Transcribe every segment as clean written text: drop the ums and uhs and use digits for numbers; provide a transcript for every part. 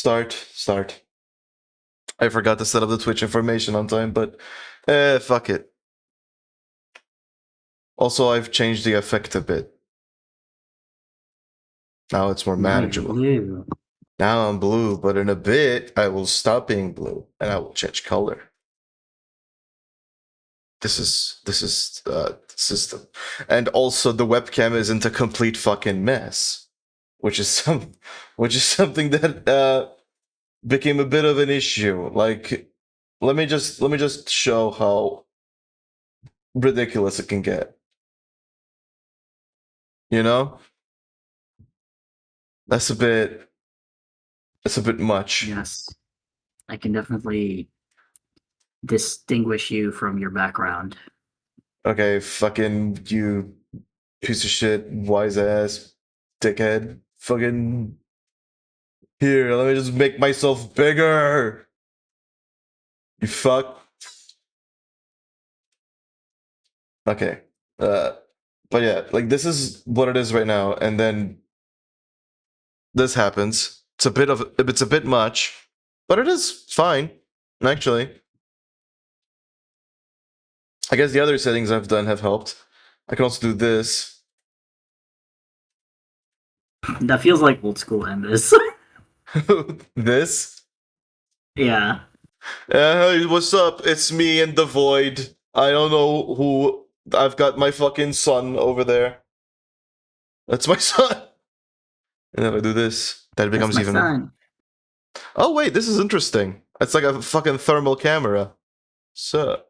Start. I forgot to set up the Twitch information on time, but fuck it. Also, I've changed the effect a bit. Now it's more manageable. Blue. Now I'm blue, but in a bit I will stop being blue and I will change color. This is the system, and also the webcam isn't a complete fucking mess, which is something that became a bit of an issue. Like, let me just show how ridiculous it can get. You know, that's a bit much. Yes. I can definitely distinguish you from your background. Okay, fucking you piece of shit, wise ass, dickhead. Fucking here, let me just make myself bigger. You fuck. Okay. But yeah, like this is what it is right now, and then this happens. It's a bit much, but it is fine, actually. I guess the other settings I've done have helped. I can also do this. That feels like old school Embers. This. Yeah. Hey, what's up? It's me and the void. I don't know who. I've got my fucking son over there. That's my son. And if I do this, that becomes That's my even. son. Oh wait, this is interesting. It's like a fucking thermal camera. So,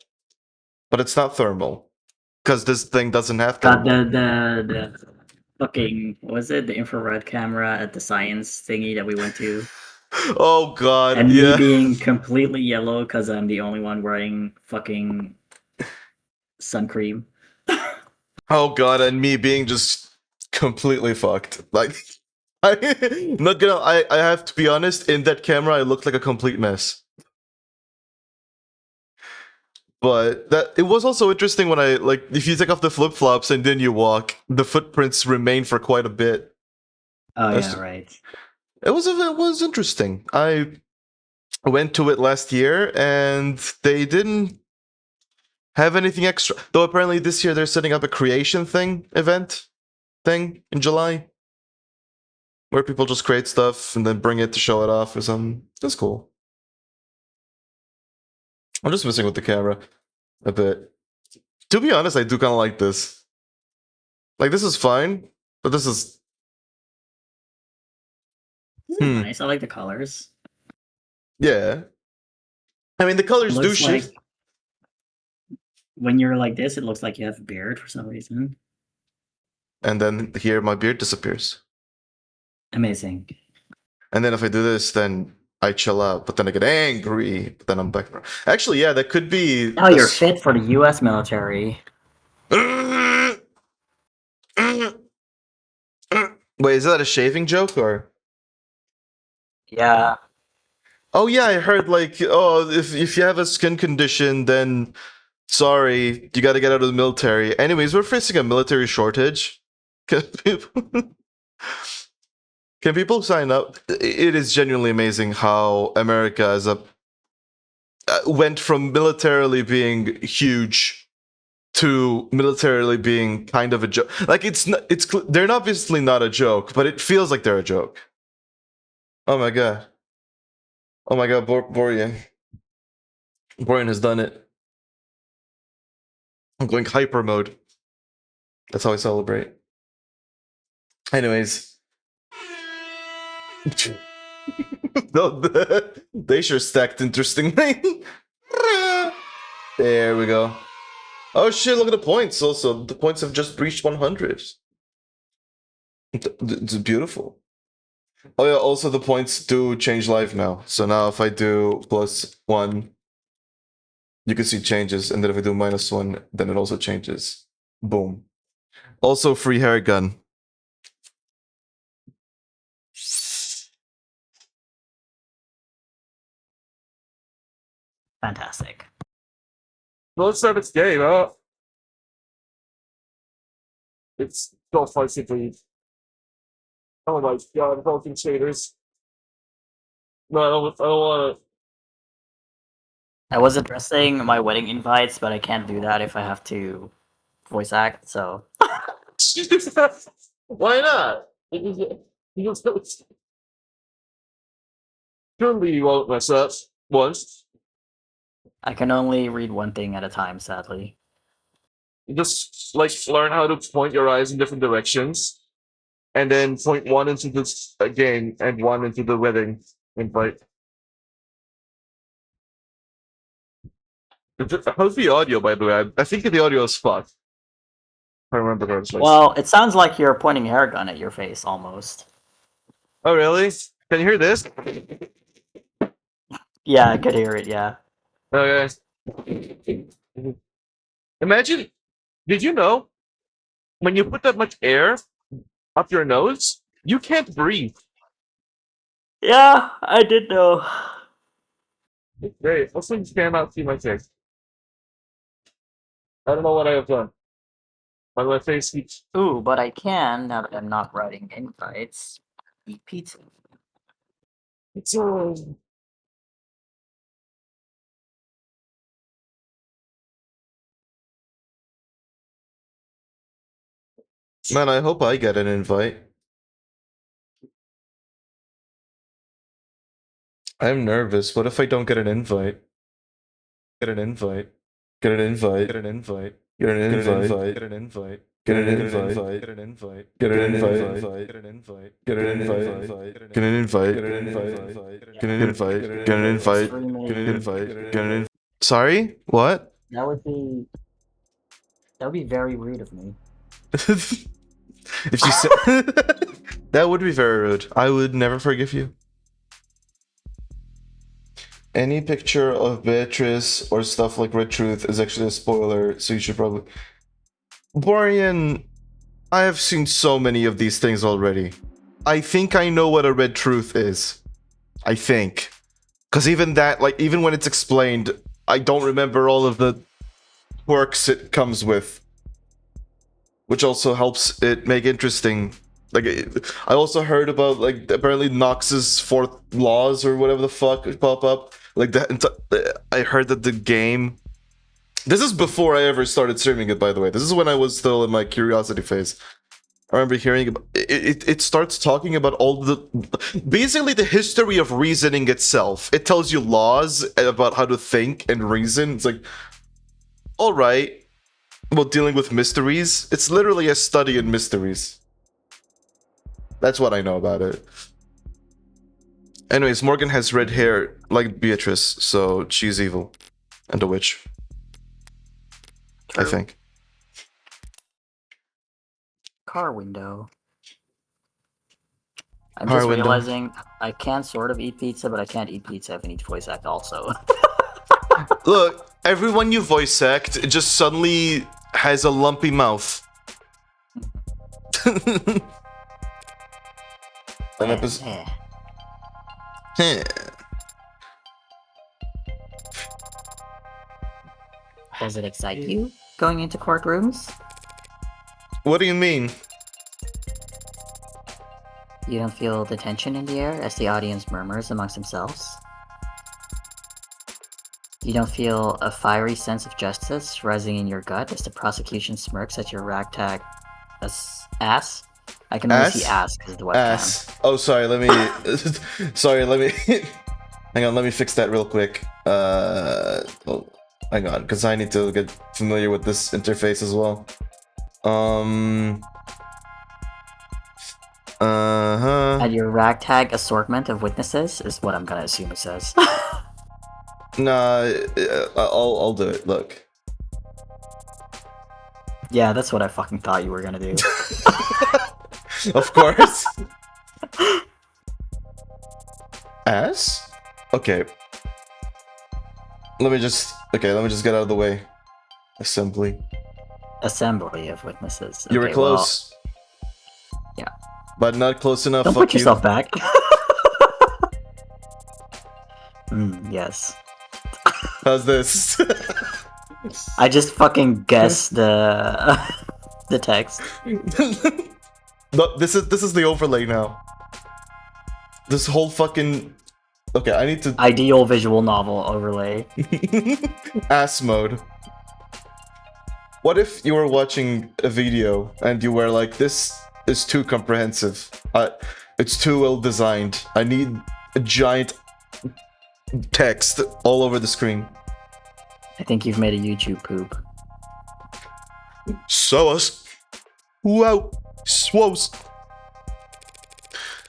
but it's not thermal because this thing doesn't have Got thermal. the fucking, what was it? The infrared camera at the science thingy that we went to. Oh god, And me yeah. being completely yellow because I'm the only one wearing fucking sun cream. Oh god, and me being just completely fucked. Like, I not gonna. I have to be honest. In that camera, I looked like a complete mess. But that it was also interesting when I like if you take off the flip flops and then you walk, the footprints remain for quite a bit. Oh, That's, yeah, right. it was interesting. I went to it last year and they didn't have anything extra. Though apparently this year they're setting up a creation event thing in July, where people just create stuff and then bring it to show it off or something. That's cool. I'm just messing with the camera a bit. To be honest, I do kind of like this. Like this is fine, but this is This is nice. I like the colors. yeah. I mean the It colors do looks like shift. when you're like this, it looks like you have a beard for some reason. And then here my beard disappears. Amazing. And then if I do this, then I chill out, but then I get angry, but then I'm back. Actually, yeah, that could be. Oh, you're fit for the U.S. military. Wait, is that a shaving joke or? Yeah. Oh yeah, I heard like, oh, if you have a skin condition, then sorry, you got to get out of the military. Anyways, we're facing a military shortage. Can people, can people sign up? It is genuinely amazing how America as a went from militarily being huge to militarily being kind of a joke. Like they're obviously not a joke, but it feels like they're a joke. Oh my god. Oh my god, Borian. Borian has done it. I'm going hyper mode. That's how I celebrate. Anyways. No, they sure stacked interestingly. There we go. Oh shit, look at the points also. The points have just reached 100. It's beautiful. Oh yeah, also the points do change life now. So now if I do +1, you can see changes, and then if I do -1, then it also changes. Boom. Also free hair gun. Fantastic. No, let's start this game, huh? It's so fun to read. Oh my god, fucking cheaters. No, I don't want I was addressing my wedding invites, but I can't do that if I have to voice act. So to. Why not? You just- Surely you won't mess up once. I can only read one thing at a time, sadly. You just like learn how to point your eyes in different directions, and then point one into this game and one into the wedding invite. How's the audio, by the way? I think the audio is fucked. If I remember correctly. Well, it sounds like you're pointing a hair gun at your face almost. Oh, really? Can you hear this? Yeah, I could hear it. Yeah. Okay. Imagine, did you know when you put that much air up your nose, you can't breathe? Yeah, I did know. It's great. Also, you cannot see my face. I don't know what I have done. But my face keeps. Ooh, but I can now that I'm not writing invites. Eat pizza. It's Man, I hope I get an invite. I'm nervous. What if I don't get an invite? Get an invite. Get an invite. Get an invite. Get an invite. Get an invite. Get an invite. Get an invite. Get an invite. Get an invite. Get an invite. Get an invite. Get an invite. Get an invite. Get an invite. Get an invite. Get an invite. Sorry? What? That would be very rude of me. If you said that would be very rude. I would never forgive you. Any picture of Beatrice or stuff like Red Truth is actually a spoiler, so you should probably. Borian, I have seen so many of these things already. I think I know what a Red Truth is. I think. Because even that, like, even when it's explained, I don't remember all of the quirks it comes with. Which also helps it make interesting. Like, I also heard about, like, apparently Nox's fourth laws or whatever the fuck pop up. Like, I heard that the game. This is before I ever started streaming it, by the way. This is when I was still in my curiosity phase. I remember hearing about it starts talking about all the basically the history of reasoning itself. It tells you laws about how to think and reason. It's like, all right, well, dealing with mysteries. It's literally a study in mysteries. That's what I know about it. Anyways, Morgan has red hair like Beatrice, so she's evil and a witch. True. I think. Car window. I'm Car just window. realizing I can sort of eat pizza, but I can't eat pizza if I need to voice act also. Look, everyone you voice act just suddenly has a lumpy mouth. An episode. Does it excite you going into courtrooms? What do you mean? You don't feel the tension in the air as the audience murmurs amongst themselves? You don't feel a fiery sense of justice rising in your gut as the prosecution smirks at your ragtag ass? I can only see ass because of the webcam. Ass. Oh, sorry, let me... sorry, let me... Hang on, let me fix that real quick. Well, hang on, because I need to get familiar with this interface as well. At your ragtag assortment of witnesses is what I'm gonna assume it says. Nah, I'll do it. Look. Yeah, that's what I fucking thought you were gonna do. Of course. Ass? Okay. Let me just get out of the way. Assembly. Assembly of witnesses. You were Okay, close. Well, yeah. But not close enough. Don't Fuck put yourself back. Yes. How's this? I just fucking guessed the the text. No, this is the overlay now. This whole fucking Okay, I need to Ideal visual novel overlay. ass mode. What if you were watching a video and you were like, this is too comprehensive. It's too well designed. I need a giant text all over the screen. I think you've made a YouTube poop. Sauce. Wow. Swows.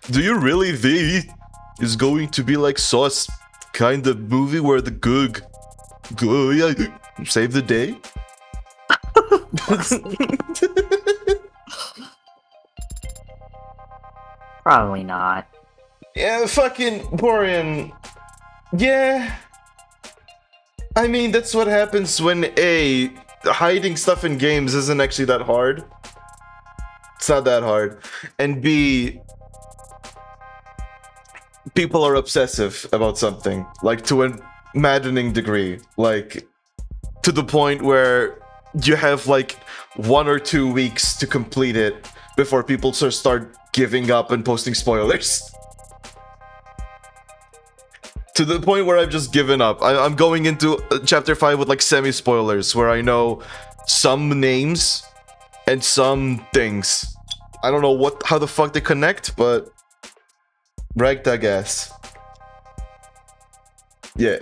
Do you really think it's going to be like Sauce kind of movie where the Goog save the day? Probably not. Yeah, fucking Borean. Yeah. I mean, that's what happens when A, hiding stuff in games isn't actually that hard. It's not that hard. And B, people are obsessive about something, like to a maddening degree. Like, to the point where you have like 1 or 2 weeks to complete it before people start giving up and posting spoilers. To the point where I've just given up. I'm going into chapter 5 with like semi-spoilers, where I know some names and some things. I don't know how the fuck they connect, but ragtag ass. Yeah.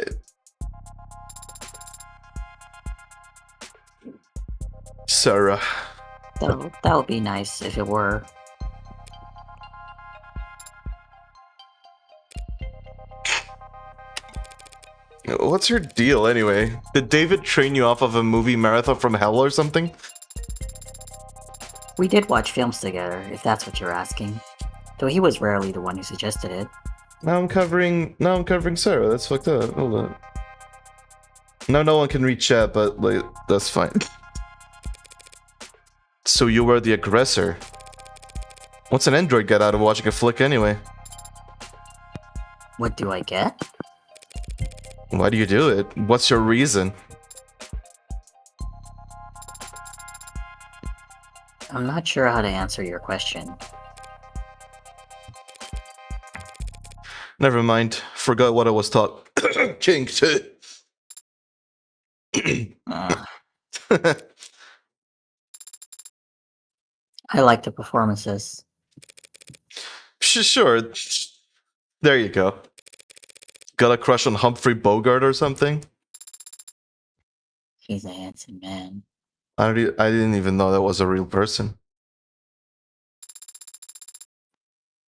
Sarah. That would be nice if it were. What's your deal anyway? Did David train you off of a movie marathon from hell or something? We did watch films together, if that's what you're asking. Though he was rarely the one who suggested it. Now I'm covering Sarah. That's fucked up. Hold on. Now no one can read chat, but like that's fine. So you were the aggressor. What's an android get out of watching a flick anyway? What do I get? Why do you do it? What's your reason? I'm not sure how to answer your question. Never mind. Forgot what I was taught. Kinked. I like the performances. Sure. There you go. Got a crush on Humphrey Bogart or something? He's a handsome man. I didn't even know that was a real person.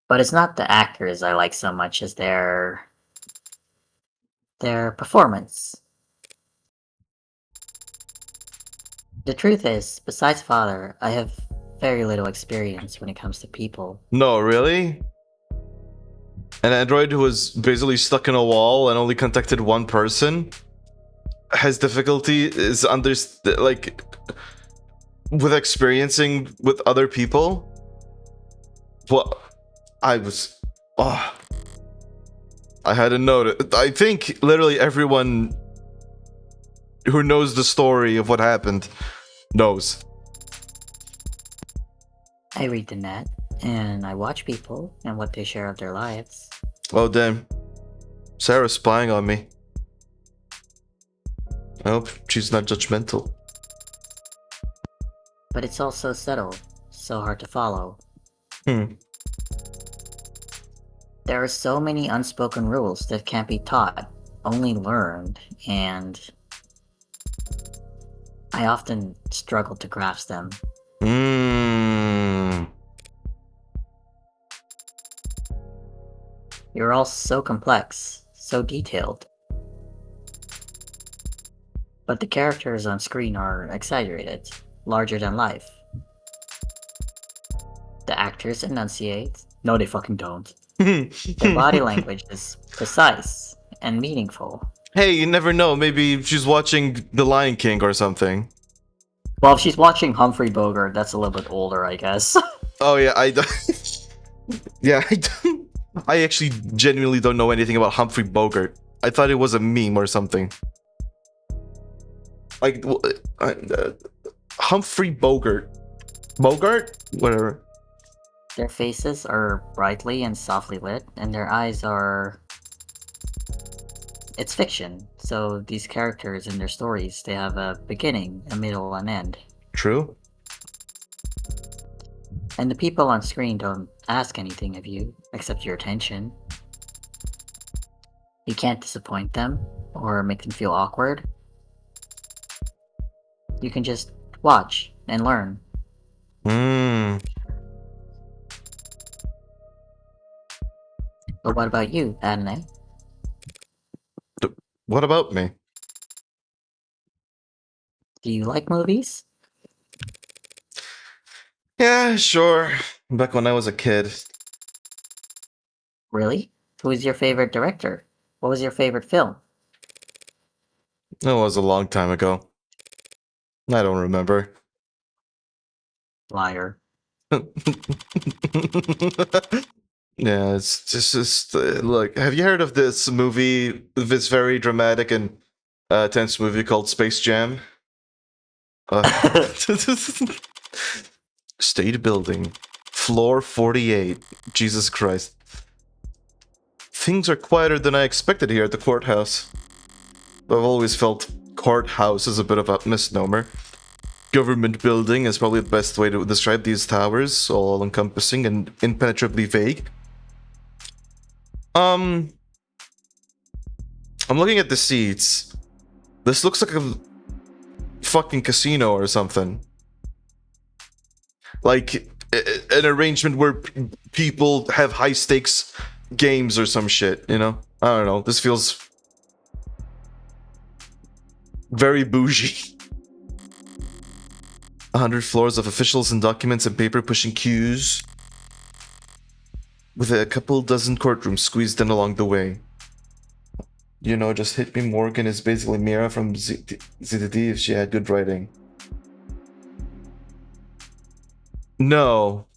But it's not the actors I like so much as their performance. The truth is, besides Father, I have very little experience when it comes to people. No, really? An android who was basically stuck in a wall and only contacted one person has difficulty with experiencing with other people. Well, I hadn't noticed. I think literally everyone who knows the story of what happened knows. I read the net, and I watch people and what they share of their lives. Oh damn. Sarah's spying on me. I hope she's not judgmental. But it's all so subtle, so hard to follow. Hmm. There are so many unspoken rules that can't be taught, only learned, and I often struggle to grasp them. You're all so complex, so detailed. But the characters on screen are exaggerated, larger than life. The actors enunciate. No, they fucking don't. Their body language is precise and meaningful. Hey, you never know. Maybe she's watching The Lion King or something. Well, if she's watching Humphrey Bogart, that's a little bit older, I guess. Oh yeah, I actually genuinely don't know anything about Humphrey Bogart. I thought it was a meme or something. Like Humphrey Bogart. Bogart? Whatever. Their faces are brightly and softly lit, and their eyes are it's fiction, so these characters and their stories, they have a beginning, a middle, and end. True. And the people on screen don't ask anything of you, except your attention. You can't disappoint them, or make them feel awkward. You can just watch and learn. Hmm. But what about you, Adonai? What about me? Do you like movies? Yeah, sure. Back when I was a kid. Really? Who is your favorite director? What was your favorite film? It was a long time ago. I don't remember. Liar. Yeah, it's just look. Have you heard of this movie? This very dramatic and tense movie called Space Jam. State building, floor 48. Jesus Christ. Things are quieter than I expected here at the courthouse. I've always felt courthouse is a bit of a misnomer. Government building is probably the best way to describe these towers, all encompassing and impenetrably vague. I'm looking at the seats. This looks like a fucking casino or something. Like an arrangement where people have high stakes games or some shit, you know? I don't know. This feels very bougie. 100 floors of officials and documents and paper pushing queues, with a couple dozen courtrooms squeezed in along the way. You know, just hit me Morgan is basically Mira from ZDD if she had good writing. No.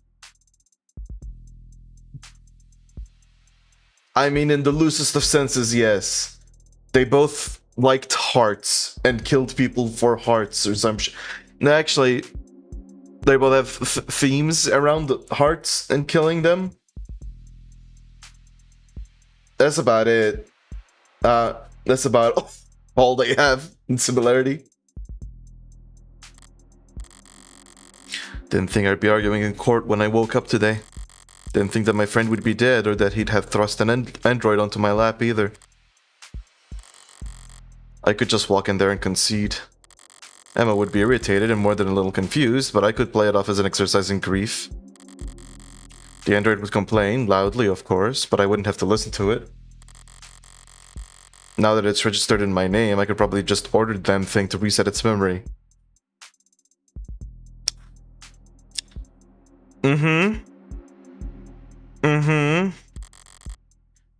I mean, in the loosest of senses, yes. They both liked hearts and killed people for hearts or some shit. No, actually, they both have themes around hearts and killing them. That's about it. That's about all they have in similarity. Didn't think I'd be arguing in court when I woke up today. Didn't think that my friend would be dead or that he'd have thrust an android onto my lap either. I could just walk in there and concede. Emma would be irritated and more than a little confused, but I could play it off as an exercise in grief. The android would complain, loudly of course, but I wouldn't have to listen to it. Now that it's registered in my name, I could probably just order the damn thing to reset its memory.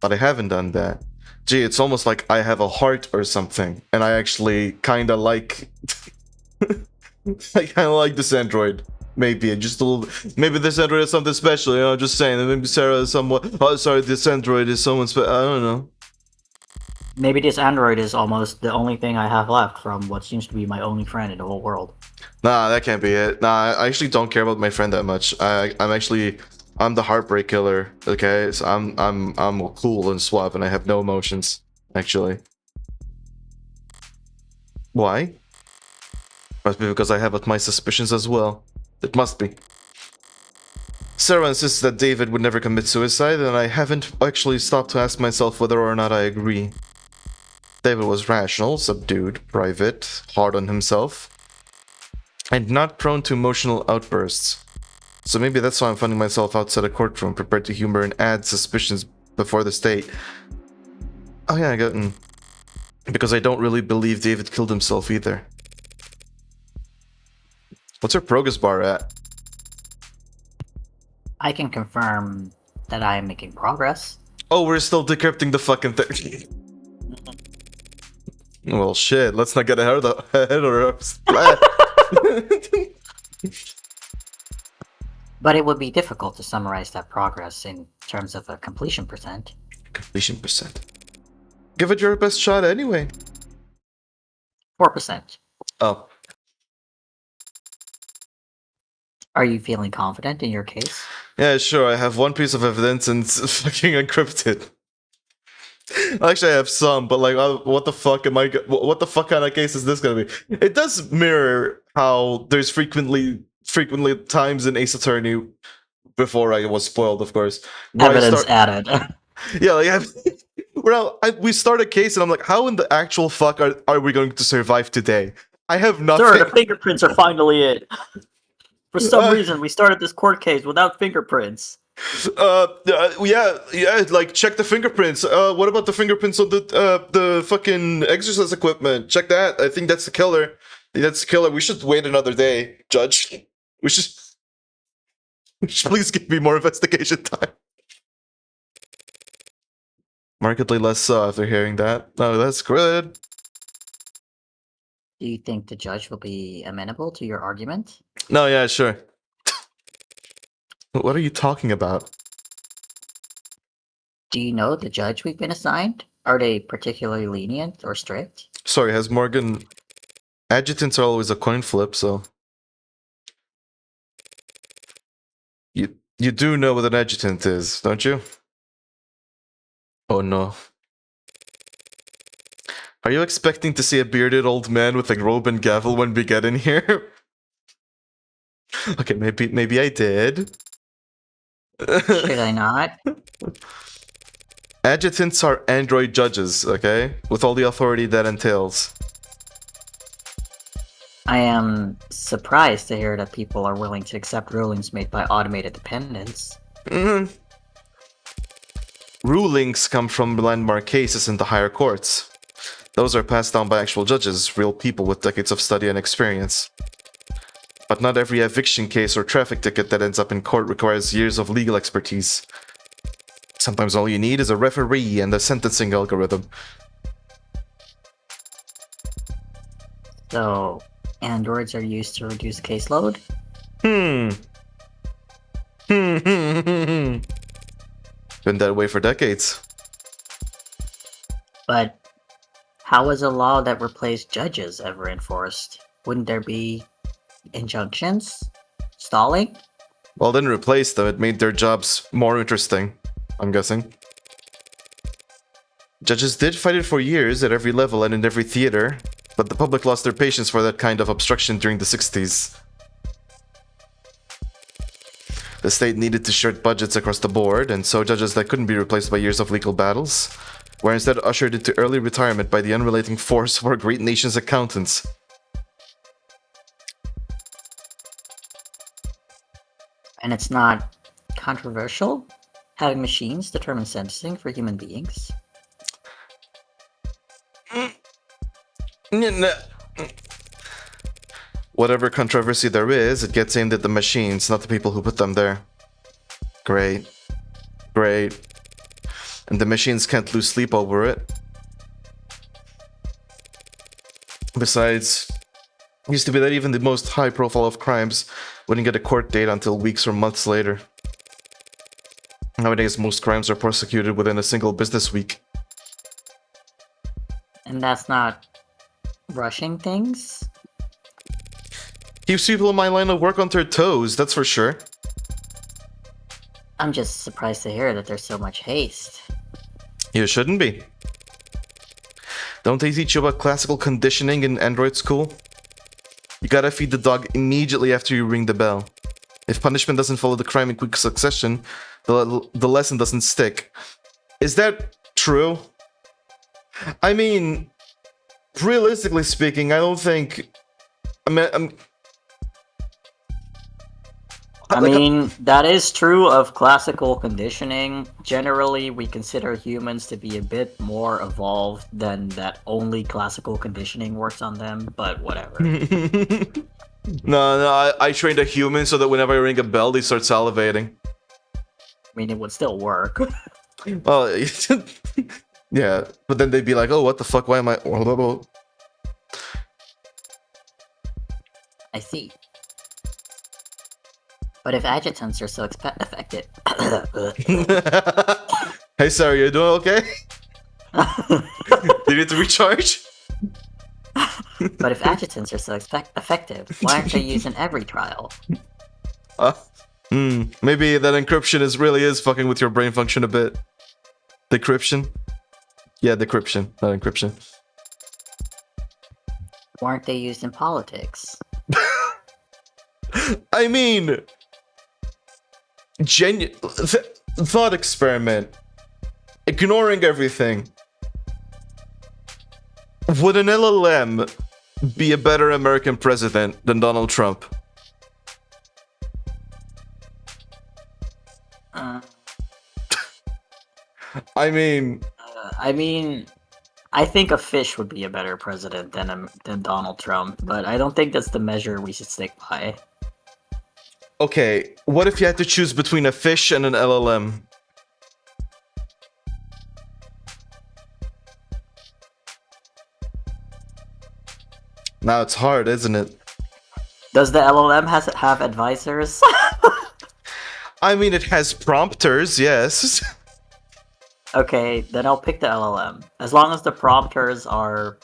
But I haven't done that. Gee, it's almost like I have a heart or something, and I actually kinda like... I kinda like this android. Maybe, just a little... Maybe this android is something special, you know, just saying. Maybe Sarah is somewhat... Oh, sorry, this android is someone special. I don't know. Maybe this android is almost the only thing I have left from what seems to be my only friend in the whole world. Nah, that can't be it. Nah, I actually don't care about my friend that much. I'm the heartbreak killer. Okay, so I'm cool and suave, and I have no emotions. Actually, why? Must be because I have my suspicions as well. It must be. Sarah insists that David would never commit suicide, and I haven't actually stopped to ask myself whether or not I agree. David was rational, subdued, private, hard on himself, and not prone to emotional outbursts. So maybe that's why I'm finding myself outside a courtroom, prepared to humor and add suspicions before the state. Oh yeah, I got because I don't really believe David killed himself either. What's her progress bar at? I can confirm that I am making progress. Oh, we're still decrypting the fucking thing. Well, shit, let's not get ahead of ourselves. But it would be difficult to summarize that progress in terms of a completion percent. Completion percent. Give it your best shot anyway. 4%. Oh. Are you feeling confident in your case? Yeah, sure, I have one piece of evidence and it's fucking encrypted. Actually, I have some, but like, what the fuck am I? What the fuck kind of case is this gonna be? It does mirror how there's frequently times in Ace Attorney before I was spoiled, of course. Where Evidence added. Yeah, like we start a case and I'm like, how in the actual fuck are we going to survive today? I have nothing. Sir, the fingerprints are finally it. For some reason, we started this court case without fingerprints. Yeah, like check the fingerprints. What about the fingerprints on the fucking exercise equipment? Check that. I think that's the killer. That's the killer. We should wait another day, Judge. We should please give me more investigation time. Markedly less so after hearing that. No, that's good. Do you think the judge will be amenable to your argument? No, yeah, sure. What are you talking about? Do you know the judge we've been assigned? Are they particularly lenient or strict? Sorry, has Morgan... Adjutants are always a coin flip, so... You do know what an adjutant is, don't you? Oh no. Are you expecting to see a bearded old man with a robe and gavel when we get in here? Okay, maybe I did. Should I not? Adjutants are android judges, okay? With all the authority that entails. I am surprised to hear that people are willing to accept rulings made by automated dependents. Rulings come from landmark cases in the higher courts. Those are passed down by actual judges, real people with decades of study and experience. But not every eviction case or traffic ticket that ends up in court requires years of legal expertise. Sometimes all you need is a referee and a sentencing algorithm. So, androids are used to reduce caseload? Been that way for decades. But how is a law that replaced judges ever enforced? Wouldn't there be injunctions? Stalling? Well, it didn't replace them, it made their jobs more interesting, I'm guessing. Judges did fight it for years at every level and in every theater, but the public lost their patience for that kind of obstruction during the 60s. The state needed to short budgets across the board, and so judges that couldn't be replaced by years of legal battles were instead ushered into early retirement by the unrelenting force of our great nation's accountants. And it's not controversial having machines determine sentencing for human beings? Whatever controversy there is, it gets aimed at the machines, not the people who put them there. Great. Great. And the machines can't lose sleep over it. Besides, it used to be that even the most high profile of crimes wouldn't get a court date until weeks or months later. Nowadays, most crimes are prosecuted within a single business week. And that's not rushing things? Keeps people in my line of work on their toes, that's for sure. I'm just surprised to hear that there's so much haste. You shouldn't be. Don't they teach you about classical conditioning in android school? You gotta feed the dog immediately after you ring the bell. If punishment doesn't follow the crime in quick succession, the lesson doesn't stick. Is that true? I mean, realistically speaking, I don't think... I mean, that is true of classical conditioning. Generally, we consider humans to be a bit more evolved than that only classical conditioning works on them, but whatever. No, I trained a human so that whenever I ring a bell, they start salivating. I mean, it would still work. Well, yeah, but then they'd be like, oh, what the fuck, why am I... I see. But if adjutants are so effective... Hey, Sarah, you doing okay? Do you need to recharge? But if adjutants are so effective, why aren't they used in every trial? Maybe that encryption really is fucking with your brain function a bit. Decryption? Yeah, decryption, not encryption. Weren't they used in politics? I mean, thought experiment. Ignoring everything. Would an LLM be a better American president than Donald Trump? Uh, I mean, I think a fish would be a better president than Donald Trump, but I don't think that's the measure we should stick by. okay, what if you had to choose between a fish and an LLM? Now it's hard, isn't it? Does the LLM have advisors? I mean, it has prompters, yes. Okay, then I'll pick the LLM. As long as the prompters are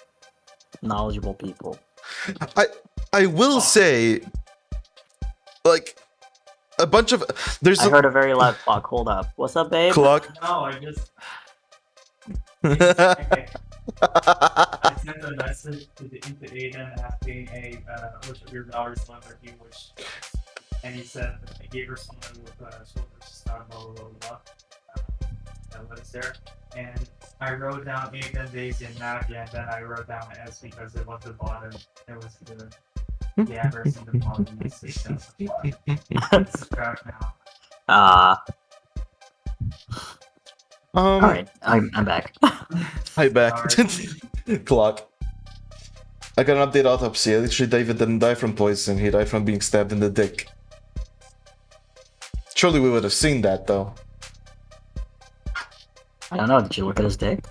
knowledgeable people. I will say, like, a bunch of there's I heard a very loud clock. Hold up. What's up, babe? clock. No, I just I sent a message into Aiden asking which of your daughters letter he wished, and he said I gave her someone with shoulders star blah blah blah blah. That was there, and I wrote down Aiden, Daisy, and Nadia, and then I wrote down S because it was the bottom. It was the address in the bottom. It's cracked now. Alright, I'm back. Hi back. Clock. I got an update autopsy. Literally, David didn't die from poison. He died from being stabbed in the dick. Surely we would have seen that, though. I don't know, did you look at his dick?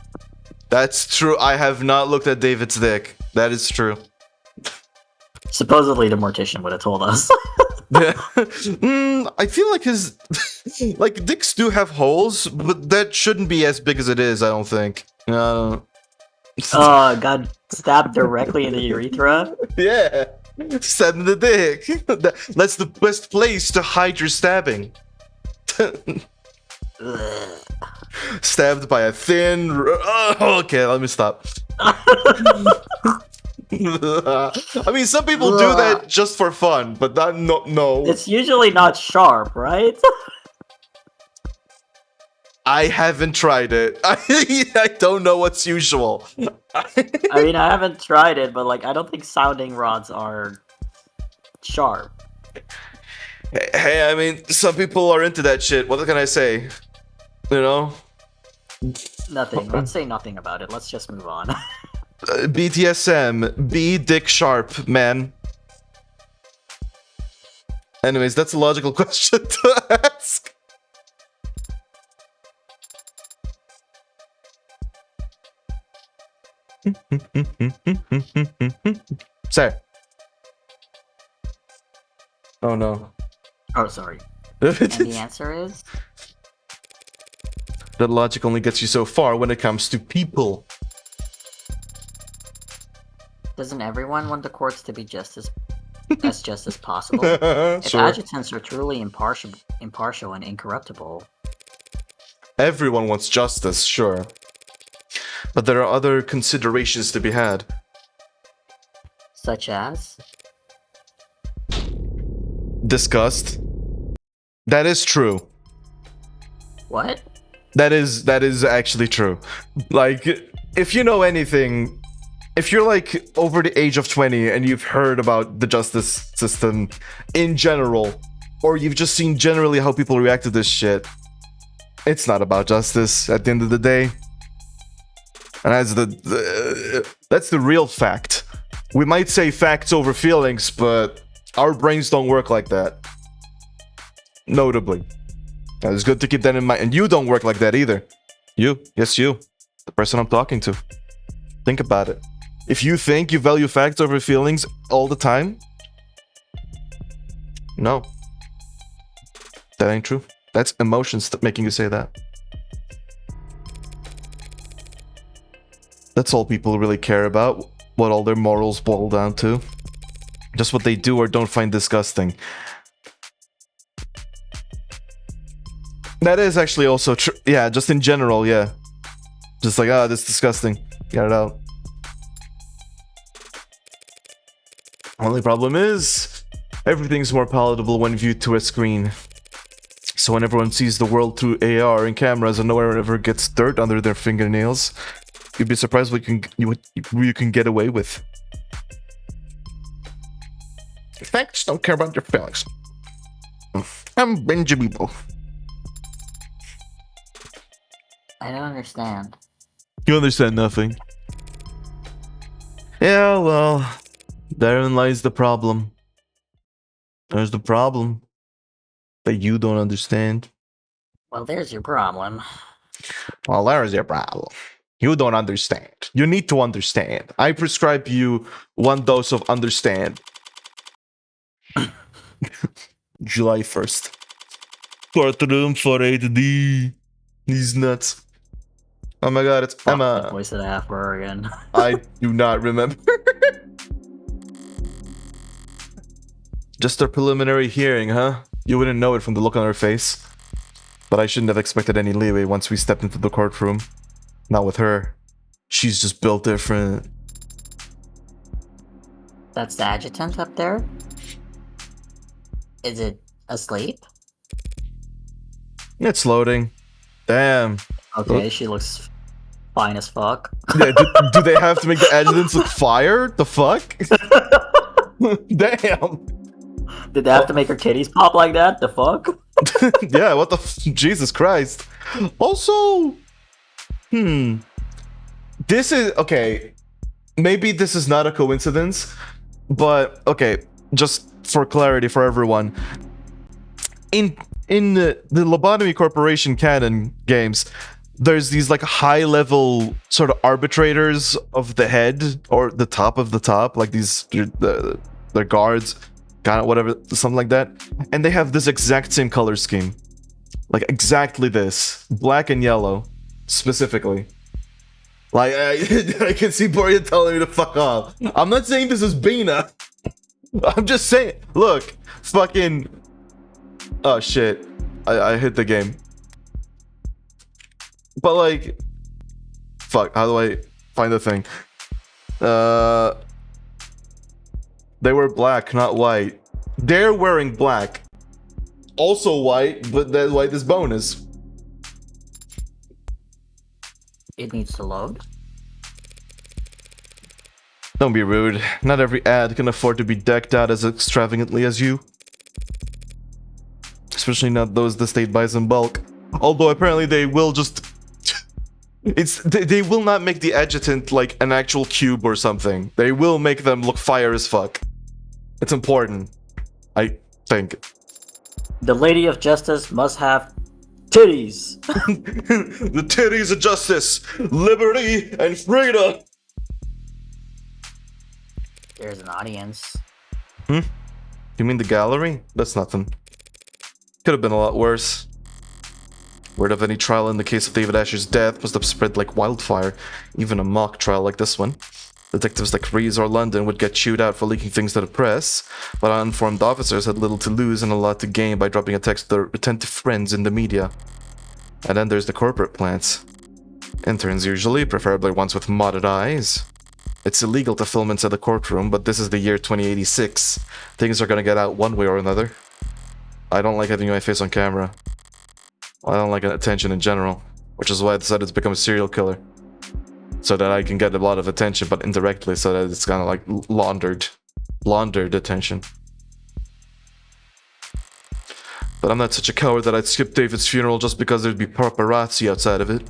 That's true. I have not looked at David's dick. That is true. Supposedly the mortician would have told us. I feel like his like dicks do have holes, but that shouldn't be as big as it is. I don't think. Got stabbed directly in the urethra? Yeah, stabbed in the dick. That's the best place to hide your stabbing. Ugh. Stabbed by a thin. Okay, let me stop. I mean, some people do that just for fun, but that no. It's usually not sharp, right? I haven't tried it. I don't know what's usual. I mean, I haven't tried it, but like, I don't think sounding rods are sharp. Hey, I mean, some people are into that shit. What can I say? You know? Nothing. Let's say nothing about it. Let's just move on. BTSM, be dick sharp, man. Anyways, that's a logical question to ask. Sir. Oh no. Oh, sorry. And the answer is? That logic only gets you so far when it comes to people. Doesn't everyone want the courts to be just as possible? If Sure. adjutants are truly impartial and incorruptible, Everyone wants justice, sure. But there are other considerations to be had. such as Disgust. That is true. what? That is actually true. Like, if you know anything, if you're like over the age of 20 and you've heard about the justice system in general, or you've just seen generally how people react to this shit, it's not about justice at the end of the day. And that's the real fact. We might say facts over feelings, but our brains don't work like that. Notably. And it's good to keep that in mind. And you don't work like that either. You. Yes, you. The person I'm talking to. Think about it. If you think you value facts over feelings all the time, no. That ain't true. That's emotions making you say that. That's all people really care about. What all their morals boil down to. Just what they do or don't find disgusting. That is actually also true. Yeah, just in general, yeah. Just like, ah, this is disgusting. Get it out. Only problem is, everything's more palatable when viewed to a screen. So when everyone sees the world through AR and cameras and no one ever gets dirt under their fingernails, you'd be surprised what you can get away with. Facts don't care about your feelings. I'm Benjamin. I don't understand. You understand nothing. Yeah, well, therein lies the problem. There's the problem that you don't understand. Well, there's your problem. Well, there's your problem. You don't understand. You need to understand. I prescribe you 1 dose of understand. July 1st. Courtroom for 8D. These nuts. Oh my god, it's Fuck Emma. that voice of the Half-Burr again. I do not remember. Just a preliminary hearing, huh? You wouldn't know it from the look on her face. But I shouldn't have expected any leeway once we stepped into the courtroom. Not with her. She's just built different. That's the adjutant up there? Is it asleep? It's loading. Damn. Okay, she looks fine as fuck. Yeah, do they have to make the adjutants look fire? The fuck? Damn. Did they have to make her titties pop like that? The fuck? Yeah, what the Jesus Christ. Also, this is okay. Maybe this is not a coincidence, but okay, just for clarity for everyone. In the Lobotomy Corporation canon games, there's these like high-level sort of arbitrators of the head or the top of the top, like these their guards, kind of whatever, something like that, and they have this exact same color scheme, like exactly this, black and yellow, specifically. Like I can see Boria telling me to fuck off. I'm not saying this is Bina. I'm just saying. Look, fucking. Oh shit, I hit the game. But like, fuck. How do I find the thing? They were black, not white. They're wearing black. Also white, but that white is bonus. It needs to load. Don't be rude. Not every ad can afford to be decked out as extravagantly as you. Especially not those the state buys in bulk. Although apparently they will just... They will not make the adjutant like an actual cube or something. They will make them look fire as fuck. It's important, I think. The Lady of Justice must have titties. The titties of justice, liberty, and freedom. There's an audience. You mean the gallery? That's nothing. Could have been a lot worse. Word of any trial in the case of David Asher's death must have spread like wildfire. Even a mock trial like this one. Detectives like Rees or London would get chewed out for leaking things to the press, but uninformed officers had little to lose and a lot to gain by dropping a text to their attentive friends in the media. And then there's the corporate plants. Interns usually, preferably ones with modded eyes. It's illegal to film inside the courtroom, but this is the year 2086. Things are gonna get out one way or another. I don't like having my face on camera. I don't like attention in general, which is why I decided to become a serial killer. So that I can get a lot of attention, but indirectly, so that it's kind of like laundered attention. But I'm not such a coward that I'd skip David's funeral just because there'd be paparazzi outside of it.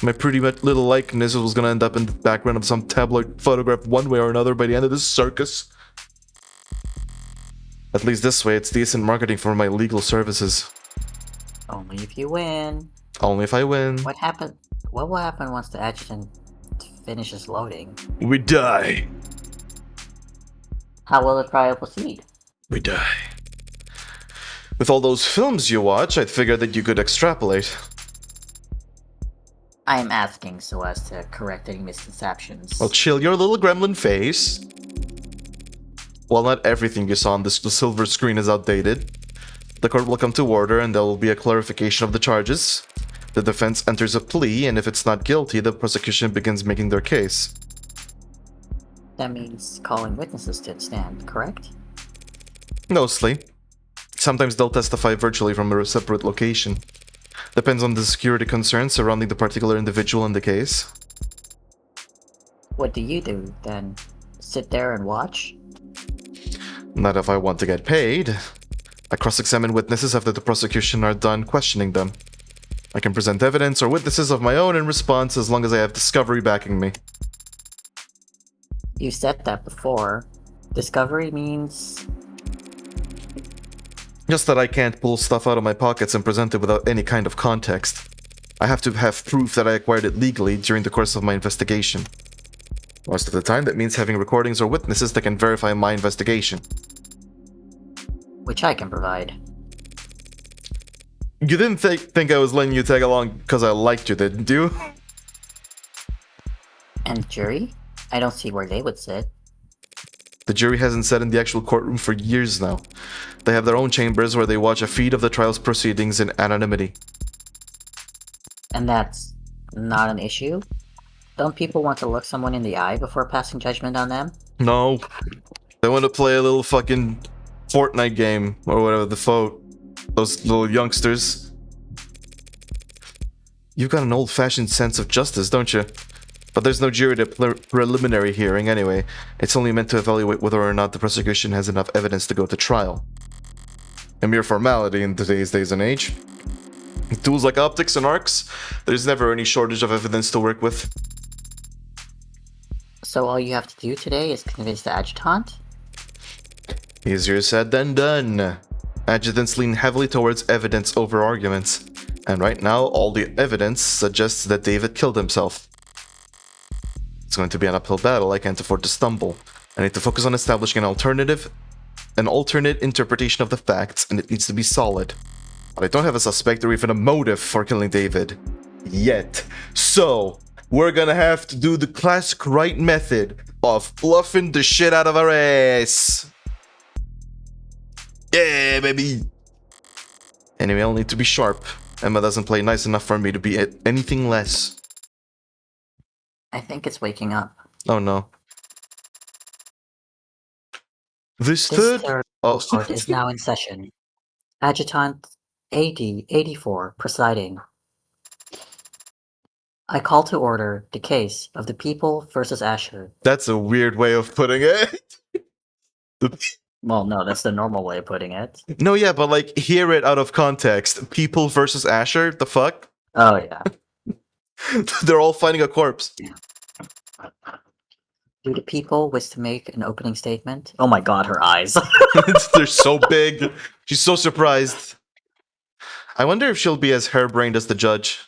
My pretty little likeness was gonna end up in the background of some tabloid photograph one way or another by the end of this circus. At least this way, it's decent marketing for my legal services. Only if you win. Only if I win. What happened? What will happen once the adjutant finishes loading? We die. How will the trial proceed? We die. With all those films you watch, I'd figure that you could extrapolate. I am asking so as to correct any misconceptions. Well, chill your little gremlin face. While not everything you saw on the silver screen is outdated, the court will come to order and there will be a clarification of the charges. The defense enters a plea, and if it's not guilty, the prosecution begins making their case. That means calling witnesses to the stand, correct? Mostly. Sometimes they'll testify virtually from a separate location. Depends on the security concerns surrounding the particular individual in the case. What do you do, then? Sit there and watch? Not if I want to get paid. I cross-examine witnesses after the prosecution are done questioning them. I can present evidence or witnesses of my own in response as long as I have discovery backing me. You said that before. Discovery means... Just that I can't pull stuff out of my pockets and present it without any kind of context. I have to have proof that I acquired it legally during the course of my investigation. Most of the time, that means having recordings or witnesses that can verify my investigation. which I can provide. You didn't think I was letting you tag along because I liked you, didn't you? And jury? I don't see where they would sit. The jury hasn't sat in the actual courtroom for years now. They have their own chambers where they watch a feed of the trial's proceedings in anonymity. And that's not an issue? Don't people want to look someone in the eye before passing judgment on them? No. They want to play a little fucking Fortnite game, or whatever the fuck. Those little youngsters. You've got an old-fashioned sense of justice, don't you? But there's no jury to preliminary hearing anyway. It's only meant to evaluate whether or not the prosecution has enough evidence to go to trial. A mere formality in today's days and age. With tools like optics and arcs, there's never any shortage of evidence to work with. So all you have to do today is convince the adjutant? Easier said than done. Adjutants lean heavily towards evidence over arguments. And right now, all the evidence suggests that David killed himself. It's going to be an uphill battle. I can't afford to stumble. I need to focus on establishing an alternate interpretation of the facts, and it needs to be solid. But I don't have a suspect or even a motive for killing David. Yet. So, we're gonna have to do the classic right method of fluffing the shit out of our ass. Yeah, baby. Anyway, I'll need to be sharp. Emma doesn't play nice enough for me to be anything less. I think it's waking up. Oh no. This This third... third Oh. court is now in session. Adjutant AD-84 presiding. I call to order the case of the People versus Asher. That's a weird way of putting it. Well, no, that's the normal way of putting it. No, yeah, but like, hear it out of context. People versus Asher? The fuck? Oh, yeah. They're all fighting a corpse. Do the people wish to make an opening statement? Oh my god, her eyes. They're so big. She's so surprised. I wonder if she'll be as harebrained as the judge.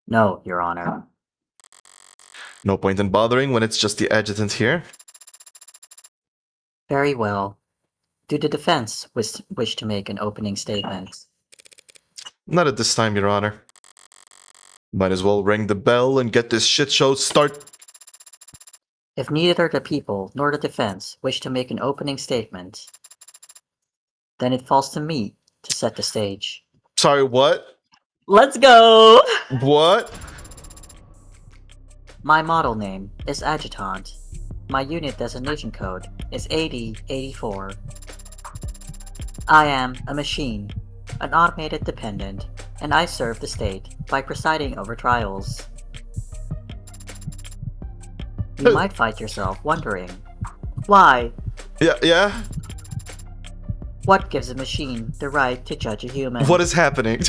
No, Your Honor. No point in bothering when it's just the adjutant here. Very well. Do the defense wish to make an opening statement? Not at this time, Your Honor. Might as well ring the bell and get this shit show start. If neither the people nor the defense wish to make an opening statement, then it falls to me to set the stage. Sorry, what? Let's go! What? My model name is Adjutant. My unit designation code is AD-84. I am a machine, an automated dependent, and I serve the state by presiding over trials. You might find yourself wondering, why? Yeah? What gives a machine the right to judge a human? What is happening?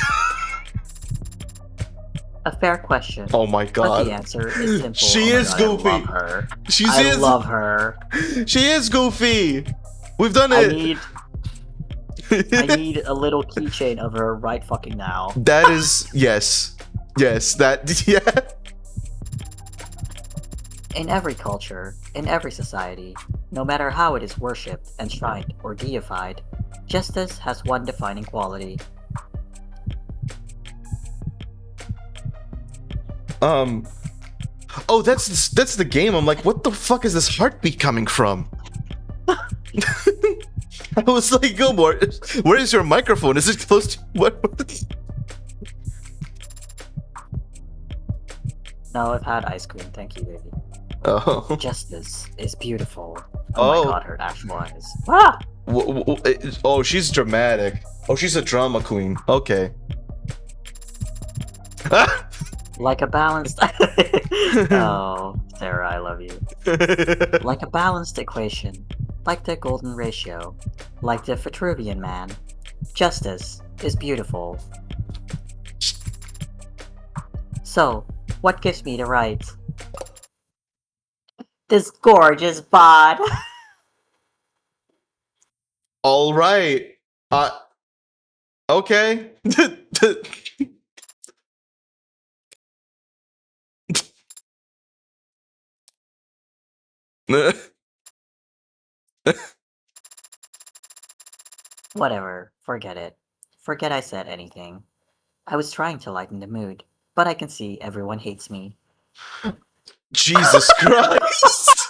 A fair question. Oh my But god. the answer is simple. She Oh my is God, goofy. I love her. She I is. love her. She is goofy. We've done I it. need a little keychain of her right fucking now. That is yes. That yeah. In every culture, in every society, no matter how it is worshipped, enshrined, or deified, justice has one defining quality. Oh, that's the game. I'm like, what the fuck is this heartbeat coming from? I was like, Gilmore, where is your microphone? Is it close to what? No, I've had ice cream. Thank you, baby. Oh. Justice is beautiful. Oh, Oh. my god, her actual eyes. Ah! Oh, she's dramatic. Oh, she's a drama queen. Okay. Like a balanced. Oh, Sarah, I love you. Like a balanced equation. Like the golden ratio. Like the Vitruvian man. Justice is beautiful. So, what gives me the right? This gorgeous bod. All right. Okay. Whatever, forget it. Forget I said anything. I was trying to lighten the mood, but I can see everyone hates me. Jesus Christ.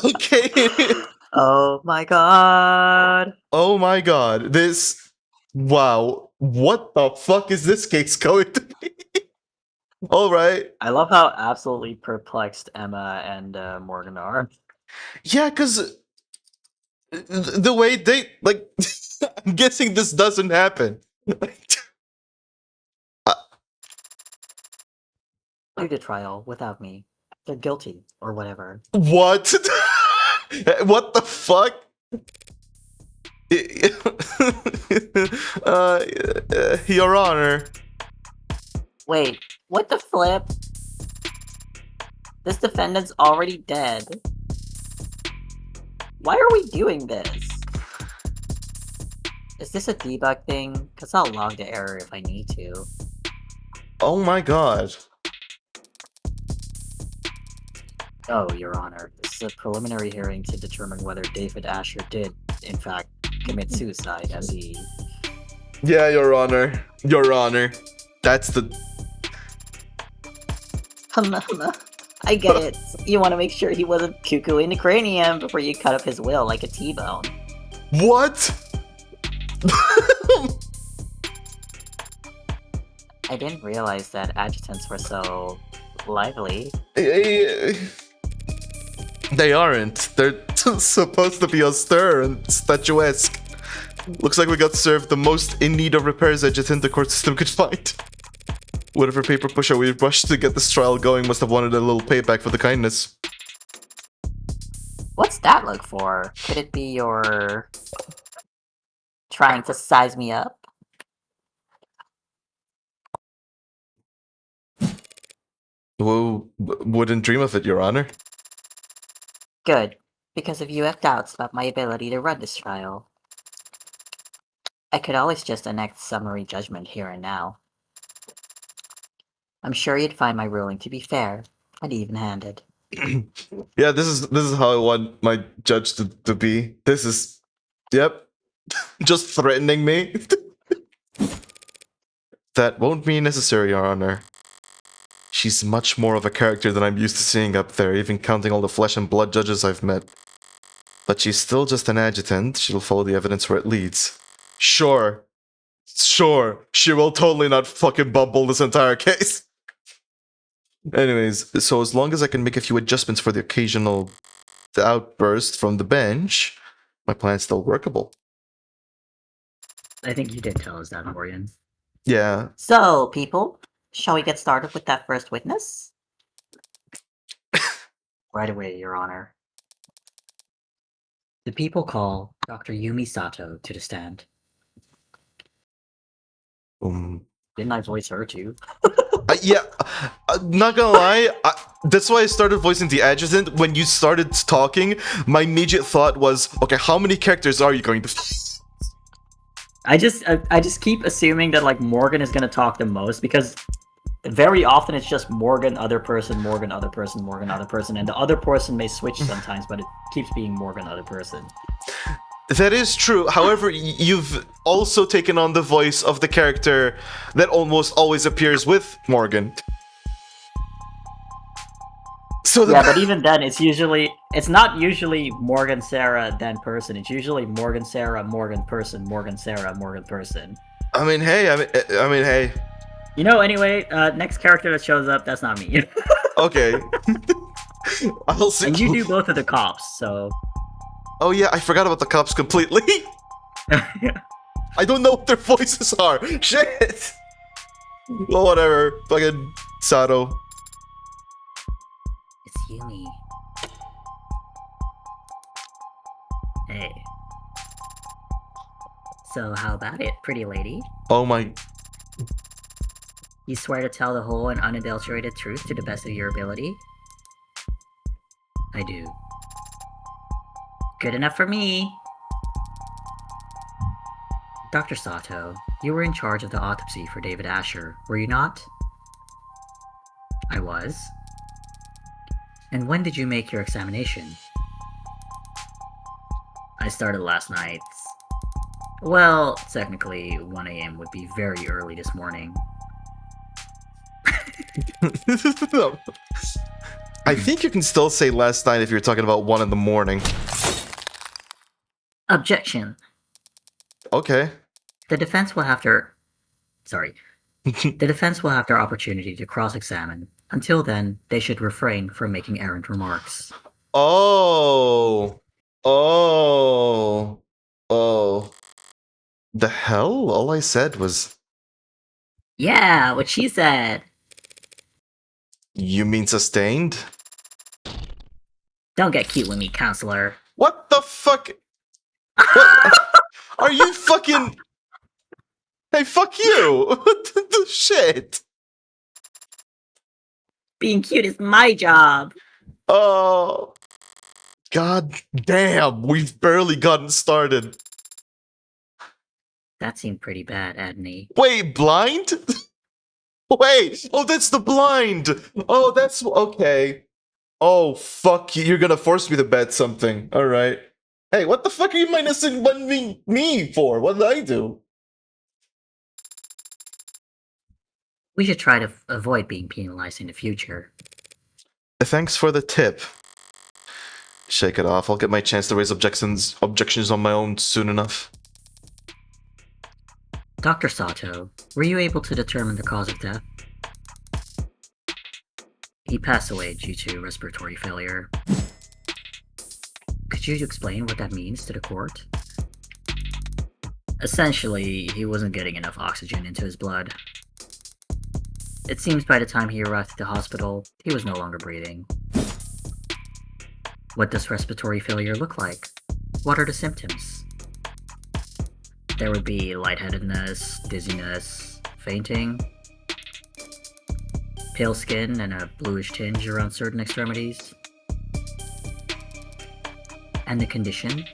Okay. Oh my god. Oh my god. This. Wow. What the fuck is this case going to be? All right. I love how absolutely perplexed Emma and Morgan are. Yeah, because the way they like, I'm guessing this doesn't happen. Do the trial without me. They're guilty, or whatever. What? What the fuck? Your Honor. Wait, what the flip? This defendant's already dead. Why are we doing this? Is this a debug thing? Cause I'll log the error if I need to. Oh my god. Oh, Your Honor, this is a preliminary hearing to determine whether David Asher did, in fact, commit suicide as he... Yeah, Your Honor. Your Honor. That's the... I get it. You want to make sure he wasn't cuckooing the cranium before you cut up his will like a T-bone. What? I didn't realize that adjutants were so... lively. They aren't. They're supposed to be austere and statuesque. Looks like we got served the most in need of repairs adjutant the court system could find. Whatever paper pusher we rushed to get this trial going must have wanted a little payback for the kindness. What's that look for? Could it be your... trying to size me up? Whoa, wouldn't dream of it, Your Honor. Good, because if you have doubts about my ability to run this trial, I could always just enact summary judgment here and now. I'm sure you'd find my ruling to be fair and even-handed. Yeah, this is how I want my judge to be. This is... Yep. Just threatening me. That won't be necessary, Your Honor. She's much more of a character than I'm used to seeing up there, even counting all the flesh and blood judges I've met. But she's still just an adjutant. She'll follow the evidence where it leads. Sure. Sure. She will totally not fucking bumble this entire case. Anyways, so as long as I can make a few adjustments for the occasional outburst from the bench, my plan's still workable. I think you did tell us that, Morgan. Yeah. So, people, shall we get started with that first witness? Right away, Your Honor. The people call Dr. Yumi Sato to the stand. Didn't I voice her too? Yeah, not gonna lie, that's why I started voicing the adjutant. When you started talking, my immediate thought was, okay, how many characters are you going to... I just keep assuming that like Morgan is gonna talk the most because very often it's just Morgan, other person, Morgan, other person, Morgan, other person, and the other person may switch sometimes, but it keeps being Morgan, other person. That is true. However, you've also taken on the voice of the character that almost always appears with Morgan. So the Yeah, but even then, it's not usually Morgan Sarah then person. It's usually Morgan Sarah Morgan person Morgan Sarah Morgan person. I mean, hey, hey. You know, anyway, next character that shows up, that's not me. Okay. I'll see. And you do both of the cops, so Oh yeah, I forgot about the cops completely. I don't know what their voices are. Shit. Well, whatever. Fucking Sato. It's Yumi. Hey. So how about it, pretty lady? Oh my. You swear to tell the whole and unadulterated truth to the best of your ability? I do. Good enough for me! Dr. Sato, you were in charge of the autopsy for David Asher, were you not? I was. And when did you make your examination? I started last night. Well, technically, 1 a.m. would be very early this morning. I think you can still say last night if you're talking about 1 in the morning. Objection. Okay. The defense will have their... Sorry. The defense will have their opportunity to cross-examine. Until then, they should refrain from making errant remarks. Oh. Oh. Oh. The hell? All I said was... Yeah, what she said. You mean sustained? Don't get cute with me, counselor. What the fuck? What? Are you fucking... Hey, fuck you! What the shit? Being cute is my job. Oh... God damn, we've barely gotten started. That seemed pretty bad, Adney. Wait, blind? Wait, oh, that's the blind. Oh, that's okay. Oh, fuck you. You're gonna force me to bet something. All right. Hey, what the fuck are you minusing me for? What did I do? We should try to avoid being penalized in the future. Thanks for the tip. Shake it off. I'll get my chance to raise objections on my own soon enough. Dr. Sato, were you able to determine the cause of death? He passed away due to respiratory failure. Could you explain what that means to the court? Essentially, he wasn't getting enough oxygen into his blood. It seems by the time he arrived at the hospital, he was no longer breathing. What does respiratory failure look like? What are the symptoms? There would be lightheadedness, dizziness, fainting, pale skin, and a bluish tinge around certain extremities. And the condition?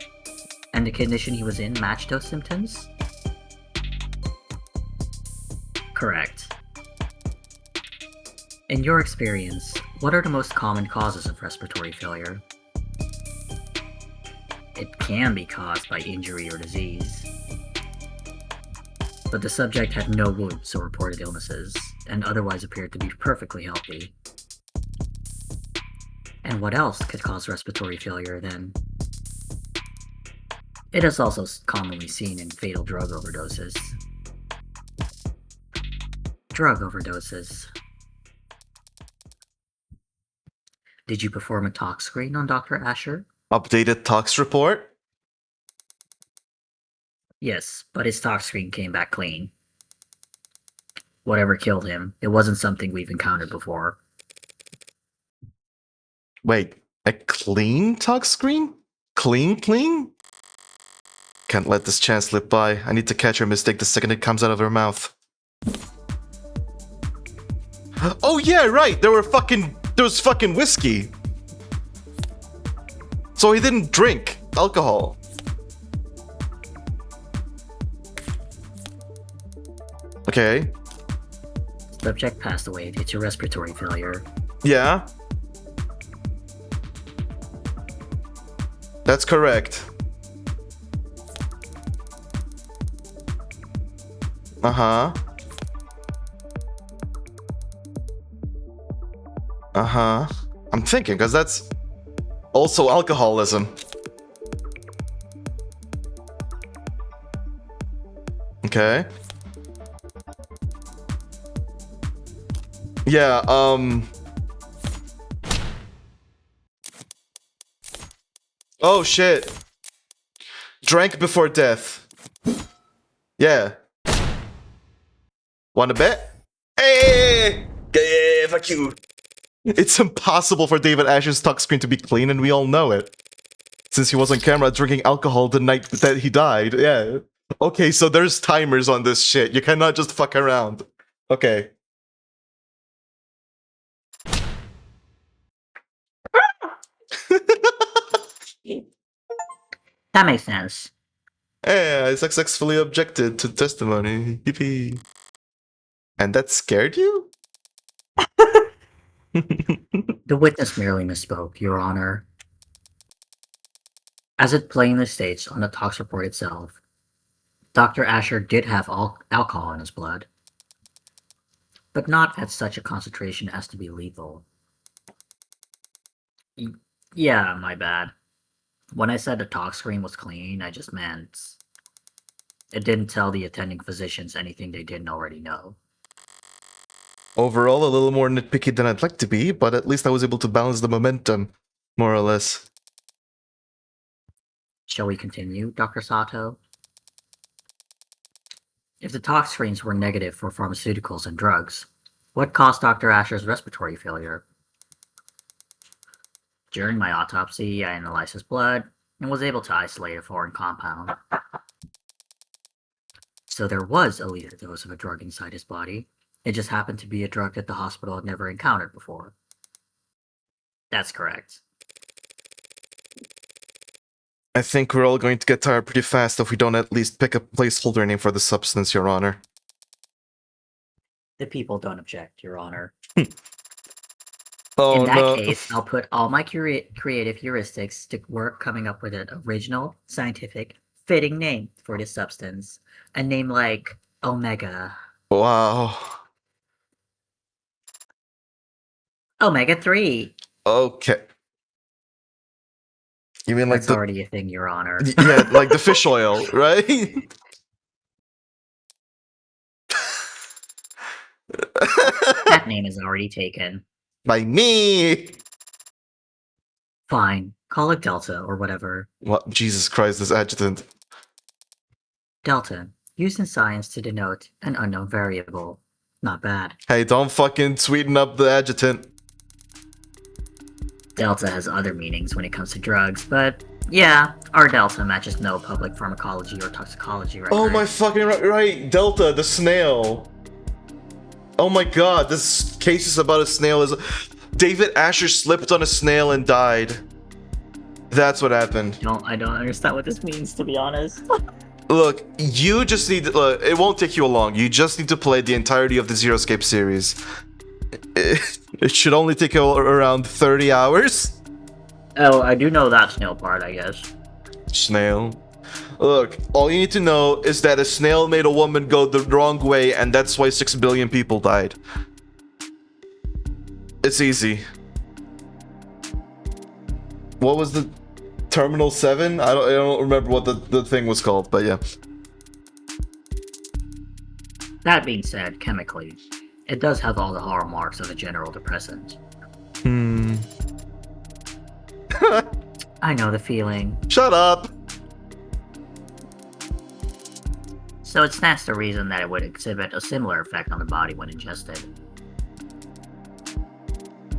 And the condition he was in matched those symptoms? Correct. In your experience, what are the most common causes of respiratory failure? It can be caused by injury or disease. But the subject had no wounds or reported illnesses, and otherwise appeared to be perfectly healthy. And what else could cause respiratory failure then? It is also commonly seen in fatal drug overdoses. Drug overdoses. Did you perform a tox screen on Dr. Asher? Updated tox report? Yes, but his tox screen came back clean. Whatever killed him, it wasn't something we've encountered before. Wait, a clean tox screen? Clean? Can't let this chance slip by. I need to catch her mistake the second it comes out of her mouth. Oh yeah, right! There was fucking whiskey! So he didn't drink alcohol. Okay. Subject passed away due to respiratory failure. Yeah. That's correct. Uh-huh. I'm thinking, because that's also alcoholism. Okay. Yeah, oh shit. Drank before death. Yeah. Wanna bet? Hey! Yeah, fuck you. It's impossible for David Asher's tuck screen to be clean, and we all know it. Since he was on camera drinking alcohol the night that he died, yeah. Okay, so there's timers on this shit. You cannot just fuck around. Okay. That makes sense. Yeah, I successfully objected to testimony. Yippee. And that scared you? The witness merely misspoke, Your Honor. As it plainly states on the tox report itself, Dr. Asher did have alcohol in his blood, but not at such a concentration as to be lethal. Yeah, my bad. When I said the tox screen was clean, I just meant it didn't tell the attending physicians anything they didn't already know. Overall, a little more nitpicky than I'd like to be, but at least I was able to balance the momentum, more or less. Shall we continue, Dr. Sato? If the tox screens were negative for pharmaceuticals and drugs, what caused Dr. Asher's respiratory failure? During my autopsy, I analyzed his blood and was able to isolate a foreign compound. So there was a lethal dose of a drug inside his body. It just happened to be a drug that the hospital had never encountered before. That's correct. I think we're all going to get tired pretty fast if we don't at least pick a placeholder name for the substance, Your Honor. The people don't object, Your Honor. Oh In that no. case, I'll put all my creative heuristics to work coming up with an original, scientific, fitting name for this substance. A name like Omega. Wow. Omega-3. Okay. You mean like That's the already a thing, Your Honor. yeah, like the fish oil, right? That name is already taken. By me. Fine. Call it Delta or whatever. What? Jesus Christ, this adjutant. Delta. Used in science to denote an unknown variable. Not bad. Hey, don't fucking sweeten up the adjutant. Delta has other meanings when it comes to drugs, but yeah, our Delta matches no public pharmacology or toxicology record. Oh my fucking right, Delta, the snail. Oh my god, this case is about a snail. David Asher slipped on a snail and died. That's what happened. I don't understand what this means, to be honest. Look, you just need to, look, it won't take you long. You just need to play the entirety of the Zero Escape series. It should only take you around 30 hours. Oh, I do know that snail part, I guess. Snail. Look, all you need to know is that a snail made a woman go the wrong way, and that's why 6 billion people died. It's easy. What was the Terminal 7? I don't remember what the thing was called, but yeah. That being said, chemically, it does have all the hallmarks of a general depressant. I know the feeling. Shut up! So it stands to reason that it would exhibit a similar effect on the body when ingested.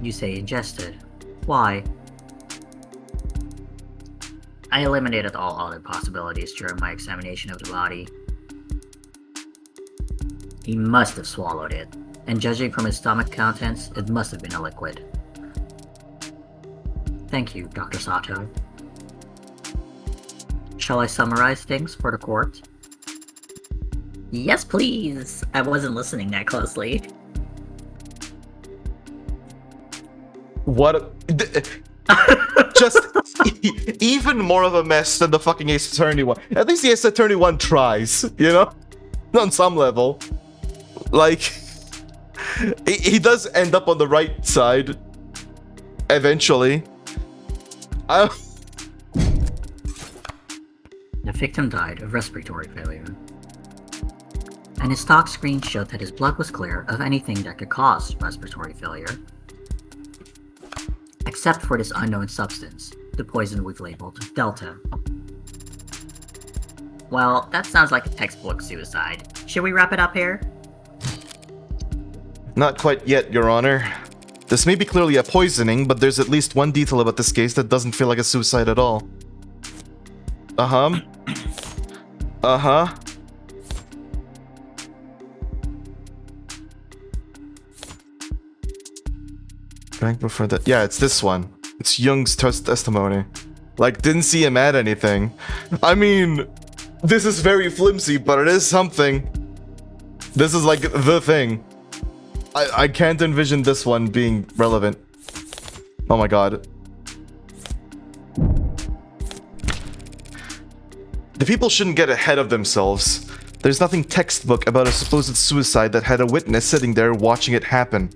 You say ingested. Why? I eliminated all other possibilities during my examination of the body. He must have swallowed it, and judging from his stomach contents, it must have been a liquid. Thank you, Dr. Sato. Shall I summarize things for the court? Yes, please! I wasn't listening that closely. What just even more of a mess than the fucking Ace Attorney one. At least the Ace Attorney one tries, you know? On some level. Like, he does end up on the right side. eventually. I... The victim died of respiratory failure, and his tox screen showed that his blood was clear of anything that could cause respiratory failure, except for this unknown substance, the poison we've labeled Delta. Well, that sounds like a textbook suicide. Should we wrap it up here? Not quite yet, Your Honor. This may be clearly a poisoning, but there's at least one detail about this case that doesn't feel like a suicide at all. Uh-huh. Uh-huh. Drank before that. Yeah, it's this one. It's Jung's testimony. Like, didn't see him add anything. I mean, this is very flimsy, but it is something. This is like the thing. I can't envision this one being relevant. Oh my god. The people shouldn't get ahead of themselves. There's nothing textbook about a supposed suicide that had a witness sitting there watching it happen.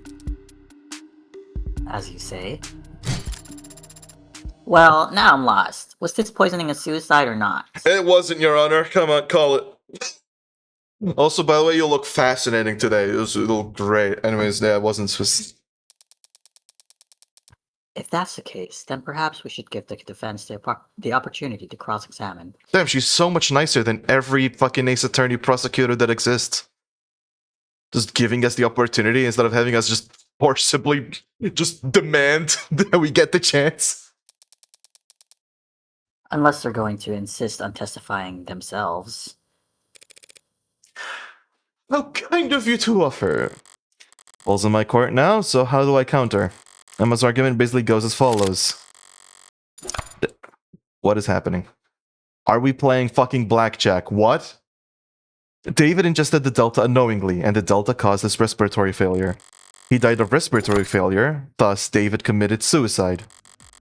As you say. Well, now I'm lost. Was this poisoning a suicide or not? It wasn't, Your Honor. Come on, call it. Also, by the way, you look fascinating today. You look great. Anyways, yeah, it wasn't suicide. If that's the case, then perhaps we should give the defense the opportunity to cross-examine. Damn, she's so much nicer than every fucking ace attorney prosecutor that exists. Just giving us the opportunity instead of having us just forcibly just demand that we get the chance. Unless they're going to insist on testifying themselves. How kind of you to offer. Ball's in my court now, so how do I counter? Emma's argument basically goes as follows. What is happening? Are we playing fucking blackjack? What? David ingested the Delta unknowingly, and the Delta caused his respiratory failure. He died of respiratory failure, thus David committed suicide.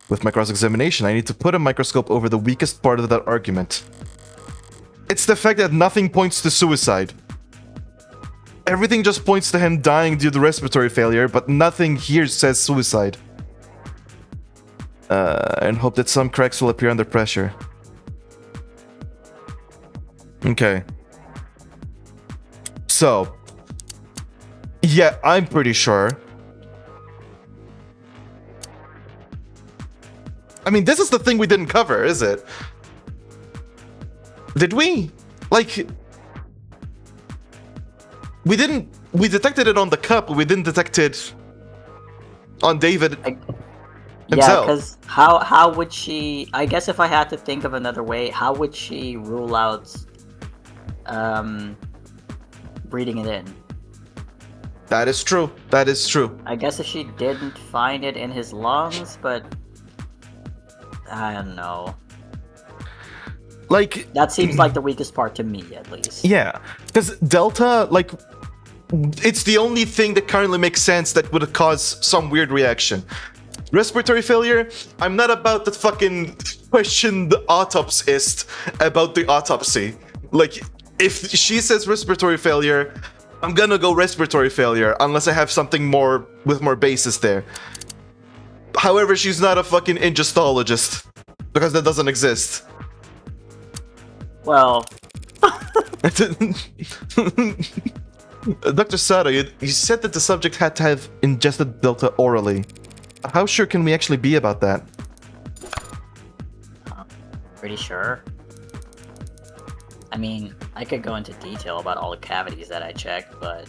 With my cross-examination, I need to put a microscope over the weakest part of that argument. It's the fact that nothing points to suicide. Everything just points to him dying due to respiratory failure, but nothing here says suicide. And hope that some cracks will appear under pressure. Okay. So. Yeah, I'm pretty sure. I mean, this is the thing we didn't cover, is it? Did we? Like... We detected it on the cup, but we didn't detect it on David himself. Yeah, because how would she... I guess if I had to think of another way, how would she rule out breathing it in? That is true. That is true. I guess if she didn't find it in his lungs, but... I don't know. Like... That seems like the weakest part to me, at least. Yeah, because Delta, like... It's the only thing that currently makes sense that would cause some weird reaction. Respiratory failure, I'm not about to fucking question the autopsist about the autopsy. Like, if she says respiratory failure, I'm gonna go respiratory failure, unless I have something more, with more basis there. However, she's not a fucking ingestologist, because that doesn't exist. Well... Dr. Sato, you said that the subject had to have ingested Delta orally. How sure can we actually be about that? Pretty sure. I mean, I could go into detail about all the cavities that I checked, but...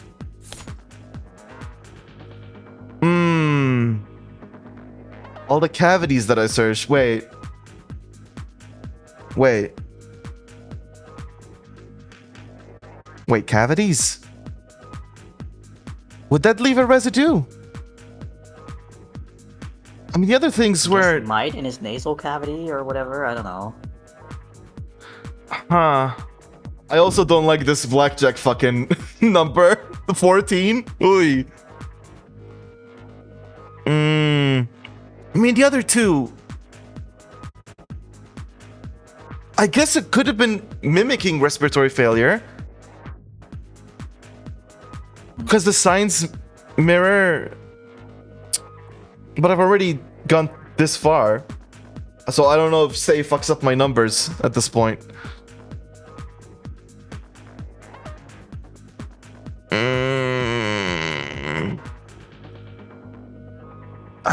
All the cavities that I searched. Wait. Wait, cavities? Would that leave a residue? I mean, the other things were... He might in his nasal cavity or whatever, I don't know. Huh. I also don't like this blackjack fucking number. 14? Ooh. I mean, the other two... I guess it could have been mimicking respiratory failure. Because the signs mirror... But I've already gone this far. So I don't know if say fucks up my numbers at this point.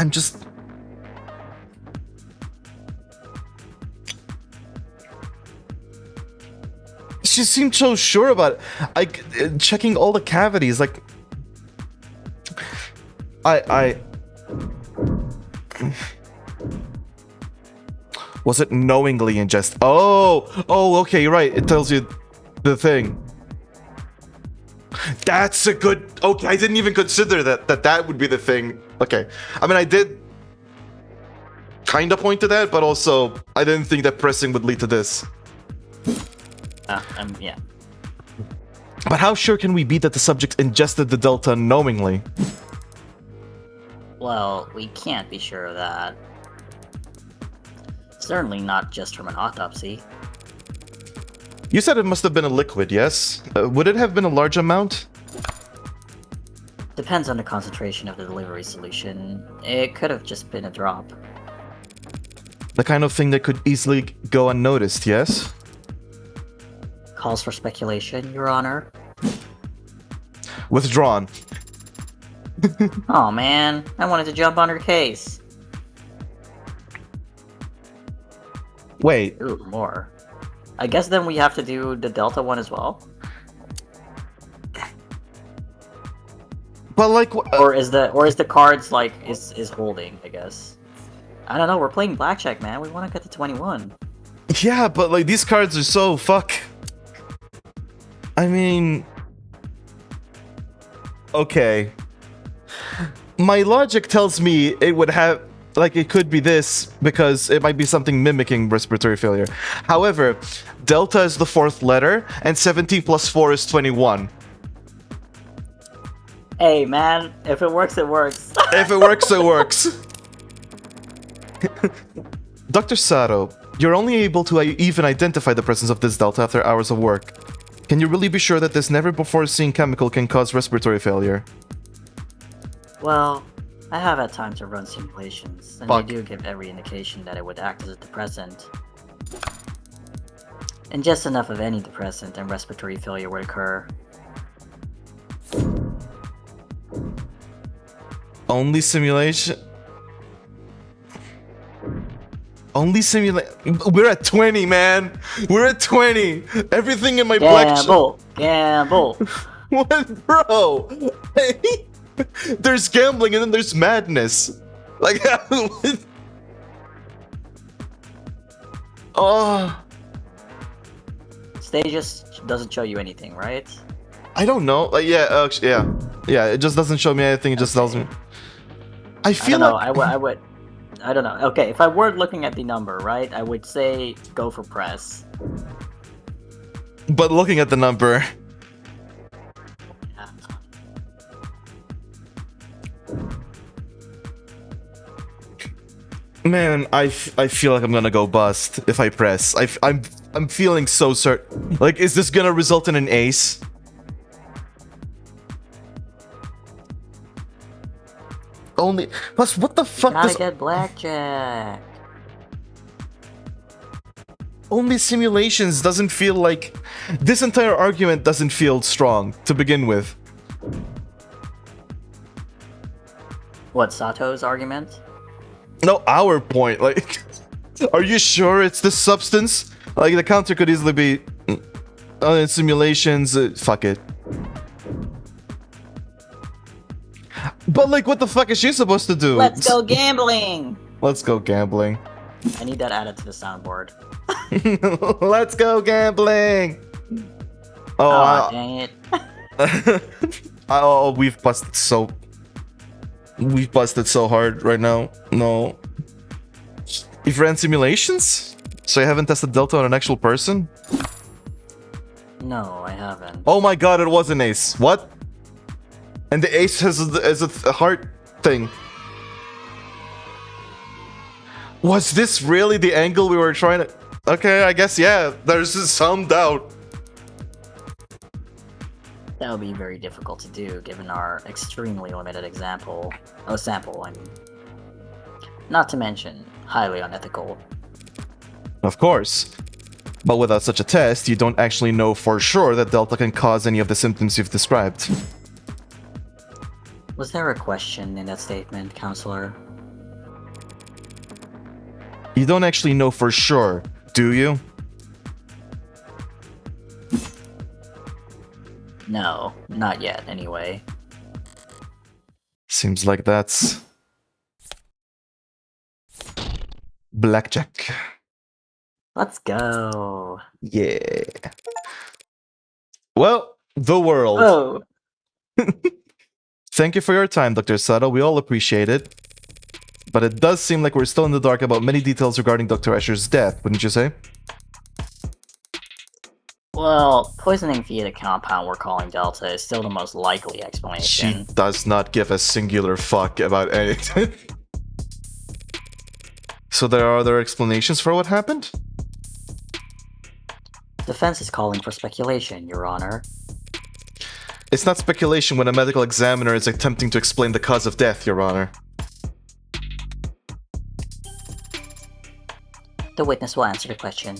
I'm just... She seemed so sure about it. Checking all the cavities, like... Was it knowingly ingest? Oh, okay, you're right. It tells you the thing. That's a good... Okay, I didn't even consider that would be the thing. Okay. I mean, I did kind of point to that, but also I didn't think that pressing would lead to this. Yeah. But how sure can we be that the subject ingested the Delta knowingly? Well, we can't be sure of that. Certainly not just from an autopsy. You said it must have been a liquid, yes? Would it have been a large amount? Depends on the concentration of the delivery solution. It could have just been a drop. The kind of thing that could easily go unnoticed, yes? Calls for speculation, Your Honor. Withdrawn. Oh man, I wanted to jump on her case. Wait, Ooh, more. I guess then we have to do the Delta one as well? but like... Or is the cards like is holding, I guess. I don't know, we're playing blackjack, man. We want to get to 21. Yeah, but like these cards are so fuck. I mean... Okay. My logic tells me it would have... Like, it could be this, because it might be something mimicking respiratory failure. However, Delta is the fourth letter, and 17 plus 4 is 21. Hey, man, if it works, it works. If it works, it works. Dr. Sato, you're only able to even identify the presence of this Delta after hours of work. Can you really be sure that this never-before-seen chemical can cause respiratory failure? Well, I have had time to run simulations, and Fuck. they do give every indication that it would act as a depressant. And just enough of any depressant and respiratory failure would occur. Only simulation... Only simulation... We're at 20, man! We're at 20! Everything in my black... Gamble! What, bro? There's gambling and then there's madness. Like, oh, Stage just doesn't show you anything, right? I don't know. Like, yeah, yeah. It just doesn't show me anything. It just tells me. I I feel don't know, like I don't know. Okay, if I were looking at the number, right, I would say go for press. but looking at the number, man, I feel like I'm gonna go bust if I press. I'm feeling so certain. Like, is this gonna result in an ace? Only plus, what the fuck Gotta does get blackjack. only simulations doesn't feel like... This entire argument doesn't feel strong to begin with. What, Sato's argument? No, our point. Like, are you sure it's this substance? Like, the counter could easily be simulations. Fuck it. But like, what the fuck is she supposed to do? Let's go gambling! Let's go gambling. I need that added to the soundboard. Let's go gambling. Oh, dang it. Oh, we've busted so hard right now. No. You've ran simulations? So you haven't tested Delta on an actual person? No, I haven't. Oh my god, it was an ace. What? And the ace has a heart thing. Was this really the angle we were trying to... Okay, I guess, yeah. There's some doubt. That would be very difficult to do, given our extremely limited sample, I mean. Not to mention, highly unethical. Of course. But without such a test, you don't actually know for sure that Delta can cause any of the symptoms you've described. Was there a question in that statement, Counselor? You don't actually know for sure, do you? No, not yet, anyway. Seems like that's... blackjack. Let's go. Yeah. Well, the world. Oh, Thank you for your time, Dr. Sato. We all appreciate it. But it does seem like we're still in the dark about many details regarding Dr. Escher's death, wouldn't you say? well, poisoning via the compound we're calling Delta is still the most likely She explanation. does not give a singular fuck about anything. So there are other explanations for what happened? Defense is calling for speculation, Your Honor. It's not speculation when a medical examiner is attempting to explain the cause of death, Your Honor. The witness will answer the question.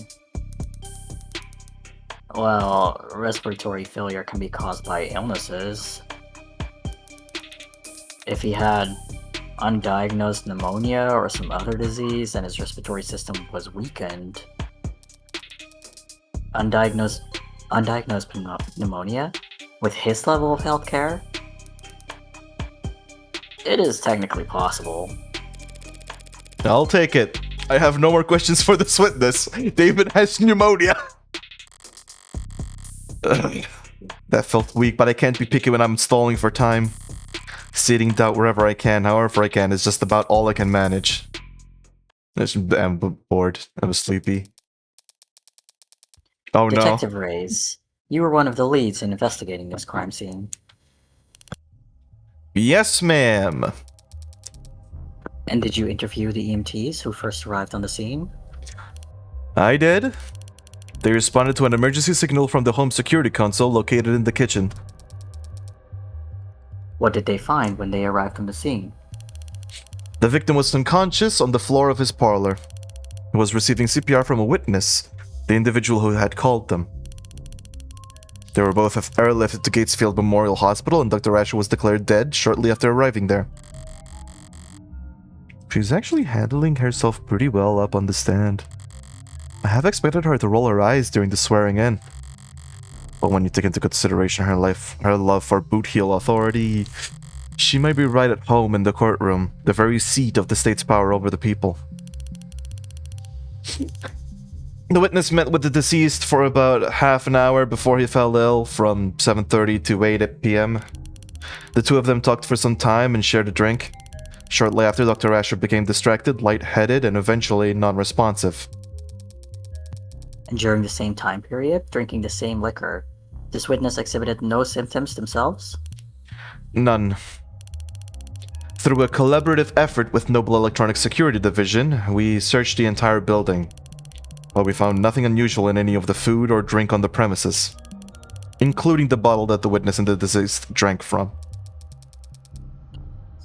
Well, respiratory failure can be caused by illnesses. If he had undiagnosed pneumonia or some other disease and his respiratory system was weakened. Undiagnosed pneumonia? With his level of healthcare? It is technically possible. I'll take it. I have no more questions for this witness. David has pneumonia. Ugh. That felt weak, but I can't be picky when I'm stalling for time. Seeding doubt wherever I can, however I can, is just about all I can manage. I'm bored. I'm sleepy. Oh no. Detective Reyes, you were one of the leads in investigating this crime scene. Yes, ma'am. And did you interview the EMTs who first arrived on the scene? I did. They responded to an emergency signal from the home security console located in the kitchen. What did they find when they arrived on the scene? The victim was unconscious on the floor of his parlor. He was receiving CPR from a witness, the individual who had called them. They were both airlifted to Gatesfield Memorial Hospital, and Dr. Asher was declared dead shortly after arriving there. She's actually handling herself pretty well up on the stand. I have expected her to roll her eyes during the swearing in. But when you take into consideration her love for boot heel authority, she might be right at home in the courtroom, the very seat of the state's power over the people. The witness met with the deceased for about half an hour before he fell ill, from 7:30 to 8 p.m. The two of them talked for some time and shared a drink. Shortly after, Dr. Asher became distracted, lightheaded, and eventually non-responsive. And during the same time period, drinking the same liquor, this witness exhibited no symptoms themselves? None. Through a collaborative effort with Noble Electronic Security Division, we searched the entire building, but we found nothing unusual in any of the food or drink on the premises, including the bottle that the witness and the deceased drank from.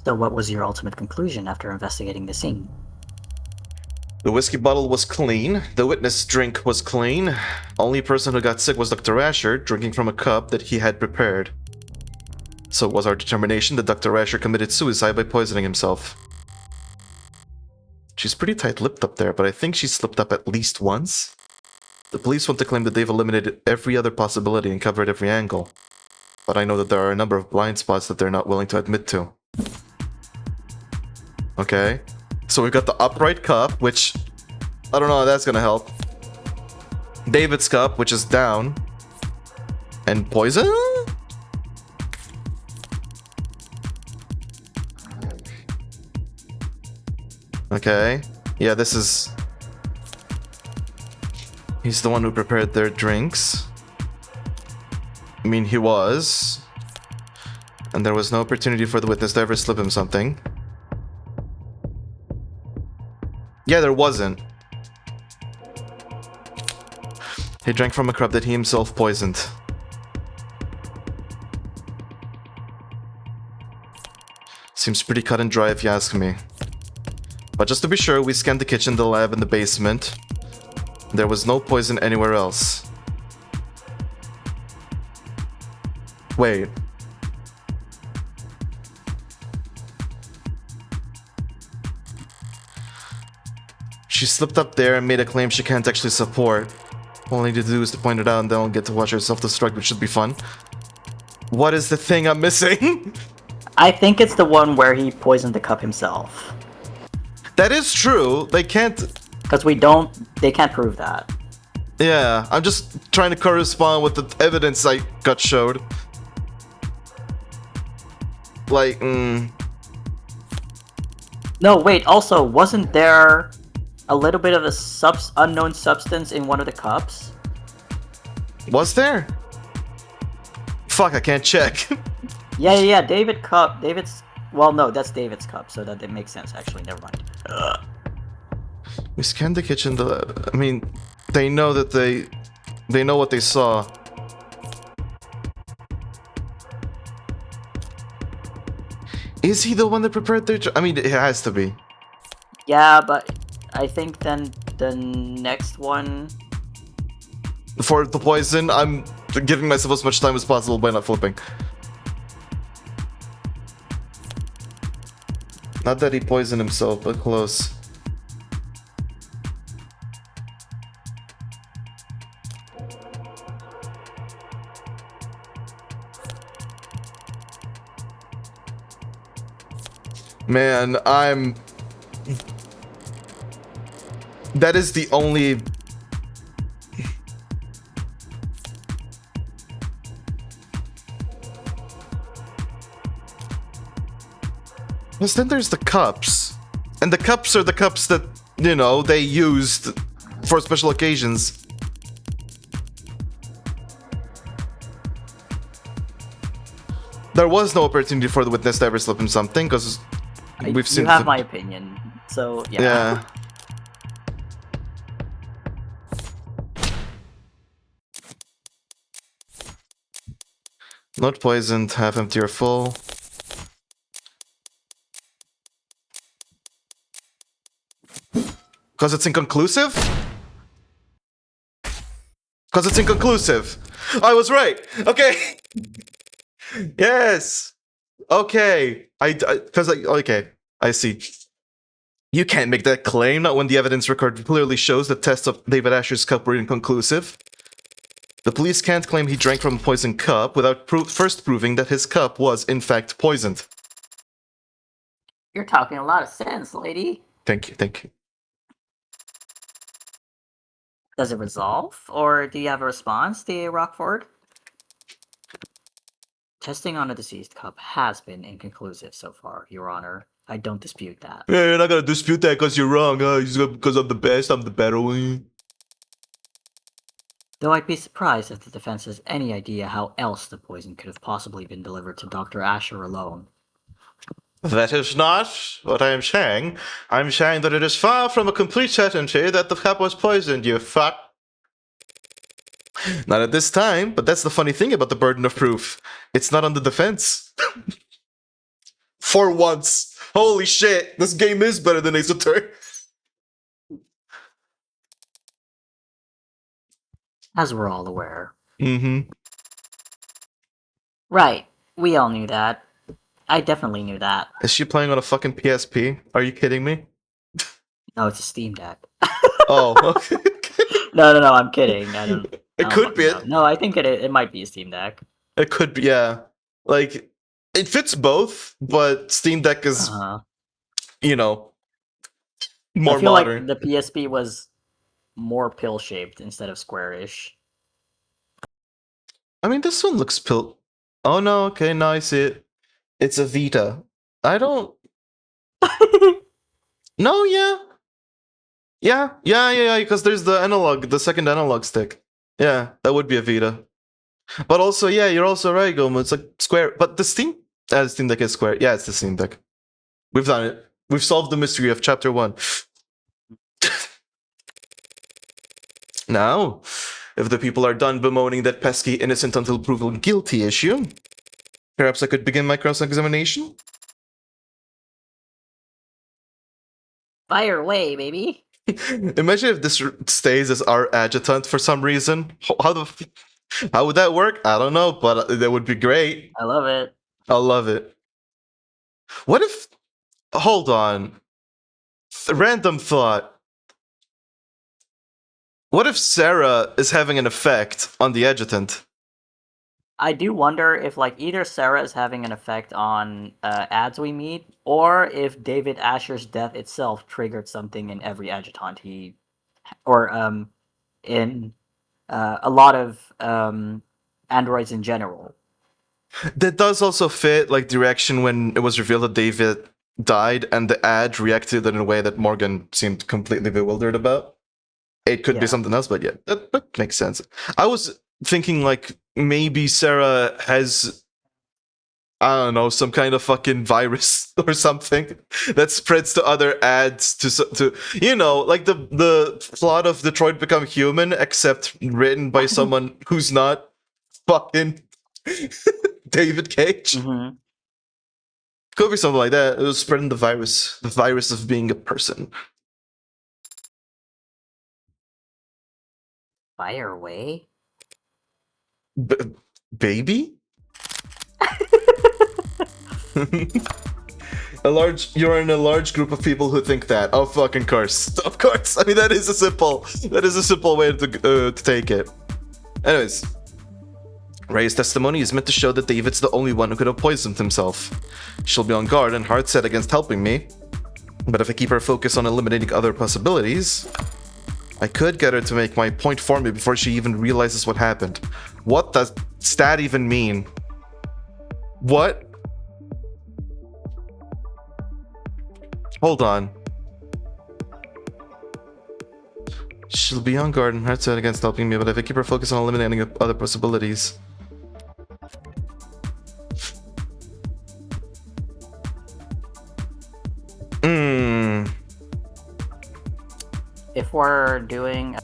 So what was your ultimate conclusion after investigating the scene? The whiskey bottle was clean, the witness' drink was clean. Only person who got sick was Dr. Asher, drinking from a cup that he had prepared. So it was our determination that Dr. Asher committed suicide by poisoning himself. She's pretty tight-lipped up there, but I think she slipped up at least once. The police want to claim that they've eliminated every other possibility and covered every angle. But I know that there are a number of blind spots that they're not willing to admit to. Okay. So we've got the upright cup, which I don't know how that's gonna help. David's cup, which is down. And poison? Okay. Yeah, this is... He's the one who prepared their drinks. I mean, he was. And there was no opportunity for the witness to ever slip him something. Yeah, there wasn't. He drank from a cup that he himself poisoned. Seems pretty cut and dry if you ask me. But just to be sure, we scanned the kitchen, the lab, and the basement. There was no poison anywhere else. Wait. She slipped up there and made a claim she can't actually support. All I need to do is to point it out and then I'll get to watch her self-destruct, which should be fun. What is the thing I'm missing? I think it's the one where he poisoned the cup himself. That is true. They can't... Because they can't prove that. Yeah, I'm just trying to correspond with the evidence I got showed. Like, No, wait, also, wasn't there a little bit of a unknown substance in one of the cups? was there? Fuck, I can't check. Yeah, David's... Well, no, that's David's cup, so that makes sense, actually, never mind. We scanned the kitchen, I mean, they know that they know what they saw. Is he the one that prepared their... I mean, it has to be. Yeah, but I think then the next one... For the poison, I'm giving myself as much time as possible by not flipping. Not that he poisoned himself, but close. Man, that is the only... Because then there's the cups. And the cups are the cups that, you know, they used for special occasions. There was no opportunity for the witness to ever slip him something, because we've seen... You have my opinion, so yeah. Yeah. Not poisoned, half empty or full. Because it's inconclusive? Because it's inconclusive. I was right. Okay. Yes. Okay. Okay. I see. You can't make that claim, not when the evidence record clearly shows the tests of David Asher's cup were inconclusive. The police can't claim he drank from a poisoned cup without first proving that his cup was, in fact, poisoned. You're talking a lot of sense, lady. Thank you, thank you. Does it resolve, or do you have a response, D.A. Rockford? Testing on a deceased cup has been inconclusive so far, Your Honor. I don't dispute that. Yeah, you're not gonna dispute that because you're wrong, because I'm the best, I'm the better one. Though I'd be surprised if the defense has any idea how else the poison could have possibly been delivered to Dr. Asher alone. That is not what I am saying. I'm saying that it is far from a complete certainty that the cup was poisoned, you fuck. Not at this time, but that's the funny thing about the burden of proof. It's not on the defense. For once. Holy shit, this game is better than Ace Attorney. As we're all aware. Mm-hmm. Right, we all knew that. I definitely knew that. Is she playing on a fucking PSP? Are you kidding me? No, it's a Steam Deck. Oh, okay. No, I'm kidding. I don't could be know. No, I think it might be a Steam Deck. It could be, yeah. Like, it fits both, but Steam Deck is, you know, more I feel modern. like the PSP was more pill-shaped instead of squarish. I mean, this one looks pill... Oh, no, okay, now I see it. It's a Vita. I don't... No, yeah. Yeah, because there's the analog, the second analog stick. Yeah, that would be a Vita. But also, yeah, you're also right, Gomu. It's like square. But the Steam Deck is square. Yeah, it's the Steam Deck. We've done it. We've solved the mystery of Chapter 1. Now, if the people are done bemoaning that pesky innocent until proven guilty issue, perhaps I could begin my cross-examination? Fire away, baby. Imagine if this stays as our adjutant for some reason. How would that work? I don't know, but that would be great. I love it. I'll love it. What if? Hold on. Random thought. What if Sarah is having an effect on the adjutant? I do wonder if like either Sarah is having an effect on ads we meet, or if David Asher's death itself triggered something in every adjutant he, or in a lot of androids in general. That does also fit like direction when it was revealed that David died and the ad reacted in a way that Morgan seemed completely bewildered about. It could be Yeah. something else, but yeah, that makes sense. I was thinking like maybe Sarah has, I don't know, some kind of fucking virus or something that spreads to other ads to you know, like the plot of Detroit Become Human, except written by someone who's not fucking David Cage. Mm-hmm. Could be something like that. It was spreading the virus of being a person. Fire away. Baby? You're in a large group of people who think that. Oh, fucking course. Of course. I mean, that is a simple way to take it. Anyways, Ray's testimony is meant to show that David's the only one who could have poisoned himself. She'll be on guard and hard set against helping me. But if I keep her focused on eliminating other possibilities, I could get her to make my point for me before she even realizes what happened. What does that even mean? What? Hold on. She'll be on guard and hard set against helping me, but if I keep her focused on eliminating other possibilities. If we're doing,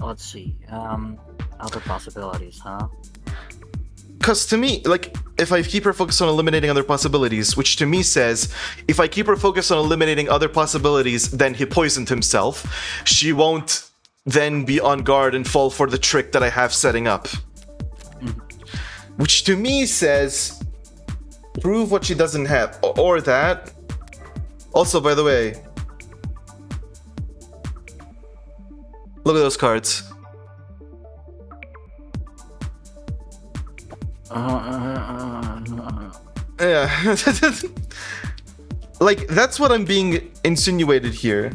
let's see, other possibilities, huh? Because to me, like, if I keep her focused on eliminating other possibilities, which to me says, if I keep her focused on eliminating other possibilities, then he poisoned himself, she won't then be on guard and fall for the trick that I have setting up. Which to me says, prove what she doesn't have, or that. Also, by the way, look at those cards. Yeah. Like, that's what I'm being insinuated here.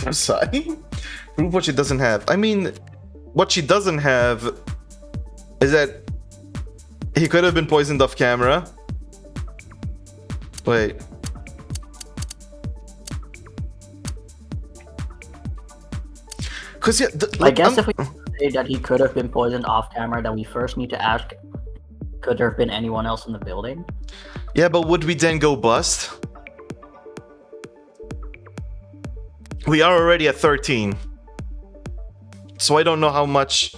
I'm sorry. Prove what she doesn't have. I mean, what she doesn't have is that he could have been poisoned off camera. Wait. Because yeah, I guess if we say that he could have been poisoned off camera, then we first need to ask, could there have been anyone else in the building? Yeah, but would we then go bust? We are already at 13. So I don't know how much...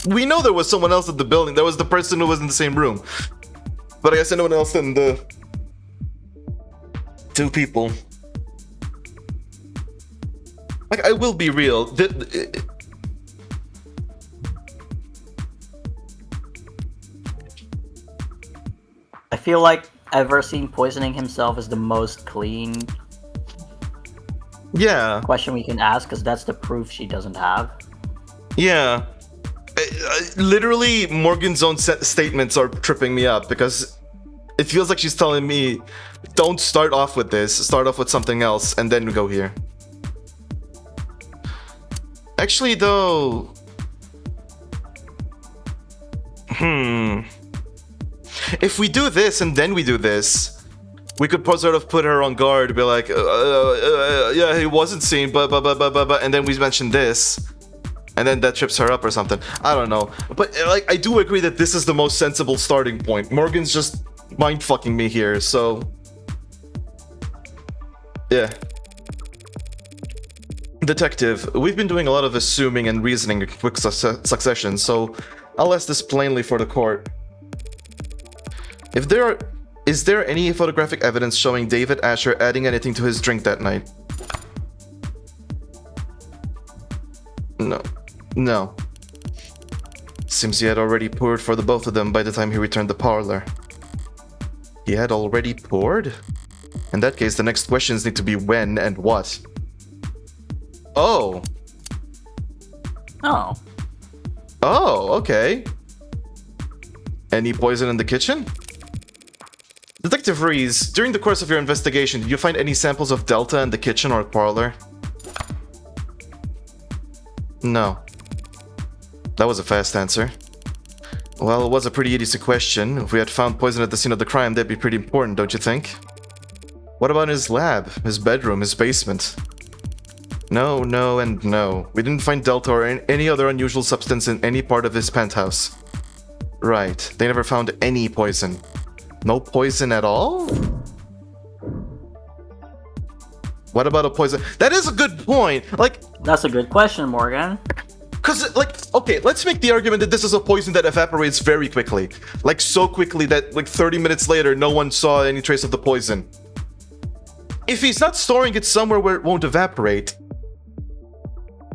We know there was someone else at the building. There was the person who was in the same room. But I guess anyone else than the... two people. Like, I will be real. I feel like Everseen poisoning himself is the most clean Yeah. question we can ask, because that's the proof she doesn't have. Yeah. Literally, Morgan's own statements are tripping me up because it feels like she's telling me, don't start off with this, start off with something else, and then go here. Actually, though... If we do this and then we do this, we could sort of put her on guard, be like, yeah, he wasn't seen, but, and then we mention this. And then that trips her up or something. I don't know. But, like, I do agree that this is the most sensible starting point. Morgan's just mind-fucking me here, so... Yeah. Detective, we've been doing a lot of assuming and reasoning in quick succession, so I'll ask this plainly for the court. Is there any photographic evidence showing David Asher adding anything to his drink that night? No. Seems he had already poured for the both of them by the time he returned the parlor. He had already poured? In that case, the next questions need to be when and what. Oh, okay. Any poison in the kitchen? Detective Reese, during the course of your investigation, did you find any samples of Delta in the kitchen or parlor? No. That was a fast answer. Well, it was a pretty easy question. If we had found poison at the scene of the crime, that'd be pretty important, don't you think? What about his lab, his bedroom, his basement? No, and no. We didn't find Delta or any other unusual substance in any part of his penthouse. Right, they never found any poison. No poison at all? What about a poison? That is a good point! Like, That's a good question, Morgan. cause, like, okay, let's make the argument that this is a poison that evaporates very quickly. Like, so quickly that, like, 30 minutes later, no one saw any trace of the poison. If he's not storing it somewhere where it won't evaporate,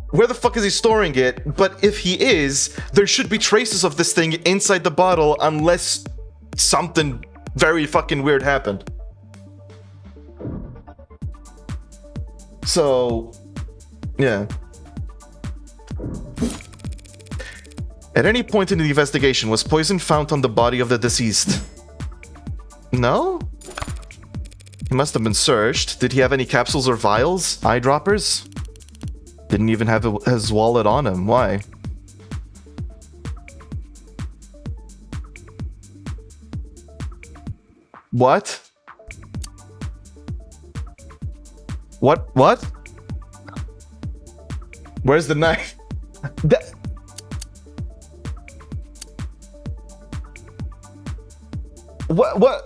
where the fuck is he storing it? But if he is, there should be traces of this thing inside the bottle unless something very fucking weird happened. So, yeah. At any point in the investigation, was poison found on the body of the deceased? No? He must have been searched. Did he have any capsules or vials? Eyedroppers? Didn't even have his wallet on him. Why? What? What? Where's the knife? What? What?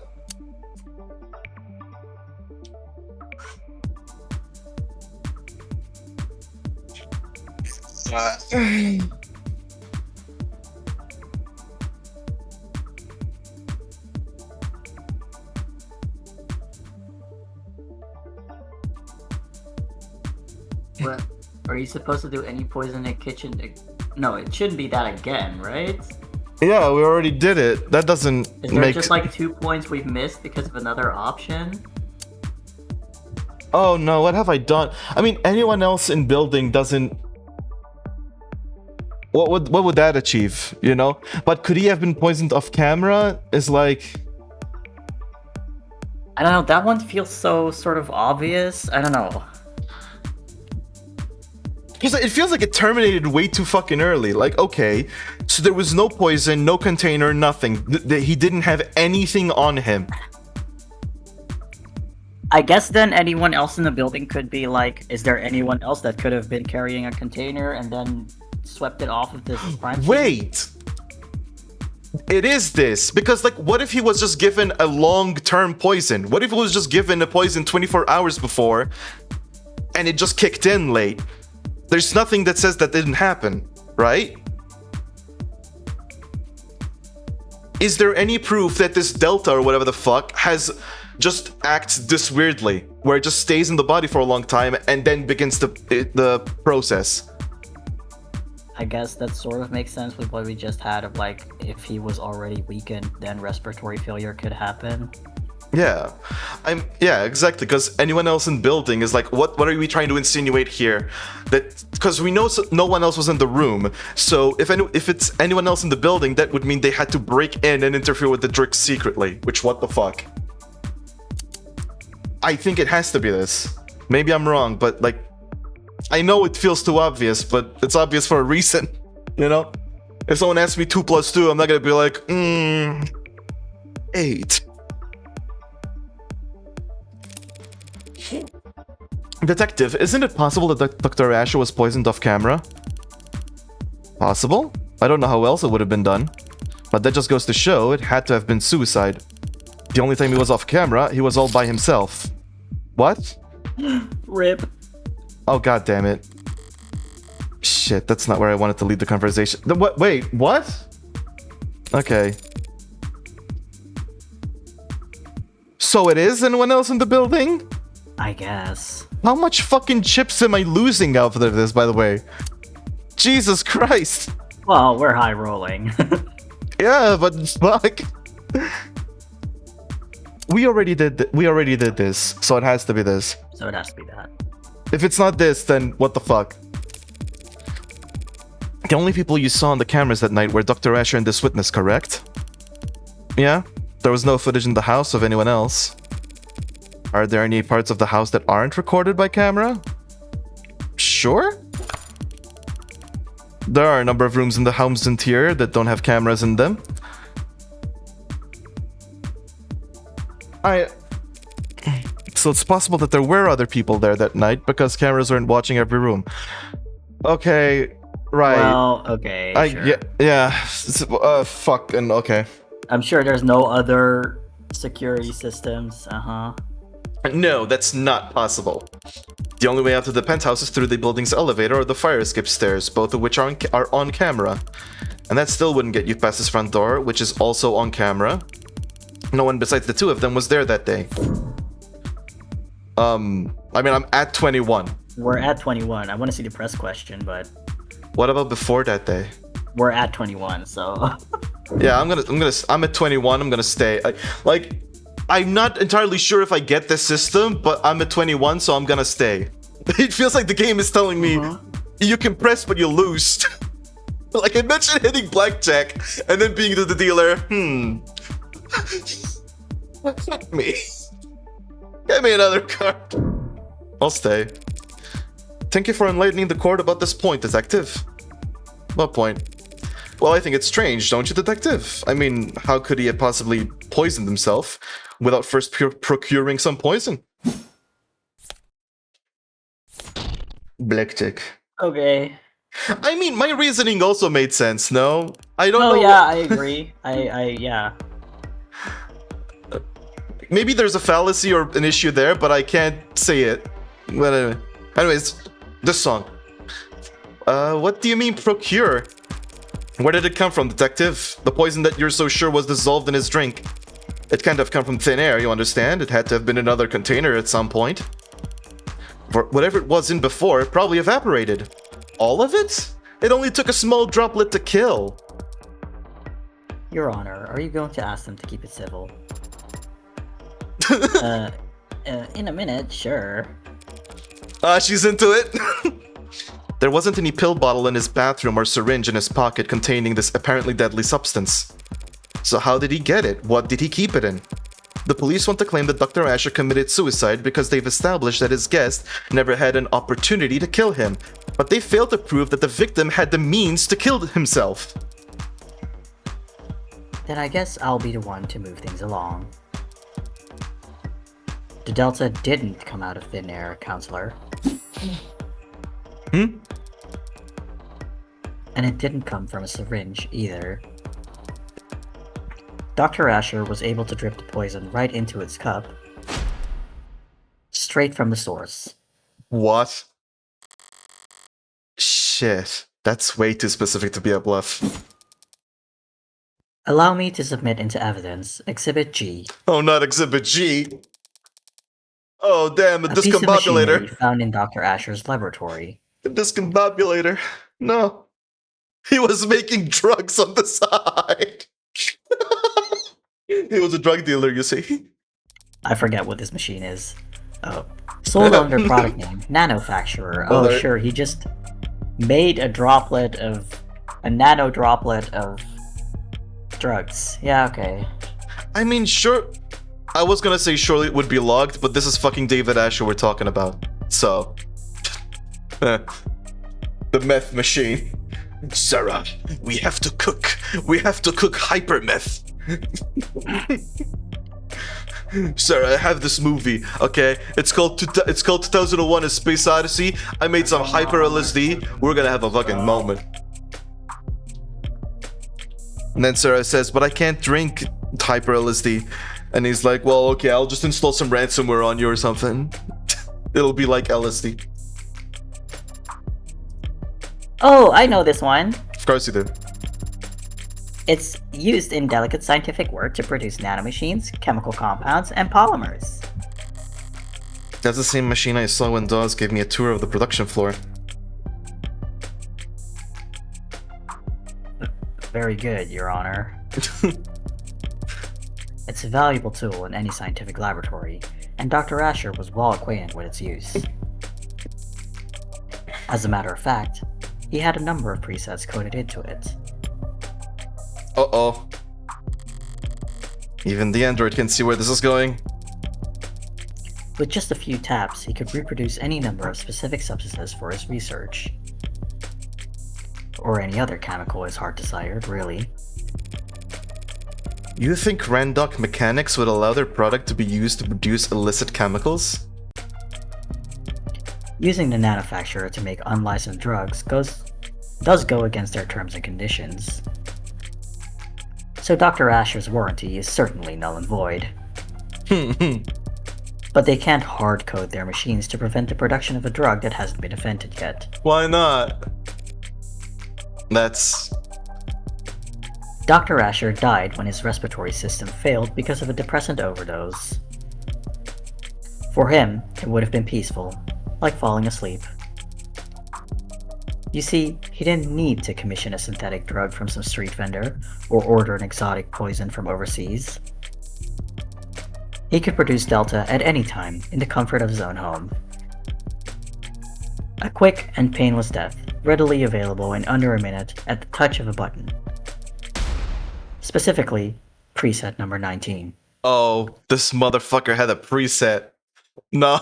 Are you supposed to do any poison in the kitchen? No, it shouldn't be that again, right? Yeah, we already did it. That doesn't Is there make... just like 2 points we've missed because of another option? Oh no, what have I done? I mean, anyone else in building doesn't... What would that achieve, you know? But could he have been poisoned off camera? Is like... I don't know, that one feels so sort of obvious. I don't know. Because it feels like it terminated way too fucking early. Like, okay, so there was no poison, no container, nothing. He didn't have anything on him. I guess then anyone else in the building could be like, is there anyone else that could have been carrying a container and then swept it off of this crime scene? Wait! It is this. Because, like, what if he was just given a long-term poison? What if he was just given a poison 24 hours before and it just kicked in late? There's nothing that says that didn't happen, right? Is there any proof that this Delta or whatever the fuck has just acts this weirdly, where it just stays in the body for a long time and then begins the process? I guess that sort of makes sense with what we just had of like, if he was already weakened, then respiratory failure could happen. Yeah, yeah, exactly. Because anyone else in building is like, what are we trying to insinuate here? That because we know no one else was in the room, so if it's anyone else in the building, that would mean they had to break in and interfere with the drink secretly. Which what the fuck? I think it has to be this. Maybe I'm wrong, but like, I know it feels too obvious, but it's obvious for a reason. You know, if someone asks me 2 + 2, I'm not gonna be like, 8. Detective, isn't it possible that Dr. Asher was poisoned off camera? Possible? I don't know how else it would have been done. But that just goes to show it had to have been suicide. The only time he was off camera, he was all by himself. What? RIP. Oh, god damn it. Shit, that's not where I wanted to lead the conversation. What? Wait, what? Okay. So it is anyone else in the building? I guess. How much fucking chips am I losing out of this, by the way? Jesus Christ. Well, we're high rolling. Yeah, but fuck. We already did this, so it has to be this. So it has to be that. If it's not this, then what the fuck? The only people you saw on the cameras that night were Dr. Asher and this witness, correct? Yeah? There was no footage in the house of anyone else. Are there any parts of the house that aren't recorded by camera? Sure. There are a number of rooms in the home's interior that don't have cameras in them. So it's possible that there were other people there that night because cameras aren't watching every room. Okay, right. Well, okay. Sure. Yeah. Fuck, and okay. I'm sure there's no other security systems. No, that's not possible. The only way out to the penthouse is through the building's elevator or the fire escape stairs, both of which are on camera. And that still wouldn't get you past his front door, which is also on camera. No one besides the two of them was there that day. I mean, I'm at 21. We're at 21. I want to see the press question, but What about before that day? we're at 21, so Yeah, I'm at 21. I'm gonna stay. I'm not entirely sure if I get this system, but I'm at 21, so I'm gonna stay. It feels like the game is telling me you can press, but you lose. Like, imagine hitting blackjack and then being the dealer. Get me another card. I'll stay. Thank you for enlightening the court about this point, detective. What point? Well, I think it's strange, don't you, detective? I mean, how could he have possibly poisoned himself without first procuring some poison? Blackjack. okay. I mean, my reasoning also made sense, no? I don't know. Oh yeah, I agree. Yeah. Maybe there's a fallacy or an issue there, but I can't say it. But anyways, this song. What do you mean procure? Where did it come from, detective? The poison that you're so sure was dissolved in his drink. It can't have come from thin air, you understand? It had to have been in another container at some point. For whatever it was in before, it probably evaporated. All of it? It only took a small droplet to kill. Your Honor, are you going to ask them to keep it civil? In a minute, sure. She's into it. There wasn't any pill bottle in his bathroom or syringe in his pocket containing this apparently deadly substance. So how did he get it? What did he keep it in? The police want to claim that Dr. Asher committed suicide because they've established that his guest never had an opportunity to kill him, but they failed to prove that the victim had the means to kill himself. Then I guess I'll be the one to move things along. The Delta didn't come out of thin air, Counselor. And it didn't come from a syringe, either. Dr. Asher was able to drip the poison right into its cup. Straight from the source. What? Shit. That's way too specific to be a bluff. Allow me to submit into evidence Exhibit G. Oh, not Exhibit G. Oh, damn, a A piece of machinery discombobulator. found in Dr. Asher's laboratory. A discombobulator. No. He was making drugs on the side. He was a drug dealer, you see. I forget what this machine is. Oh. Sold under product name, Nanofacturer. Oh, there- sure, he just made a nano droplet of drugs. Yeah, okay. I mean, sure. I was gonna say surely it would be logged, but this is fucking David Asher we're talking about. So. The meth machine. Sarah, we have to cook. We have to cook hyper meth. Sarah, I have this movie, okay? It's called 2001: A Space Odyssey. I made some hyper LSD. We're gonna have a fucking moment. And then Sarah says, but I can't drink hyper LSD. And he's like, well, okay, I'll just install some ransomware on you or something. It'll be like LSD. Oh, I know this one. Of course you do. It's used in delicate scientific work to produce nanomachines, chemical compounds, and polymers. That's the same machine I saw when Dawes gave me a tour of the production floor. Very good, Your Honor. It's a valuable tool in any scientific laboratory, and Dr. Asher was well acquainted with its use. As a matter of fact, he had a number of presets coded into it. Uh-oh. Even the android can see where this is going. With just a few taps, he could reproduce any number of specific substances for his research. Or any other chemical his heart desired, really. You think Randock Mechanics would allow their product to be used to produce illicit chemicals? Using the manufacturer to make unlicensed drugs does go against their terms and conditions. So Dr. Asher's warranty is certainly null and void. But they can't hard-code their machines to prevent the production of a drug that hasn't been invented yet. Why not? That's... Dr. Asher died when his respiratory system failed because of a depressant overdose. For him, it would have been peaceful, like falling asleep. You see, he didn't need to commission a synthetic drug from some street vendor or order an exotic poison from overseas. He could produce Delta at any time in the comfort of his own home. A quick and painless death, readily available in under a minute at the touch of a button. Specifically, preset number 19. Oh, this motherfucker had a preset. No.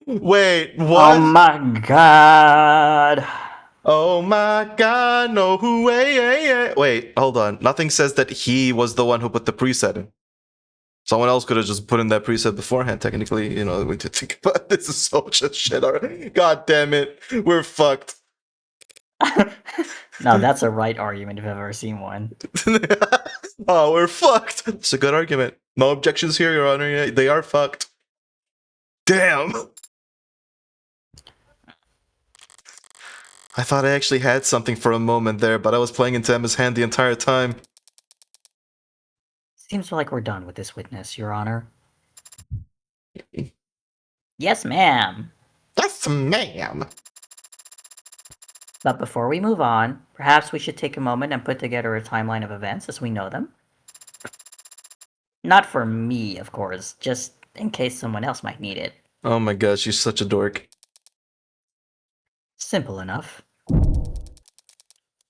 Wait, what? Oh my god! Oh my god, no way. Wait, hold on. Nothing says that he was the one who put the preset in. Someone else could have just put in that preset beforehand, technically. You know, we did think about this is so much shit already. God damn it. We're fucked. Now that's a right argument if I've ever seen one. Oh, we're fucked. It's a good argument. No objections here, Your Honor. They are fucked. Damn. I thought I actually had something for a moment there, but I was playing into Emma's hand the entire time. Seems like we're done with this witness, Your Honor. Yes, ma'am. Yes, ma'am. But before we move on, perhaps we should take a moment and put together a timeline of events as we know them. Not for me, of course, just in case someone else might need it. Oh my gosh, you're such a dork. Simple enough.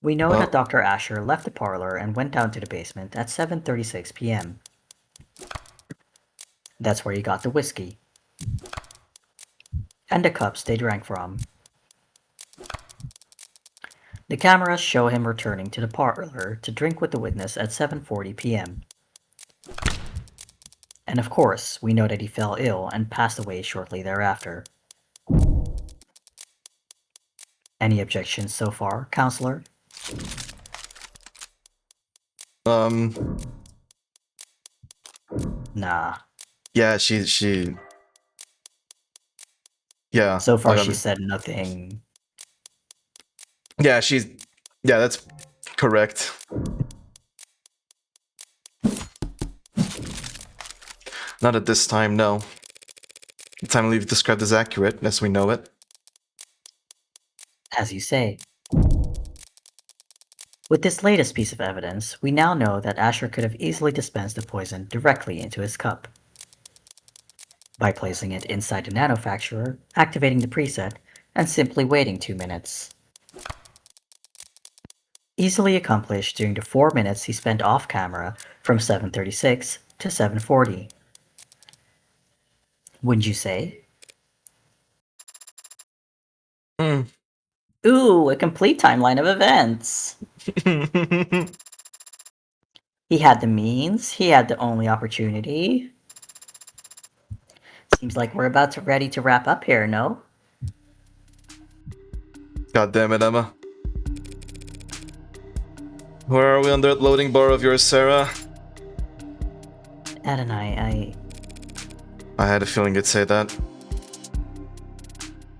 We know that Dr. Asher left the parlor and went down to the basement at 7:36 p.m. That's where he got the whiskey. And the cups they drank from. The cameras show him returning to the parlor to drink with the witness at 7:40 p.m. And of course, we know that he fell ill and passed away shortly thereafter. Any objections so far, Counselor? Nah. Yeah, she... Yeah. So far, I she mean- said nothing. Yeah, she's... Yeah, that's correct. Not at this time, no. The timeline you've described is accurate, as we know it. As you say. With this latest piece of evidence, we now know that Asher could have easily dispensed the poison directly into his cup. By placing it inside the nanofacturer, activating the preset, and simply waiting 2 minutes. Easily accomplished during the 4 minutes he spent off camera from 7:36 to 7:40. Wouldn't you say? Ooh, a complete timeline of events. He had the means, he had the only opportunity. Seems like we're ready to wrap up here, no? God damn it, Emma. Where are we on that loading bar of yours, Sarah? Ed and I I had a feeling you'd say that.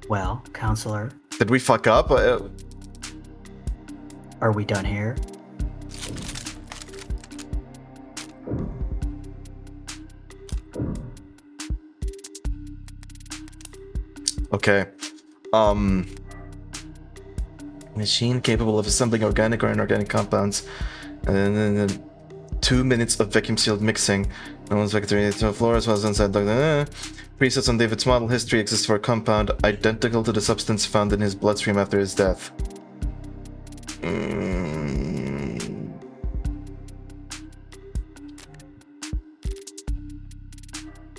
well, Counselor, Did we fuck up? Are we done here? Okay. Machine capable of assembling organic or inorganic compounds. And then 2 minutes of vacuum sealed mixing. No one's vectoring to the floor as well as inside the presets on David's model history exists for a compound identical to the substance found in his bloodstream after his death.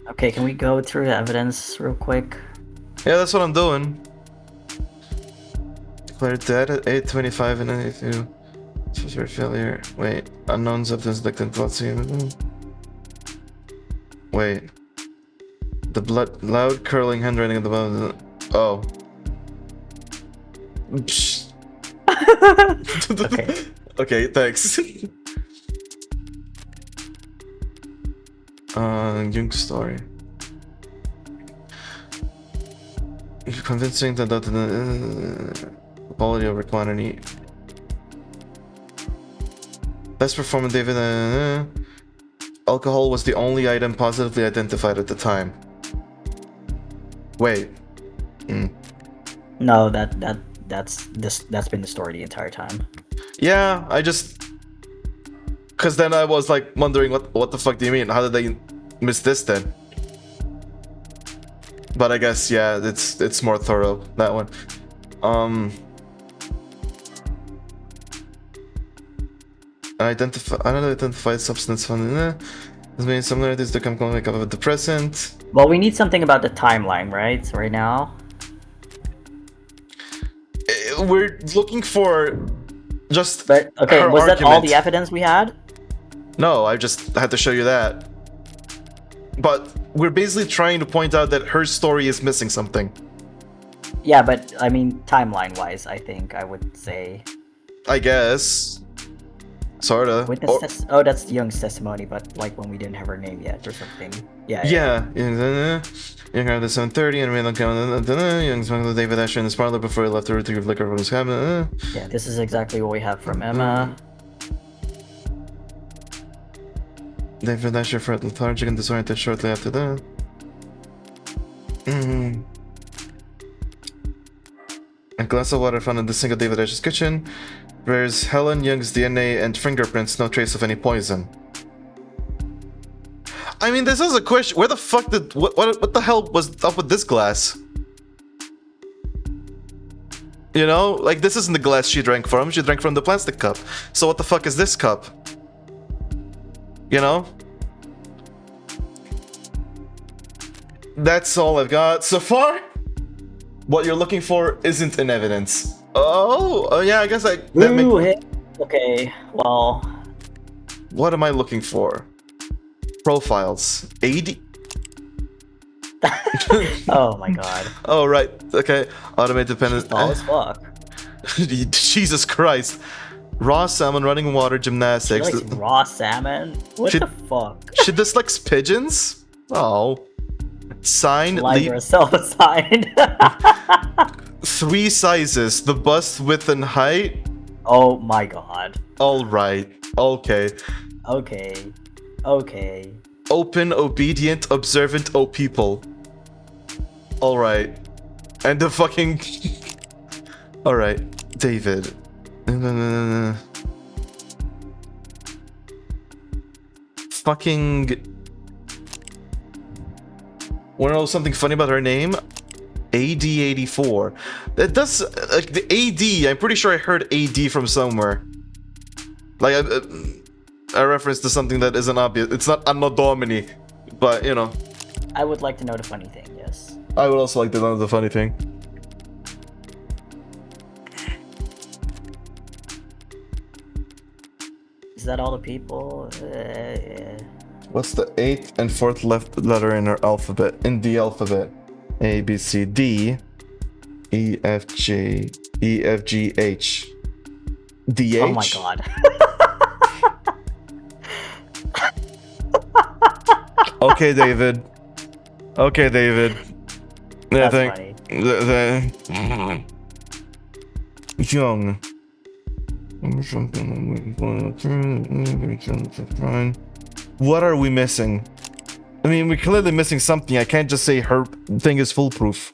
Okay, can we go through the evidence real quick? Yeah, that's what I'm doing. Declared dead at 8:25 and 92. Suspect failure. Wait, unknown substance detected blood. Wait. The blood, loud curling handwriting at the bottom. Oh. Psh. Okay. Okay, thanks. Jung's story. Convincing that the quality over quantity. Best performance, David. Alcohol was the only item positively identified at the time. Wait. No, that's been the story the entire time. Yeah, I just. Cause then I was like wondering what the fuck do you mean? How did they miss this then? But I guess yeah, it's more thorough, that one. Unidentified substance found in there. This means similarities to chemical makeup of the present. Well, we need something about the timeline, right? Right now. We're looking for just. But okay, her was that all argument. the evidence we had? No, I just had to show you that. But we're basically trying to point out that her story is missing something. Yeah, but I mean, timeline-wise, I think I would say. I guess. Sorta. Witness oh, that's Young's testimony, but like when we didn't have her name yet or something. Yeah. Young had the 7:30 and made Young smuggled David Asher in his parlor before he left to retrieve liquor from his cabinet. Yeah, this is exactly what we have from Emma. David Asher felt lethargic and disoriented shortly after that. A glass of water found in the sink of David Asher's kitchen bears Helen Young's DNA and fingerprints, no trace of any poison. I mean, this is a question. Where the fuck did what the hell was up with this glass? You know, like this isn't the glass she drank from. She drank from the plastic cup. So what the fuck is this cup? You know? That's all I've got so far. What you're looking for isn't in evidence. Oh yeah, I guess Okay, well. What am I looking for? Profiles. AD. Oh my god. Oh right. Okay. Automated dependent. Tall as fuck. Jesus Christ. Raw salmon, running water, She gymnastics. likes raw salmon? What She- the fuck? She dislikes pigeons? Oh. Sign. Liger herself assigned. 3 sizes. The bust, width, and height. Oh my god. Alright. Okay. Okay. Okay. Open, obedient, observant, oh people. Alright. And the fucking. Alright. David. Fucking. Wanna know something funny about her name? AD84. That does. Like, the AD, I'm pretty sure I heard AD from somewhere. Like, a reference to something that isn't obvious. It's not Anno Domini, but you know. I would like to know the funny thing, yes. I would also like to know the funny thing. Is that all the people? What's the 8th and 4th left letter in her alphabet? In the alphabet. A, B, C, D, E, F, G, E, F, G, H. D, H? Oh my god. Okay, David. Okay, David. Yeah, That's funny. Young. What are we missing? I mean, we're clearly missing something. I can't just say her thing is foolproof.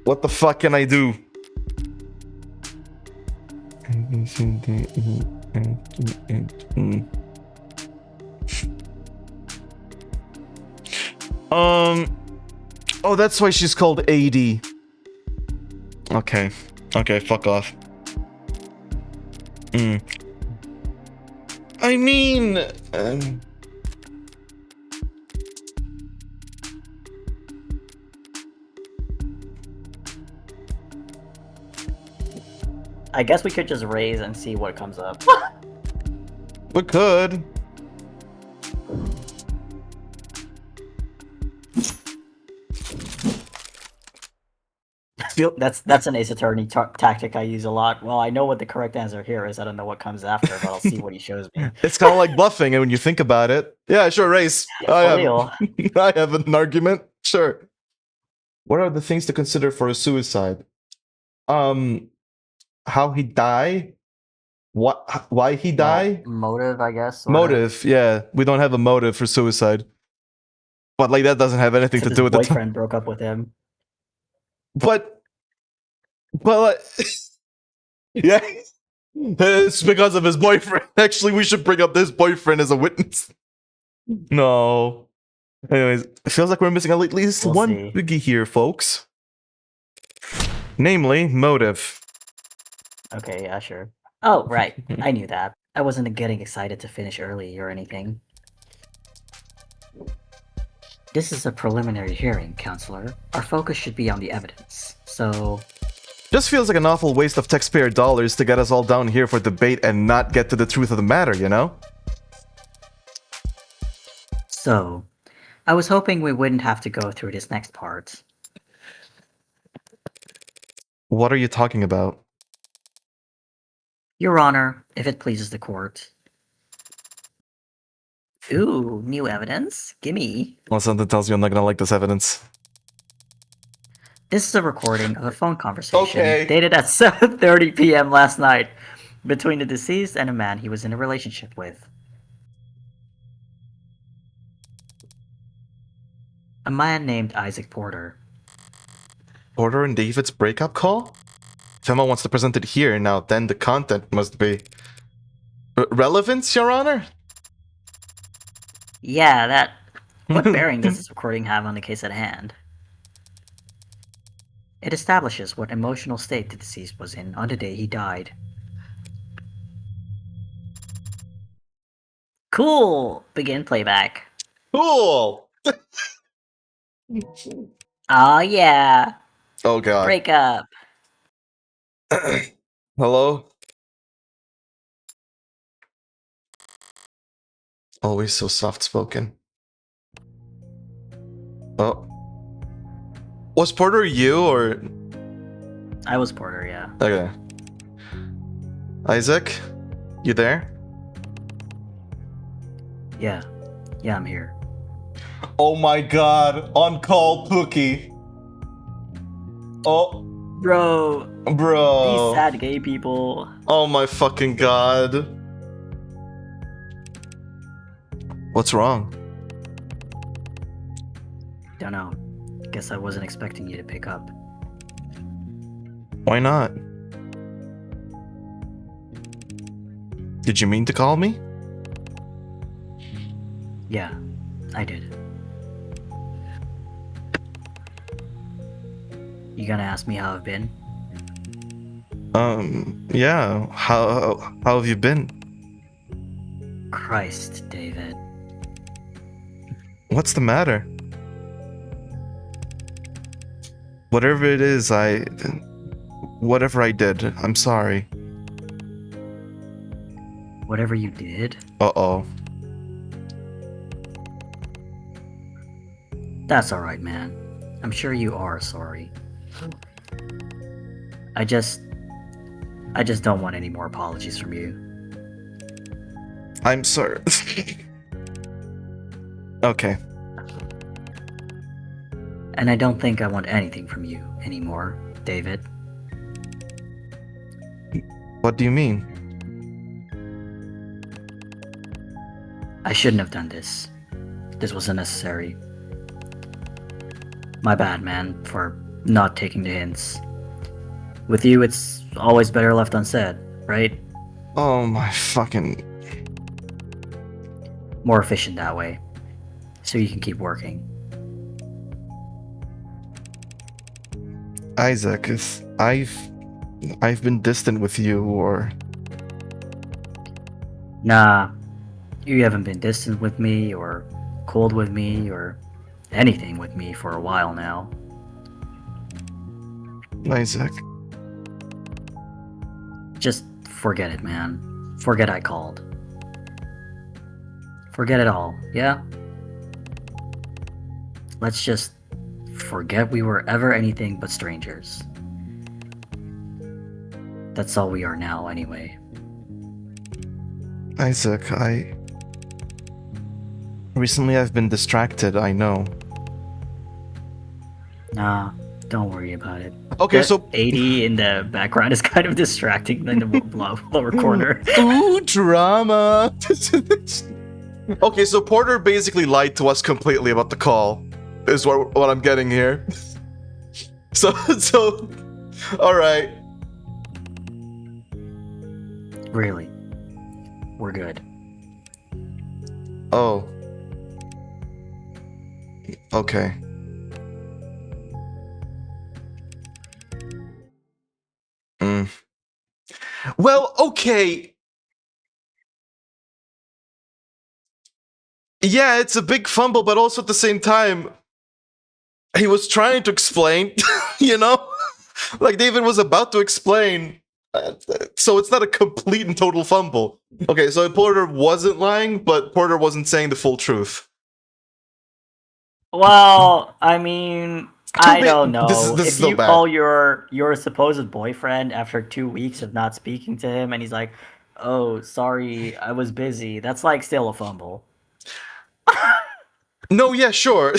What the fuck can I do? Oh, that's why she's called AD. Okay. Okay, fuck off. I mean... I guess we could just raise and see what comes up. we could. That's an Ace Attorney tactic I use a lot. Well, I know what the correct answer here is. I don't know what comes after, but I'll see what he shows me. It's kind of like bluffing, and when you think about it, yeah, sure, race. For real. I have an argument. Sure. What are the things to consider for a suicide? How he die? What? Why he die? Motive, I guess. sorta. Motive. Yeah, we don't have a motive for suicide. But like that doesn't have anything Except to do his with the boyfriend broke up with him. But yeah, it's because of his boyfriend. Actually, we should bring up this boyfriend as a witness. No. Anyways, it feels like we're missing at least We'll one see. biggie here, folks. Namely, motive. Okay, yeah, sure. Oh, right. I knew that. I wasn't getting excited to finish early or anything. This is a preliminary hearing, counselor. Our focus should be on the evidence. So, Just feels like an awful waste of taxpayer dollars to get us all down here for debate and not get to the truth of the matter, you know? I was hoping we wouldn't have to go through this next part. What are you talking about? Your Honor, if it pleases the court. Ooh, new evidence? Gimme. Well, something tells you I'm not gonna like this evidence. This is a recording of a phone conversation Okay. dated at 7:30 p.m. last night between the deceased and a man he was in a relationship with. A man named Isaac Porter. Porter and David's breakup call? If Emma wants to present it here, now then the content must be... relevance, Your Honor? Yeah, that... What bearing does this recording have on the case at hand? It establishes what emotional state the deceased was in on the day he died. Cool! Begin playback. Cool! Aw, yeah! Oh god. Break up! Hello? Always so soft-spoken. Oh. Was Porter you, or... I was Porter, yeah. Okay. Isaac? You there? Yeah. Yeah, I'm here. Oh my god, on call Pookie. Oh, Bro, bro. these sad gay people. Oh my fucking god. What's wrong? Don't know. Guess I wasn't expecting you to pick up. Why not? Did you mean to call me? Yeah, I did. You gonna ask me how I've been? Yeah. How have you been? Christ, David. What's the matter? Whatever it is, whatever I did, I'm sorry. Whatever you did? Uh-oh. That's alright, man. I'm sure you are sorry. I just don't want any more apologies from you. I'm sorry. Okay. And I don't think I want anything from you anymore, David. What do you mean? I shouldn't have done this. This was unnecessary. My bad, man, for not taking the hints. With you, it's always better left unsaid, right? Oh my fucking... More efficient that way. So you can keep working. Isaac, if I've been distant with you, or... Nah, you haven't been distant with me, or cold with me, or anything with me for a while now. Isaac. Just forget it, man. Forget I called. Forget it all, yeah? Let's just forget we were ever anything but strangers. That's all we are now, anyway. Isaac, recently I've been distracted, I know. Nah, don't worry about it. Okay, The so... 80 in the background is kind of distracting in the lower corner. Ooh, drama! Okay, so Porter basically lied to us completely about the call, is what I'm getting here. So, alright. Really. We're good. Oh. Okay. Well, okay. Yeah, it's a big fumble, but also at the same time, he was trying to explain, you know? Like David was about to explain. So it's not a complete and total fumble. Okay, so Porter wasn't lying, but Porter wasn't saying the full truth. Well, I mean, I don't know. This is If still you bad. call your supposed boyfriend after 2 weeks of not speaking to him, and he's like, "Oh, sorry, I was busy," that's like still a fumble. No, yeah, sure.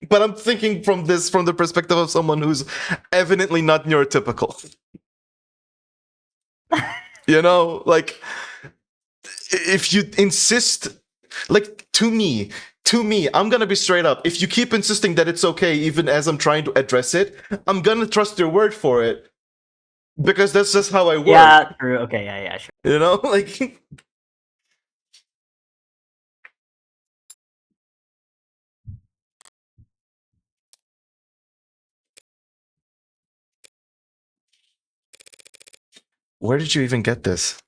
But I'm thinking from the perspective of someone who's evidently not neurotypical. You know, like if you insist, like to me, I'm gonna be straight up. If you keep insisting that it's okay, even as I'm trying to address it, I'm gonna trust your word for it. Because that's just how I work. Yeah, true. Okay, yeah, sure. You know, like where did you even get this?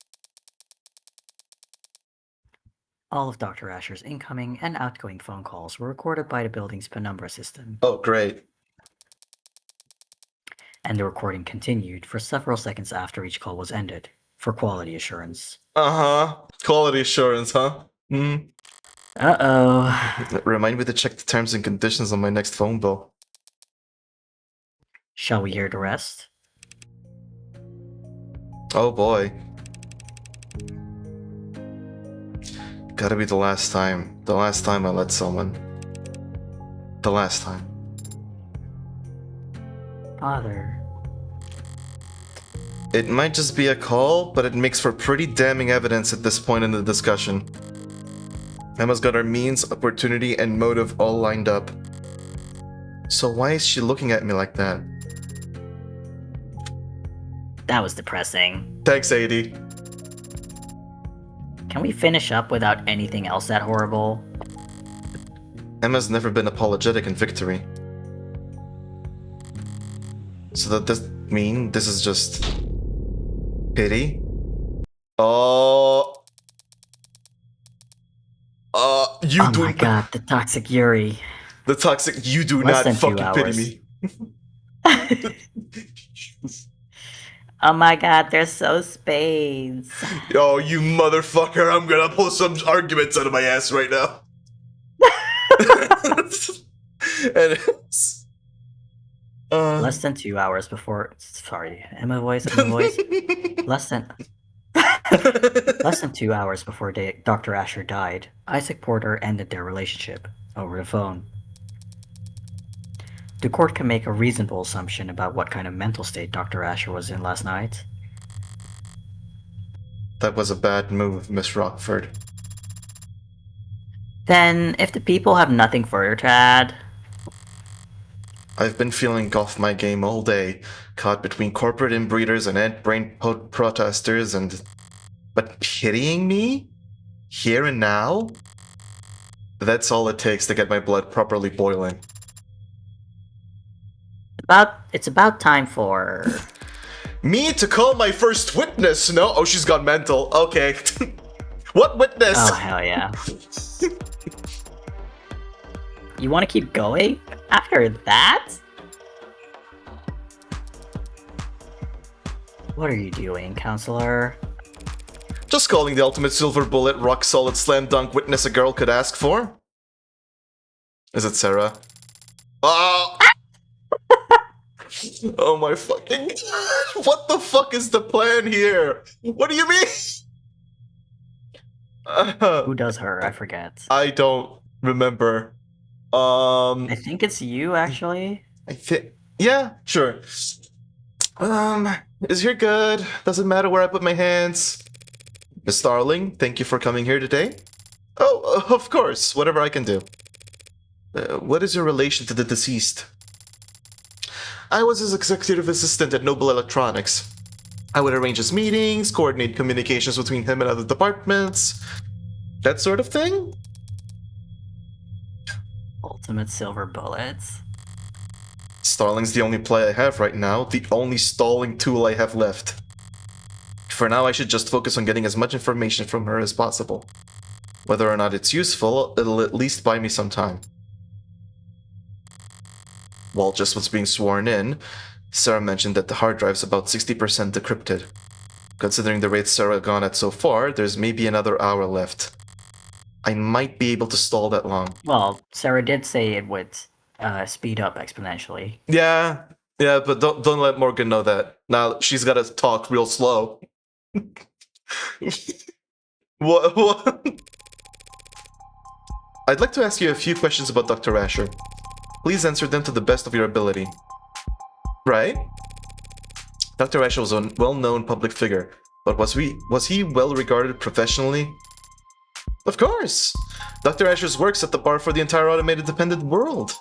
All of Dr. Asher's incoming and outgoing phone calls were recorded by the building's penumbra system, Oh, great. and the recording continued for several seconds after each call was ended, for quality assurance. Uh-huh. Quality assurance, huh? Hmm. Uh-oh. Remind me to check the terms and conditions on my next phone bill. Shall we hear the rest? Oh boy. Gotta be the last time. The last time I let someone. The last time. Father. It might just be a call, but it makes for pretty damning evidence at this point in the discussion. Emma's got her means, opportunity, and motive all lined up. So why is she looking at me like that? That was depressing. Thanks, AD. Can we finish up without anything else that horrible? Emma's never been apologetic in victory. So that does mean this is just... pity? Oh... you Oh do... my god, the toxic Yuri. The toxic... You do Less not than 2 fucking pity hours. me. Oh my god, they're so spades. Oh, you motherfucker, I'm gonna pull some arguments out of my ass right now. And it's... Less than 2 hours before... Sorry, Emma voice. Less than 2 hours before Dr. Asher died, Isaac Porter ended their relationship over the phone. The court can make a reasonable assumption about what kind of mental state Dr. Asher was in last night. That was a bad move, Miss Rockford. Then, if the people have nothing further to add, I've been feeling off my game all day, caught between corporate inbreeders and ant-brain protesters and... But pitying me? Here and now? That's all it takes to get my blood properly boiling. it's about time for... Me to call my first witness? No? Oh, she's gone mental. Okay. What witness? Oh, hell yeah. You want to keep going? After that? What are you doing, counselor? Just calling the ultimate silver bullet, rock solid slam dunk witness a girl could ask for? Is it Sarah? Oh! Oh my fucking god. What the fuck is the plan here? What do you mean? Who does her? I forget. I don't remember. I think it's you, actually. I think, yeah, sure. Is here good? Doesn't matter where I put my hands. Miss Starling, thank you for coming here today. Oh, of course, whatever I can do. What is your relation to the deceased? I was his executive assistant at Noble Electronics. I would arrange his meetings, coordinate communications between him and other departments, that sort of thing. Ultimate silver bullets. Starling's the only play I have right now, the only stalling tool I have left. For now, I should just focus on getting as much information from her as possible. Whether or not it's useful, it'll at least buy me some time. While just was being sworn in, Sarah mentioned that the hard drive's about 60% decrypted. Considering the rate Sarah gone at so far, there's maybe another hour left. I might be able to stall that long. Well, Sarah did say it would speed up exponentially. Yeah, but don't let Morgan know that. Now she's gotta talk real slow. What? I'd like to ask you a few questions about Dr. Asher. Please answer them to the best of your ability. Right? Dr. Asher was a well-known public figure, but was he well regarded professionally? Of course! Dr. Asher's work set the bar for the entire automated dependent world.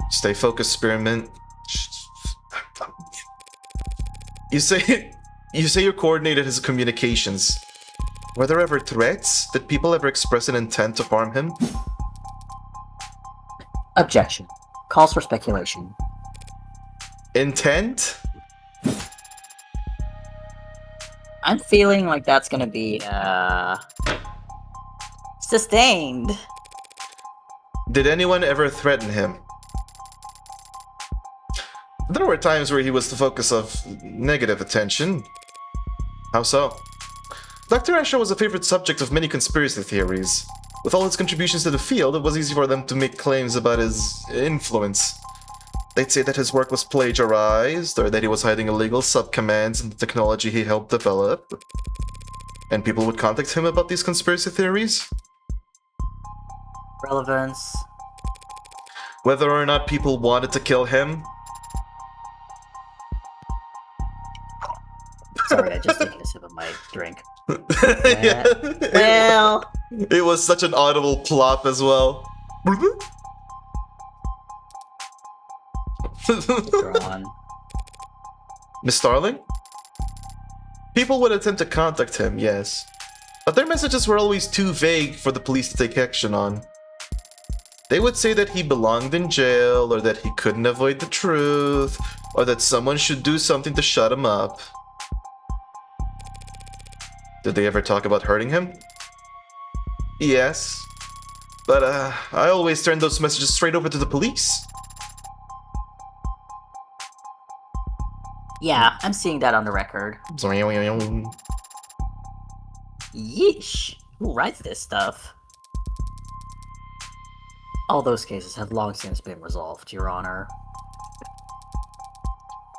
Stay focused, Spearmint. You say you coordinated his communications. Were there ever threats? Did people ever express an intent to harm him? Objection. Calls for speculation. Intent? I'm feeling like that's gonna be, sustained. Did anyone ever threaten him? There were times where he was the focus of negative attention. How so? Dr. Asher was a favorite subject of many conspiracy theories. With all his contributions to the field, it was easy for them to make claims about his influence. They'd say that his work was plagiarized, or that he was hiding illegal subcommands in the technology he helped develop. And people would contact him about these conspiracy theories. Relevance. Whether or not people wanted to kill him. Sorry, I just taken a sip of my drink. Yeah. Well, It was such an audible plop as well. drawn. Miss Starling? People would attempt to contact him, yes. But their messages were always too vague for the police to take action on. They would say that he belonged in jail, or that he couldn't avoid the truth, or that someone should do something to shut him up. Did they ever talk about hurting him? Yes. But, I always turned those messages straight over to the police. Yeah, I'm seeing that on the record. Yeesh. Who writes this stuff? All those cases have long since been resolved, Your Honor.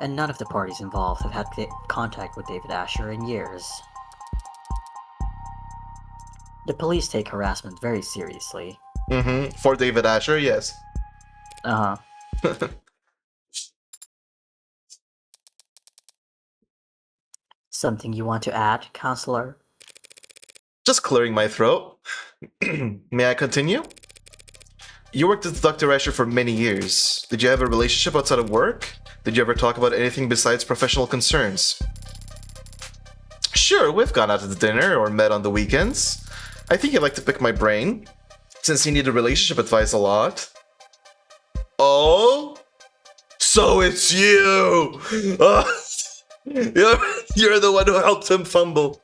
And none of the parties involved have had contact with David Asher in years. The police take harassment very seriously. For David Asher, yes. Uh-huh. Something you want to add, counselor? Just clearing my throat. May I continue? You worked with Dr. Asher for many years. Did you have a relationship outside of work? Did you ever talk about anything besides professional concerns? Sure, we've gone out to dinner or met on the weekends. I think you'd like to pick my brain, since you need relationship advice a lot. Oh? So it's you! You're the one who helped him fumble.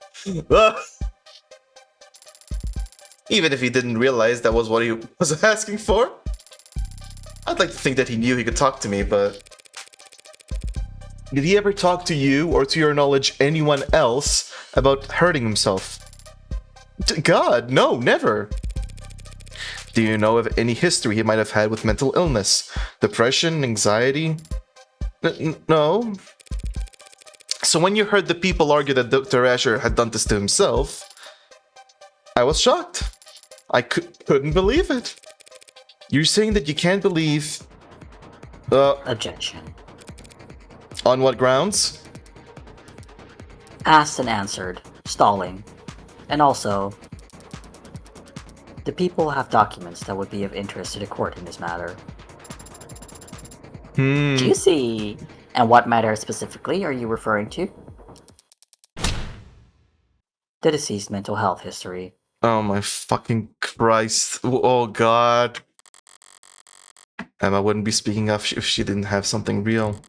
Even if he didn't realize that was what he was asking for. I'd like to think that he knew he could talk to me, but... Did he ever talk to you, or to your knowledge, anyone else, about hurting himself? God, no, never. Do you know of any history he might have had with mental illness? Depression, anxiety? No. So when you heard the people argue that Dr. Asher had done this to himself, I was shocked. I couldn't believe it. You're saying that you can't believe... Objection. On what grounds? Asked and answered, stalling. And also, the people have documents that would be of interest to the court in this matter. Juicy! And what matter specifically are you referring to? The deceased mental health history. Oh my fucking Christ. Oh god. Emma wouldn't be speaking up if she didn't have something real.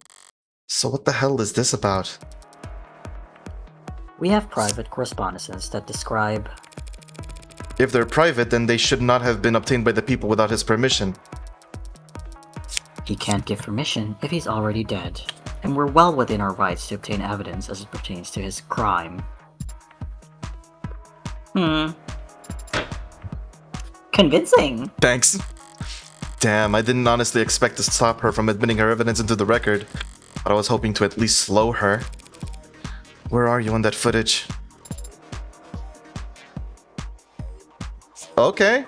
So what the hell is this about? We have private correspondences that describe... If they're private, then they should not have been obtained by the people without his permission. He can't give permission if he's already dead, and we're well within our rights to obtain evidence as it pertains to his crime. Convincing! Thanks. Damn, I didn't honestly expect to stop her from admitting her evidence into the record, but I was hoping to at least slow her. Where are you on that footage? Okay,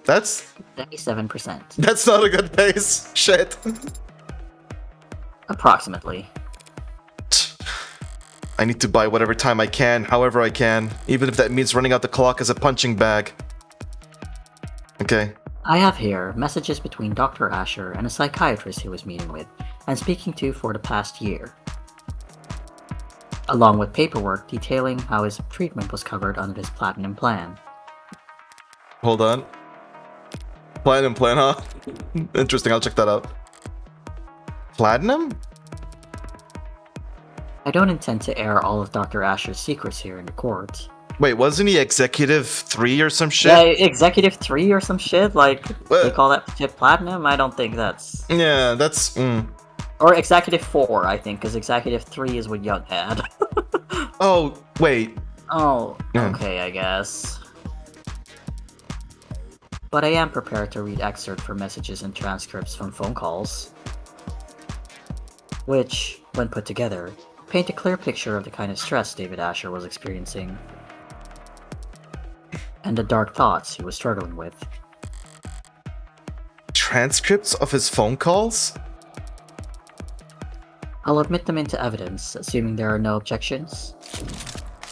that's 77%. not a good pace. Shit. Approximately. I need to buy whatever time I can, however I can, even if that means running out the clock as a punching bag. Okay. I have here messages between Dr. Asher and a psychiatrist he was meeting with and speaking to for the past year, along with paperwork detailing how his treatment was covered under his Platinum Plan. Hold on. Platinum plan, huh? Interesting, I'll check that out. Platinum? I don't intend to air all of Dr. Asher's secrets here in the court. Wait, wasn't he Executive 3 or some shit? Yeah, Executive 3 or some shit? Like, they call that shit Platinum? I don't think that's... Yeah, that's... Or Executive 4, I think, because Executive 3 is what Young had. Oh, wait. Oh, Yeah. okay, I guess. But I am prepared to read excerpts from messages and transcripts from phone calls, which, when put together, paint a clear picture of the kind of stress David Asher was experiencing, and the dark thoughts he was struggling with. Transcripts of his phone calls? I'll admit them into evidence, assuming there are no objections.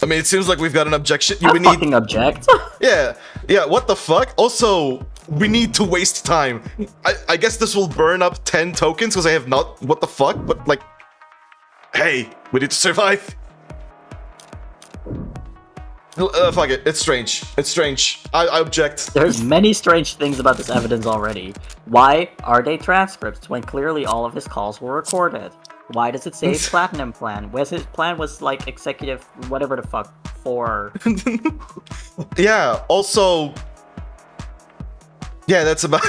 I mean, it seems like we've got an objection. I We need... fucking object! Yeah, what the fuck? Also, we need to waste time. I guess this will burn up 10 tokens because I have not... What the fuck? But, like... Hey, we need to survive. Fuck it, it's strange. It's strange. I object. There's many strange things about this evidence already. Why are they transcripts when clearly all of his calls were recorded? Why does it say Platinum Plan? His plan was like Executive whatever the fuck for... Yeah, also... Yeah, that's about...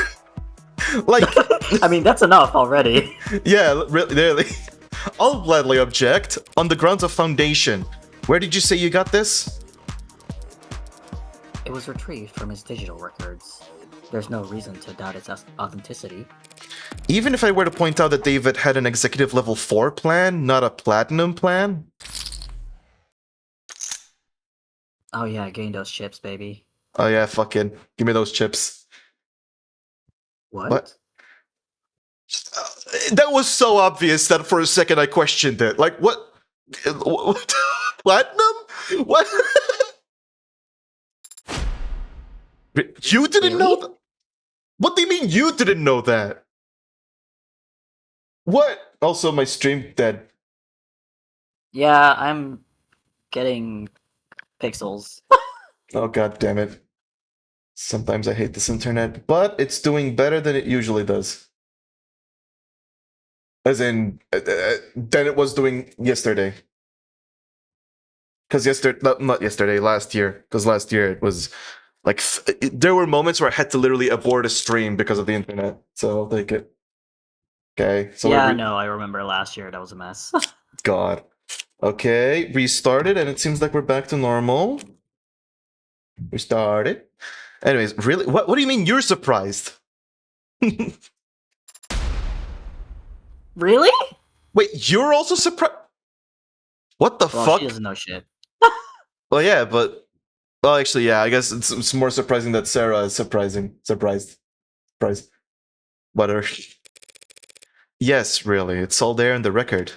Like... I mean, that's enough already. Yeah, really. I'll gladly object on the grounds of foundation. Where did you say you got this? It was retrieved from his digital records. There's no reason to doubt its authenticity. Even if I were to point out that David had an executive level 4 plan, not a platinum plan? Oh yeah, gain those chips, baby. Oh yeah, fucking. Give me those chips. What? That was so obvious that for a second I questioned it. Like, what? Platinum? What? You didn't know that? What do you mean you didn't know that? What? Also, my stream dead. Yeah, I'm getting pixels. Oh, god damn it. Sometimes I hate this internet, but it's doing better than it usually does. As in, than it was doing yesterday. Because not yesterday, last year. Because last year it was like, there were moments where I had to literally abort a stream because of the internet. So I'll take it. Okay. So Yeah, no, I remember last year that was a mess. God. Okay, restarted, and it seems like we're back to normal. Restarted. Anyways, really? What do you mean you're surprised? Really? Wait, you're also surprised? What the Well, fuck? she doesn't know shit. Well, yeah, but... Well, actually, yeah, I guess it's more surprising that Sarah is surprised. Whatever. Yes, really, it's all there in the record.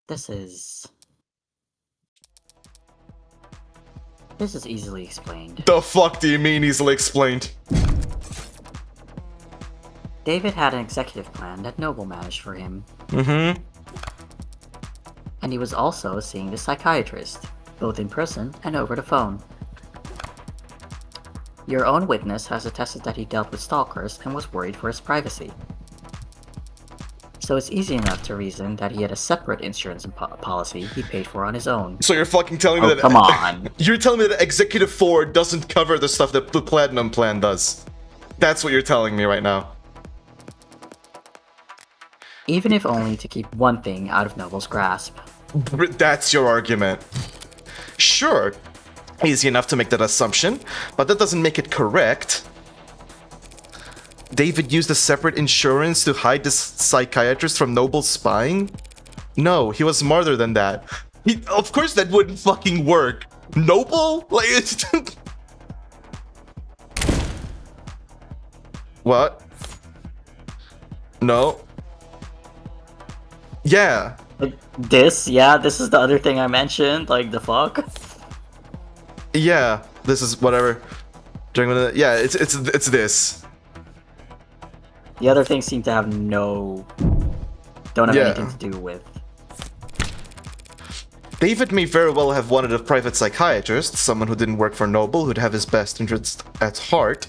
This is easily explained. The fuck do you mean easily explained? David had an executive plan that Noble managed for him, Mm-hmm. and he was also seeing the psychiatrist, both in person and over the phone. Your own witness has attested that he dealt with stalkers and was worried for his privacy. So it's easy enough to reason that he had a separate insurance policy he paid for on his own. So you're fucking telling me Oh, that... come on. You're telling me that Executive 4 doesn't cover the stuff that the Platinum Plan does. That's what you're telling me right now. Even if only to keep one thing out of Noble's grasp. That's your argument. Sure, easy enough to make that assumption, but that doesn't make it correct. David used a separate insurance to hide this psychiatrist from Noble's spying? No, he was smarter than that. Of course that wouldn't fucking work. Noble? Like, it's... What? No. Yeah. This is the other thing I mentioned, like, the fuck? Yeah, this is whatever. Yeah, it's this. The other things seem to have don't have anything to do with. David may very well have wanted a private psychiatrist, someone who didn't work for Noble, who'd have his best interests at heart.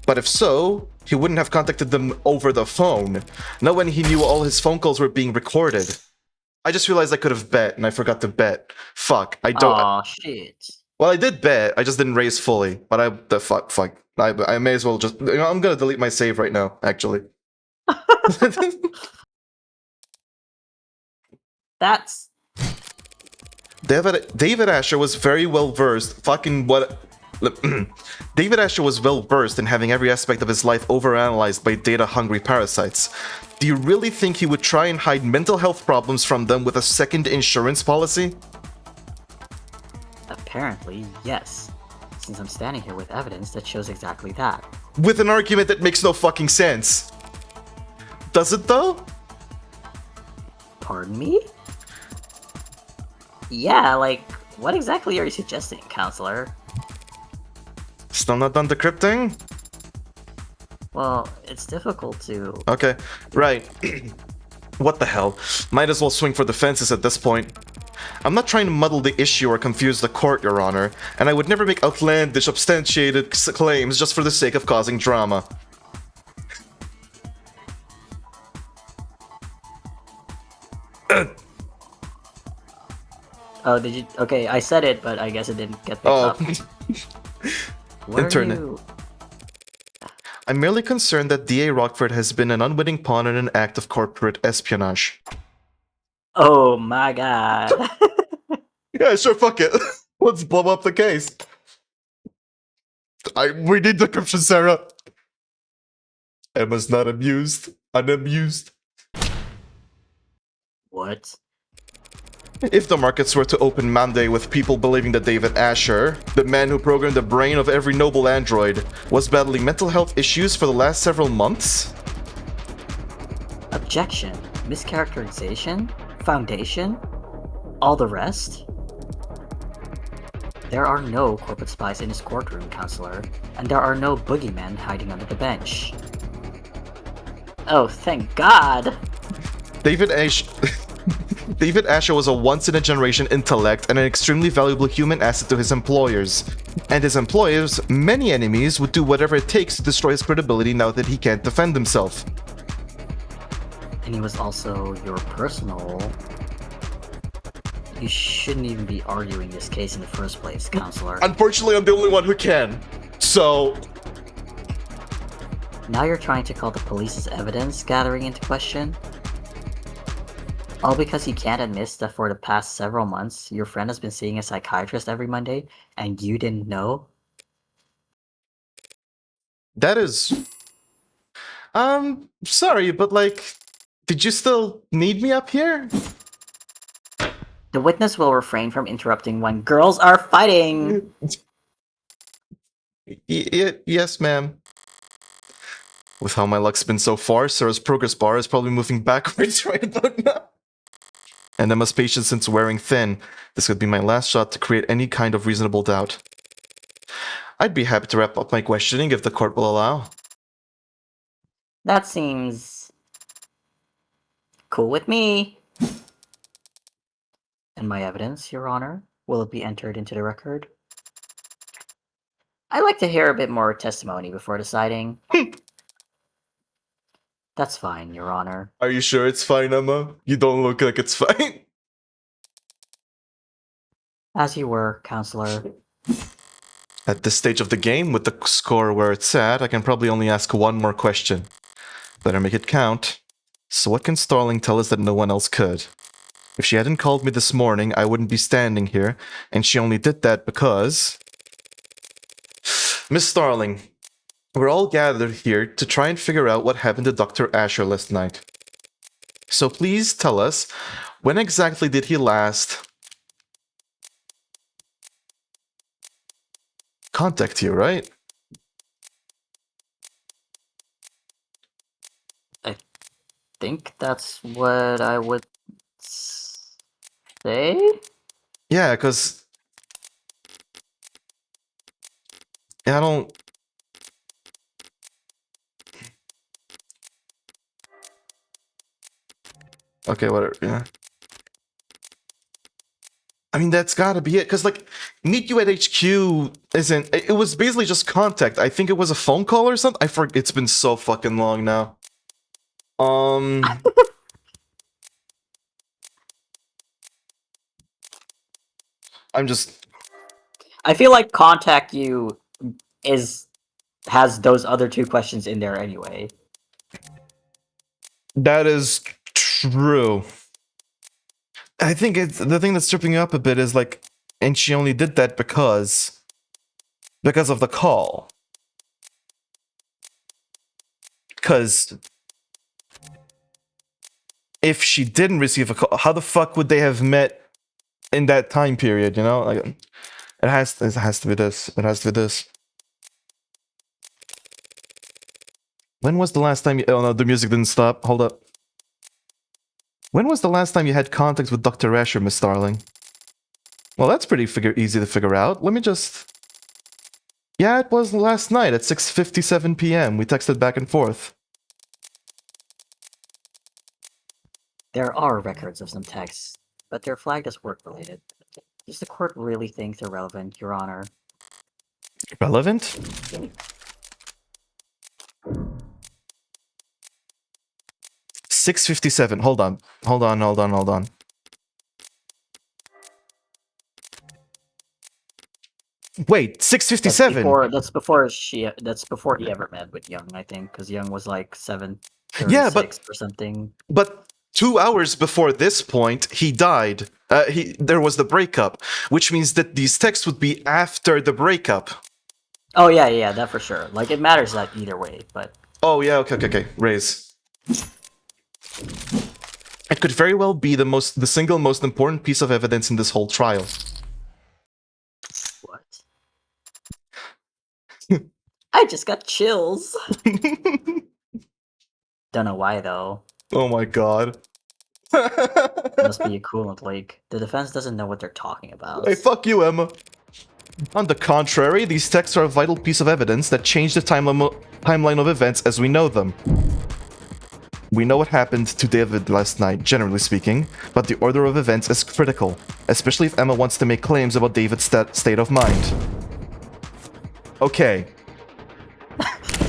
But if so, he wouldn't have contacted them over the phone, not when he knew all his phone calls were being recorded. I just realized I could have bet, and I forgot to bet. Fuck, I don't... Aw, shit. Well, I did bet, I just didn't raise fully, but fuck. I may as well just... You know, I'm gonna delete my save right now, actually. That's... David Asher was very well versed. David Asher was well versed in having every aspect of his life overanalyzed by data-hungry parasites. Do you really think he would try and hide mental health problems from them with a second insurance policy? Apparently, yes. Since I'm standing here with evidence that shows exactly that. With an argument that makes no fucking sense. Does it though? Pardon me? Yeah, like, what exactly are you suggesting, counselor? Still not done decrypting? Well, it's difficult to... Okay, right. What the hell? Might as well swing for the fences at this point. I'm not trying to muddle the issue or confuse the court, Your Honor, and I would never make outlandish, substantiated claims just for the sake of causing drama. Oh, did you... Okay, I said it, but I guess it didn't get picked up. What Internet. are you... I'm merely concerned that D.A. Rockford has been an unwitting pawn in an act of corporate espionage. Oh my god. Yeah, sure, fuck it. Let's blow up the case. We need decryption, Sarah. Emma's not amused. Unamused. What? If the markets were to open Monday with people believing that David Asher, the man who programmed the brain of every noble android, was battling mental health issues for the last several months? Objection. Mischaracterization? Foundation? All the rest? There are no corporate spies in his courtroom, Counselor, and there are no boogeymen hiding under the bench. Oh, thank God! David David Asher was a once-in-a-generation intellect and an extremely valuable human asset to his employers. And his employers, many enemies, would do whatever it takes to destroy his credibility now that he can't defend himself. And he was also your personal... You shouldn't even be arguing this case in the first place, Counselor. Unfortunately, I'm the only one who can. So... Now you're trying to call the police's evidence gathering into question? All because you can't admit that for the past several months, your friend has been seeing a psychiatrist every Monday, and you didn't know? That is... sorry, but like... Did you still need me up here? The witness will refrain from interrupting when girls are fighting! Yes, ma'am. With how my luck's been so far, Sarah's progress bar is probably moving backwards right about now. And Emma's patience since wearing thin. This could be my last shot to create any kind of reasonable doubt. I'd be happy to wrap up my questioning if the court will allow. That seems... cool with me. And my evidence, Your Honor, will it be entered into the record? I'd like to hear a bit more testimony before deciding. That's fine, Your Honor. Are you sure it's fine, Emma? You don't look like it's fine. As you were, Counselor. At this stage of the game, with the score where it's at, I can probably only ask one more question. Better make it count. So what can Starling tell us that no one else could? If she hadn't called me this morning, I wouldn't be standing here, and she only did that because... Miss Starling, we're all gathered here to try and figure out what happened to Dr. Asher last night. So please tell us, when exactly did he last... contact you, right? I think that's what I would say? Yeah, because... I don't... Okay, whatever, yeah. I mean, that's gotta be it, because, like, meet you at HQ isn't... It was basically just contact. I think it was a phone call or something. I forget. It's been so fucking long now. I'm just... I feel like contact you has those other two questions in there anyway. That is true. I think it's the thing that's tripping you up a bit is like, and she only did that because of the call. Because if she didn't receive a call, how the fuck would they have met in that time period? You know, like it has to be this. It has to be this. When was the last time you... Oh no, the music didn't stop. Hold up. When was the last time you had contact with Dr. Asher, Miss Starling? Well, that's pretty easy to figure out. Let me just... Yeah, it was last night at 6:57 p.m. We texted back and forth. There are records of some texts, but they're flagged as work-related. Does the court really think they're relevant, Your Honor? Relevant? $6.57. Hold on. Wait, $6.57. That's before he ever met with Young, I think, because Young was like 7:36 Yeah, but or something. But 2 hours before this point, he died. There was the breakup, which means that these texts would be after the breakup. Oh yeah, that for sure. Like it matters that either way, but Oh yeah, okay. Raise. It could very well be the single most important piece of evidence in this whole trial. what? I just got chills. Don't know why though. Oh my god. must be a coolant leak. The defense doesn't know what they're talking about. Hey, fuck you, Emma. On the contrary, these texts are a vital piece of evidence that changed the timeline of events as we know them. We know what happened to David last night, generally speaking, but the order of events is critical, especially if Emma wants to make claims about David's state of mind. Okay.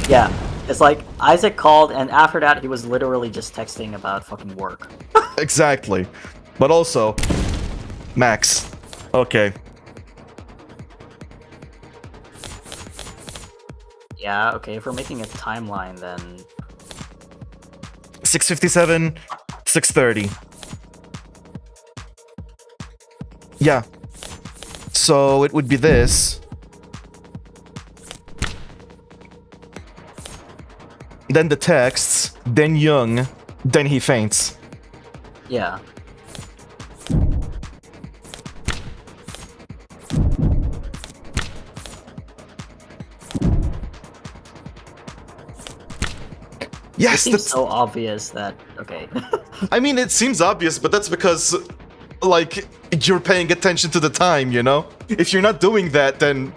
Yeah, it's like Isaac called, and after that, he was literally just texting about fucking work. Exactly. But also, Max. Okay. Yeah, okay, if we're making a timeline, then 6:57, 6:30. Yeah. So it would be this. Then the texts, then Young, then he faints. yeah. It Yes, seems that's... so obvious that okay. I mean, it seems obvious, but that's because, like, you're paying attention to the time, you know? If you're not doing that, then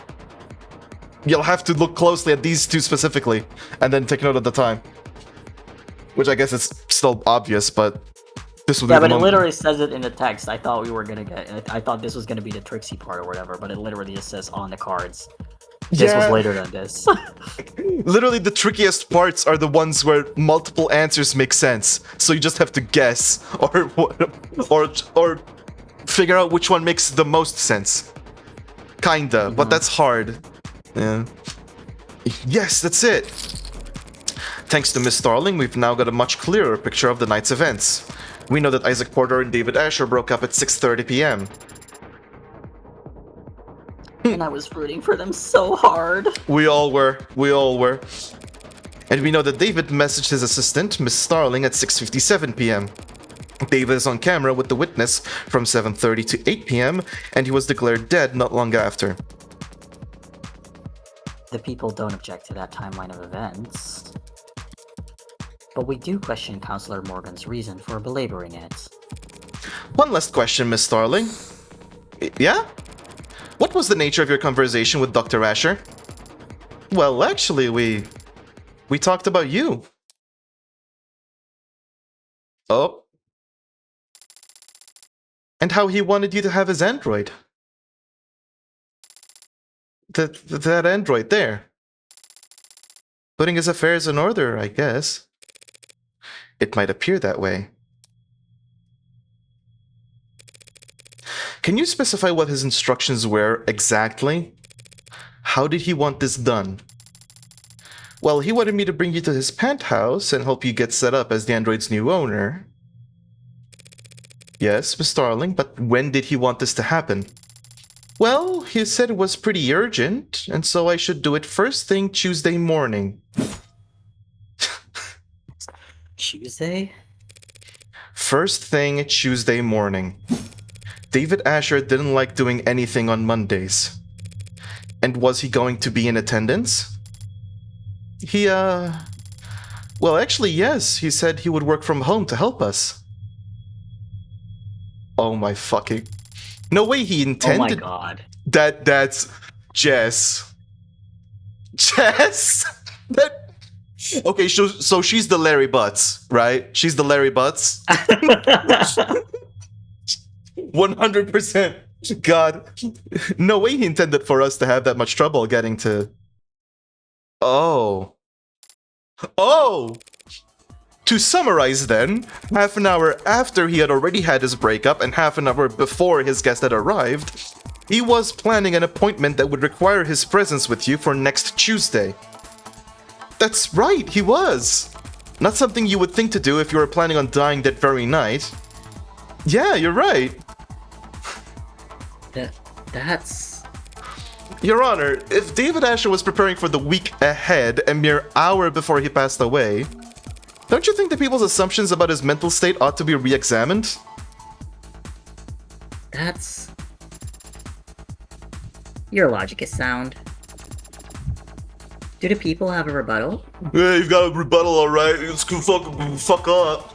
you'll have to look closely at these two specifically, and then take note of the time. Which I guess is still obvious, but this would Yeah, be but the it moment. literally says it in the text. I thought we were gonna get. I thought this was gonna be the tricksy part or whatever, but it literally just says on the cards. This was Yeah. later than this. Literally, the trickiest parts are the ones where multiple answers make sense. So you just have to guess, or figure out which one makes the most sense. Kinda, but that's hard. Yeah. Yes, that's it. Thanks to Miss Starling, we've now got a much clearer picture of the night's events. We know that Isaac Porter and David Asher broke up at 6:30 p.m. And I was rooting for them so hard. We all were. And we know that David messaged his assistant, Miss Starling, at 6:57 p.m. David is on camera with the witness from 7:30 to 8 p.m., and he was declared dead not long after. The people don't object to that timeline of events. But we do question Counselor Morgan's reason for belaboring it. One last question, Miss Starling. Yeah? What was the nature of your conversation with Dr. Asher? Well, actually, we talked about you. Oh. And how he wanted you to have his android. That android there. Putting his affairs in order, I guess. It might appear that way. Can you specify what his instructions were exactly? How did he want this done? Well, he wanted me to bring you to his penthouse and help you get set up as the android's new owner. Yes, Miss Starling, but when did he want this to happen? Well, he said it was pretty urgent, and so I should do it first thing Tuesday morning. Tuesday? First thing Tuesday morning. David Asher didn't like doing anything on Mondays. And was he going to be in attendance? Well, actually, yes. He said he would work from home to help us. Oh my fucking... No way he intended... Oh my god. That's... Jess. Jess? That... Okay, so she's the Larry Butts, right? She's the Larry Butts. 100%. God. No way he intended for us to have that much trouble getting to... Oh. Oh! To summarize then, half an hour after he had already had his breakup and half an hour before his guest had arrived, he was planning an appointment that would require his presence with you for next Tuesday. That's right, he was! Not something you would think to do if you were planning on dying that very night. Yeah, you're right. That's... Your Honor, if David Asher was preparing for the week ahead a mere hour before he passed away, don't you think the people's assumptions about his mental state ought to be re-examined? That's... Your logic is sound. Do the people have a rebuttal? Yeah, you've got a rebuttal, alright. It's cool, fuck up.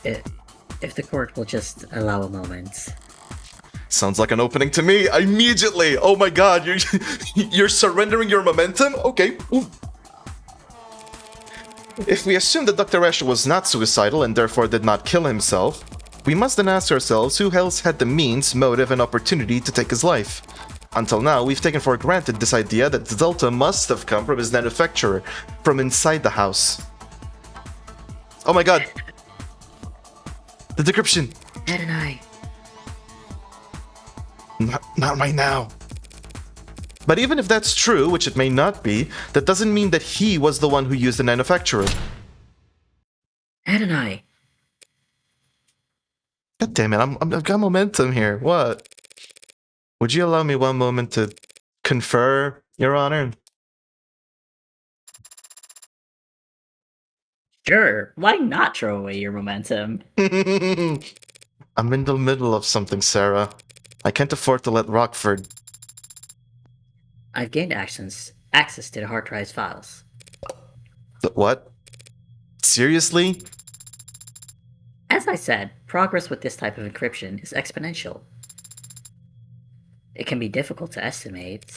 If the court will just allow a moment. Sounds like an opening to me. Immediately. Oh my god, you're surrendering your momentum? Okay. Ooh. If we assume that Dr. Escher was not suicidal and therefore did not kill himself, we must then ask ourselves who else had the means, motive, and opportunity to take his life. Until now, we've taken for granted this idea that the Delta must have come from his manufacturer, from inside the house. Oh my god. The decryption. Ed and I. Not right now. But even if that's true, which it may not be, that doesn't mean that he was the one who used the manufacturer. Ed and I. God damn it, I've got momentum here. What? Would you allow me one moment to confer, Your Honor? Sure, why not throw away your momentum? I'm in the middle of something, Sarah. I can't afford to let Rockford... I've gained access to the hard drive's files. What? Seriously? As I said, progress with this type of encryption is exponential. It can be difficult to estimate.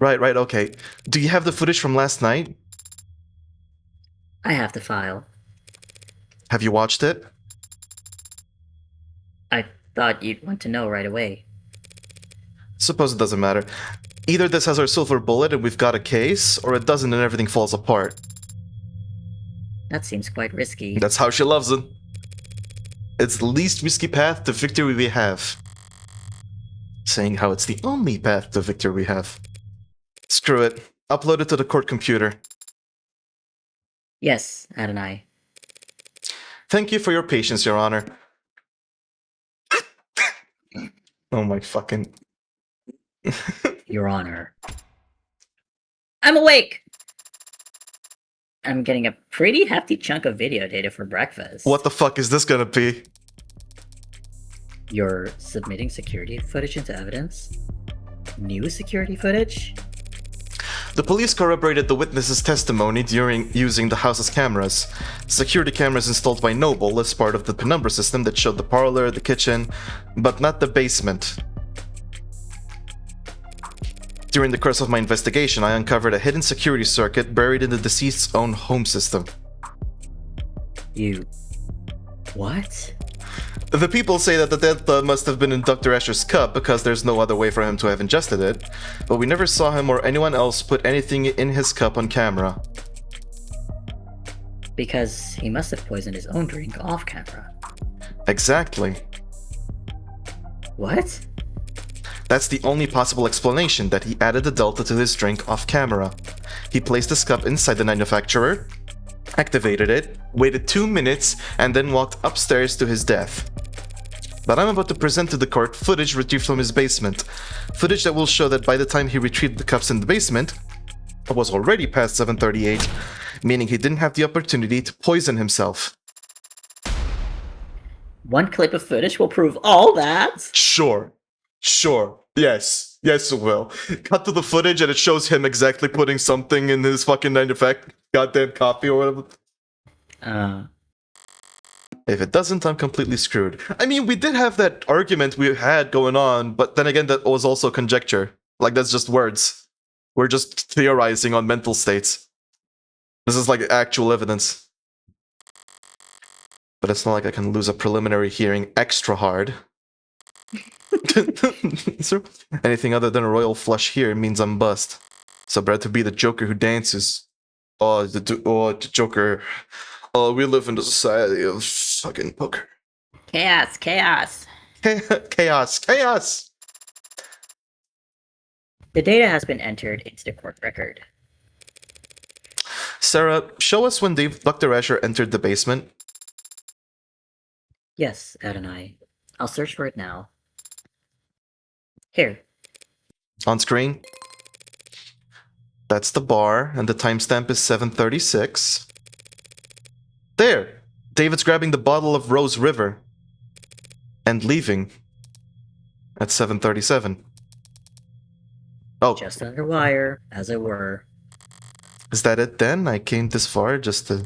Right, okay. Do you have the footage from last night? I have the file. Have you watched it? I thought you'd want to know right away. Suppose it doesn't matter. Either this has our silver bullet and we've got a case, or it doesn't and everything falls apart. That seems quite risky. That's how she loves it. It's the least risky path to victory we have. Saying how it's the only path to victory we have. Screw it. Upload it to the court computer. Yes, Adonai. Thank you for your patience, Your Honor. Oh my fucking... Your Honor. I'm awake! I'm getting a pretty hefty chunk of video data for breakfast. What the fuck is this gonna be? You're submitting security footage into evidence? New security footage? The police corroborated the witness's testimony during using the house's cameras. Security cameras installed by Noble as part of the penumbra system that showed the parlor, the kitchen, but not the basement. During the course of my investigation, I uncovered a hidden security circuit buried in the deceased's own home system. You... what? The people say that the Delta must have been in Dr. Escher's cup because there's no other way for him to have ingested it, but we never saw him or anyone else put anything in his cup on camera. Because he must have poisoned his own drink off camera. Exactly. What? That's the only possible explanation, that he added the Delta to his drink off camera. He placed his cup inside the manufacturer, activated it, waited 2 minutes, and then walked upstairs to his death. But I'm about to present to the court footage retrieved from his basement. Footage that will show that by the time he retrieved the cups in the basement, it was already past 7:38, meaning he didn't have the opportunity to poison himself. One clip of footage will prove all that? Sure. Yes, it will. Cut to the footage and it shows him exactly putting something in his fucking goddamn coffee or whatever. If it doesn't, I'm completely screwed. I mean, we did have that argument we had going on, but then again, that was also conjecture. Like, that's just words. We're just theorizing on mental states. This is like actual evidence. But it's not like I can lose a preliminary hearing extra hard. So, anything other than a royal flush here means I'm bust. So bad to be the Joker who dances. The Joker. Oh, we live in the society of fucking poker. Chaos. Chaos. The data has been entered into the court record. Sarah, show us when Dr. Escher entered the basement. Yes, Adonai. I'll search for it now. Here. On screen. That's the bar, and the timestamp is 7:36. There! David's grabbing the bottle of Rose River. And leaving. At 7:37. Oh. Just under wire, as it were. Is that it then? I came this far just to...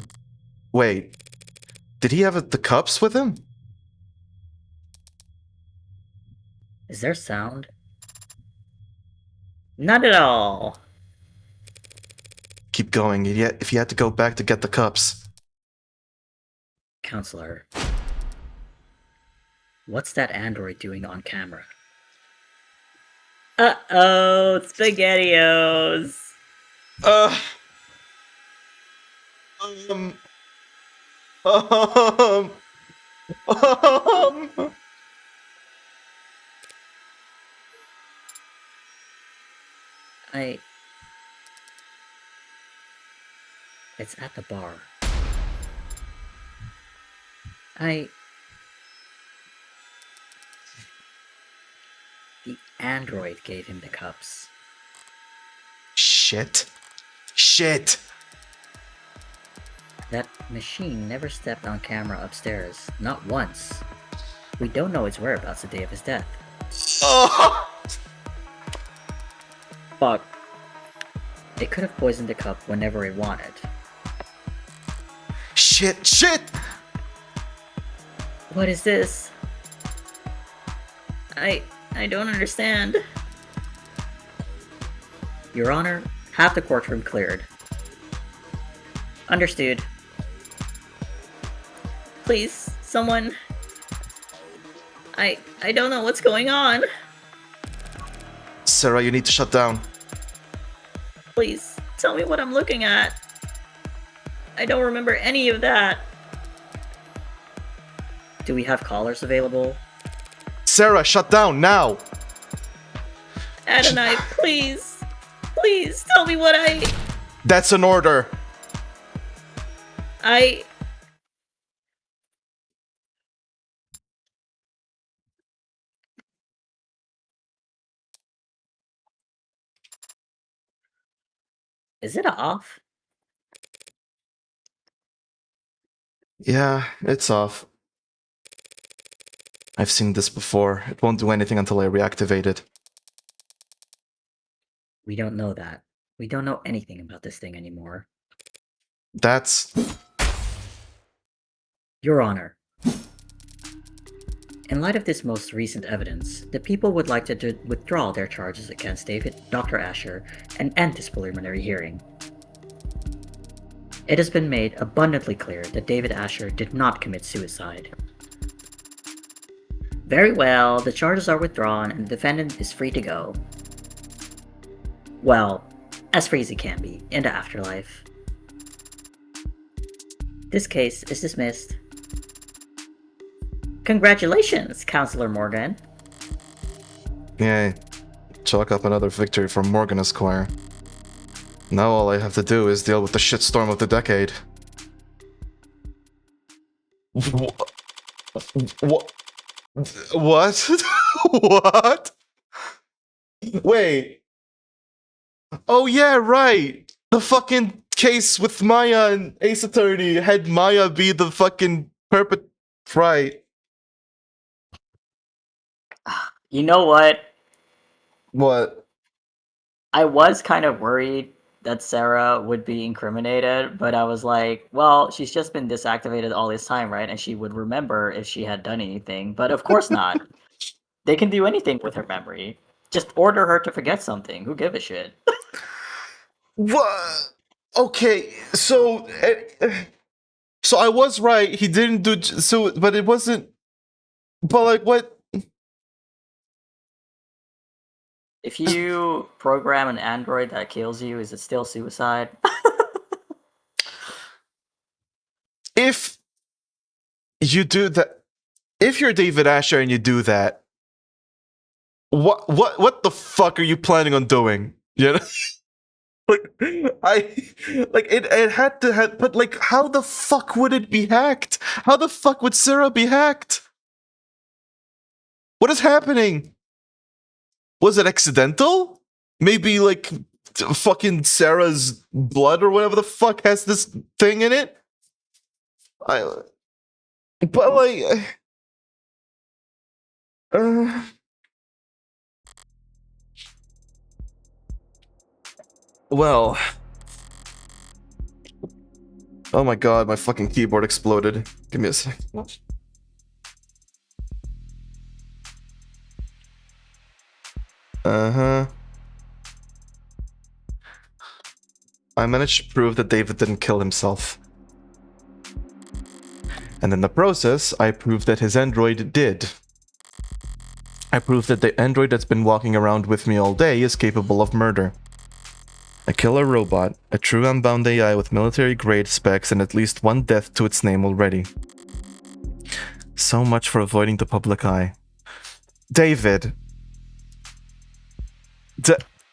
Wait. Did he have the cups with him? Is there sound? Not at all. Keep going. If you had to go back to get the cups. Counselor. What's that android doing on camera? Uh-oh, SpaghettiOs. Um, um, um. It's at the bar. The android gave him the cups. Shit. That machine never stepped on camera upstairs, not once. We don't know its whereabouts the day of his death. Oh. Fuck. It could have poisoned the cup whenever it wanted. Shit. What is this? I don't understand. Your Honor, have the courtroom cleared. Understood. Please, someone... I don't know what's going on. Sarah, you need to shut down. Please, tell me what I'm looking at. I don't remember any of that. Do we have callers available? Sarah, shut down now. Adonai, please. Please, tell me what That's an order. Is it off? Yeah, it's off. I've seen this before. It won't do anything until I reactivate it. We don't know that. We don't know anything about this thing anymore. That's... Your Honor. In light of this most recent evidence, the people would like to withdraw their charges against Dr. Asher and end this preliminary hearing. It has been made abundantly clear that David Asher did not commit suicide. Very well, the charges are withdrawn and the defendant is free to go. Well, as free as he can be in the afterlife. This case is dismissed. Congratulations, Counselor Morgan. Yay. Chalk up another victory for Morgan Esquire. Now all I have to do is deal with the shitstorm of the decade. What? What? What? Wait. Oh yeah, right. The fucking case with Maya and Ace Attorney had Maya be the fucking right. You know what? What? I was kind of worried that Sarah would be incriminated, but I was like, well, she's just been disactivated all this time, right? And she would remember if she had done anything. But of course not. They can do anything with her memory. Just order her to forget something. Who give a shit? What? Okay, so I was right. He didn't do so, but it wasn't. But like, what? If you program an android that kills you, is it still suicide? If you do that, if you're David Asher and you do that, what the fuck are you planning on doing? You know, it had to have, but like, how the fuck would it be hacked? How the fuck would Sarah be hacked? What is happening? Was it accidental? Maybe like fucking Sarah's blood or whatever the fuck has this thing in it? But like, well, oh my god, my fucking keyboard exploded. Give me a sec. Uh-huh. I managed to prove that David didn't kill himself. And in the process, I proved that his android did. I proved that the android that's been walking around with me all day is capable of murder. A killer robot, a true unbound AI with military-grade specs and at least one death to its name already. So much for avoiding the public eye. David.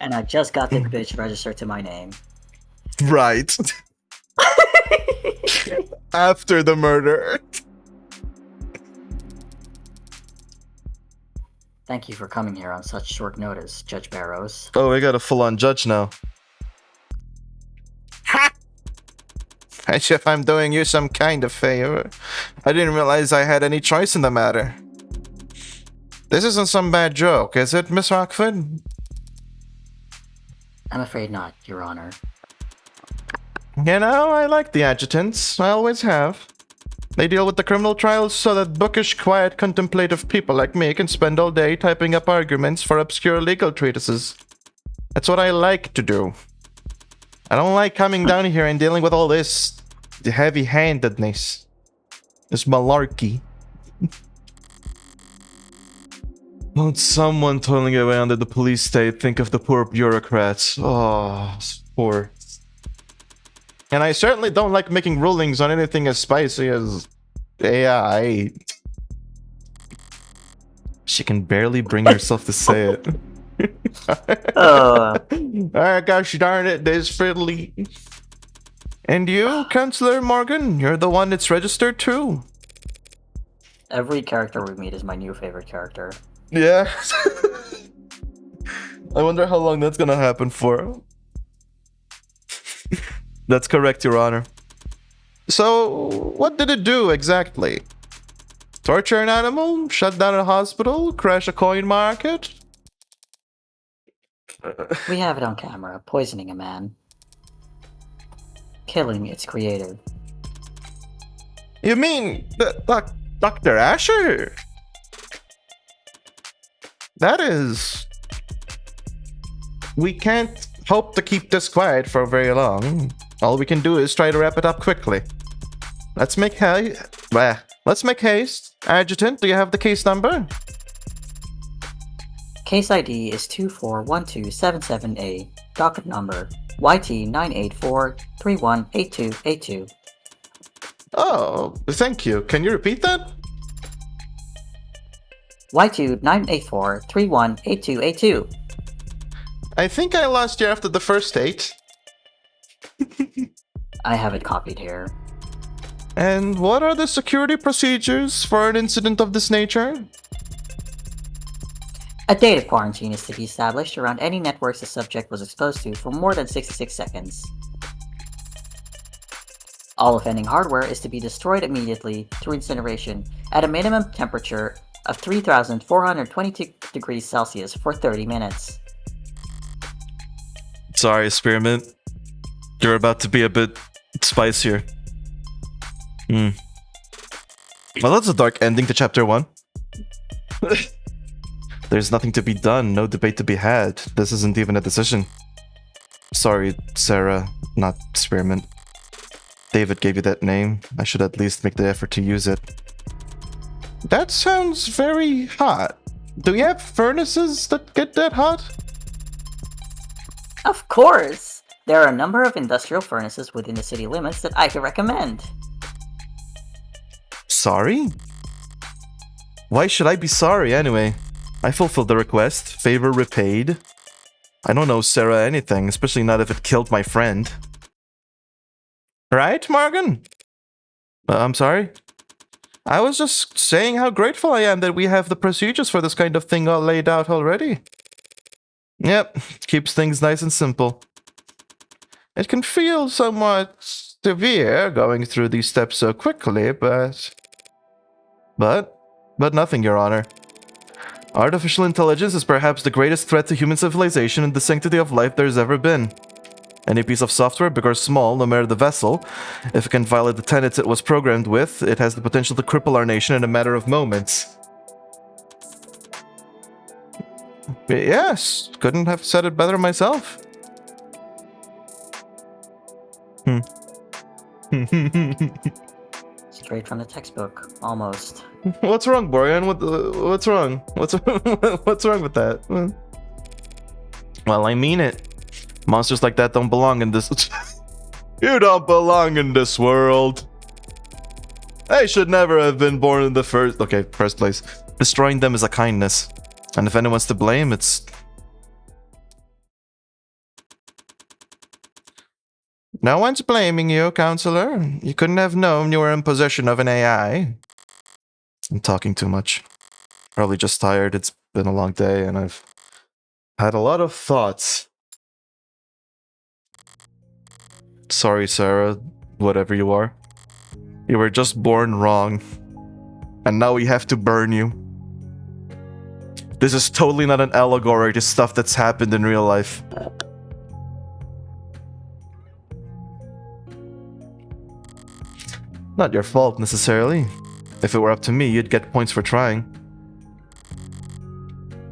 And I just got this bitch registered to my name. Right. After the murder. Thank you for coming here on such short notice, Judge Barrows. Oh, we got a full-on judge now. Ha! As if I'm doing you some kind of favor. I didn't realize I had any choice in the matter. This isn't some bad joke, is it, Miss Rockford? I'm afraid not, Your Honor. You know, I like the adjutants. I always have. They deal with the criminal trials so that bookish, quiet, contemplative people like me can spend all day typing up arguments for obscure legal treatises. That's what I like to do. I don't like coming down here and dealing with all this heavy-handedness. This malarkey. Won't someone toiling away under the police state think of the poor bureaucrats? Oh, poor. And I certainly don't like making rulings on anything as spicy as AI. She can barely bring herself to say it. Gosh darn it, desperately. And you, Councillor Morgan, you're the one that's registered too. Every character we meet is my new favorite character. Yeah. I wonder how long that's gonna happen for. That's correct, Your Honor. So, what did it do exactly? Torture an animal? Shut down a hospital? Crash a coin market? We have it on camera, poisoning a man. Killing its creator. You mean Dr. Asher? That is... We can't hope to keep this quiet for very long. All we can do is try to wrap it up quickly. Let's make haste. Adjutant, do you have the case number? Case ID is 241277A. Docket number YT984318282. Oh, thank you. Can you repeat that? Y2984318282. I think I lost you after the first 8. I have it copied here. And what are the security procedures for an incident of this nature? A data quarantine is to be established around any networks the subject was exposed to for more than 66 seconds. All offending hardware is to be destroyed immediately through incineration at a minimum temperature of 3,422 degrees Celsius for 30 minutes. Sorry, Spearmint. You're about to be a bit spicier. Well, that's a dark ending to Chapter 1. There's nothing to be done, no debate to be had. This isn't even a decision. Sorry, Sarah, not Spearmint. David gave you that name. I should at least make the effort to use it. That sounds very hot. Do we have furnaces that get that hot? Of course! There are a number of industrial furnaces within the city limits that I could recommend. Sorry? Why should I be sorry anyway? I fulfilled the request. Favor repaid. I don't know Sarah anything, especially not if it killed my friend. Right, Morgan? I'm sorry? I was just saying how grateful I am that we have the procedures for this kind of thing all laid out already. Yep, keeps things nice and simple. It can feel somewhat severe going through these steps so quickly, but nothing, Your Honor. Artificial intelligence is perhaps the greatest threat to human civilization and the sanctity of life there's ever been. Any piece of software, big or small, no matter the vessel, if it can violate the tenets it was programmed with, it has the potential to cripple our nation in a matter of moments. Yes, couldn't have said it better myself. Straight from the textbook, almost. What's wrong, Borean? What's wrong? What's wrong with that? Well, I mean it. Monsters like that don't belong in this. You don't belong in this world. They should never have been born in the first place. Destroying them is a kindness, and if anyone's to blame, it's. No one's blaming you, counselor. You couldn't have known you were in possession of an AI. I'm talking too much. Probably just tired. It's been a long day, and I've had a lot of thoughts. Sorry, Sarah, whatever you are. You were just born wrong. And now we have to burn you. This is totally not an allegory to stuff that's happened in real life. Not your fault, necessarily. If it were up to me, you'd get points for trying.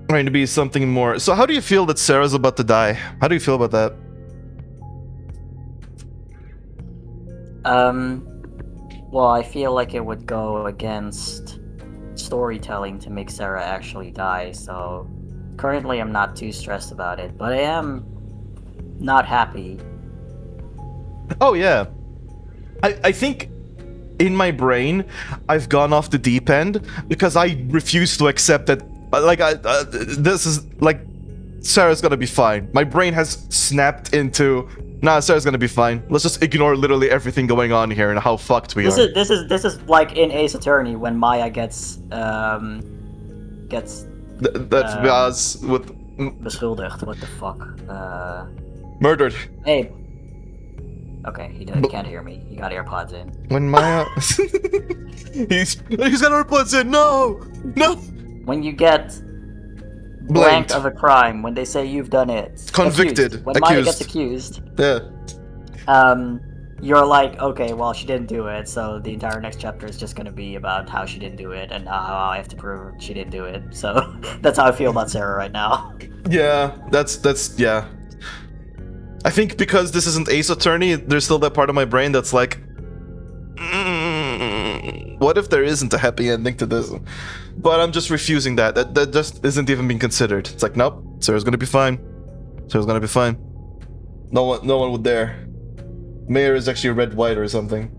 Trying to be something more. So how do you feel that Sarah's about to die? How do you feel about that? Well, I feel like it would go against storytelling to make Sarah actually die, so currently I'm not too stressed about it, but I am not happy. Oh yeah. I think in my brain I've gone off the deep end because I refuse to accept that this is like Sarah's gonna be fine. My brain has snapped into Sarah's gonna be fine. Let's just ignore literally everything going on here and how fucked we are. This is like in Ace Attorney when Maya gets That's with beschuldigd. What the fuck? murdered. Hey. Okay, he can't hear me. He got AirPods in. When Maya he's got AirPods in. No. When you get blank of a crime, when they say you've done it, Convicted. When Maya gets accused, Yeah. you're like, okay, well, she didn't do it, so the entire next chapter is just gonna be about how she didn't do it and how I have to prove she didn't do it. So that's how I feel about Sarah right now. Yeah, that's yeah. I think because this isn't Ace Attorney, there's still that part of my brain that's like, what if there isn't a happy ending to this? But I'm just refusing that. That just isn't even being considered. It's like, nope, Sarah's gonna be fine. Sarah's gonna be fine. No one would dare. Mayor is actually red, white, or something.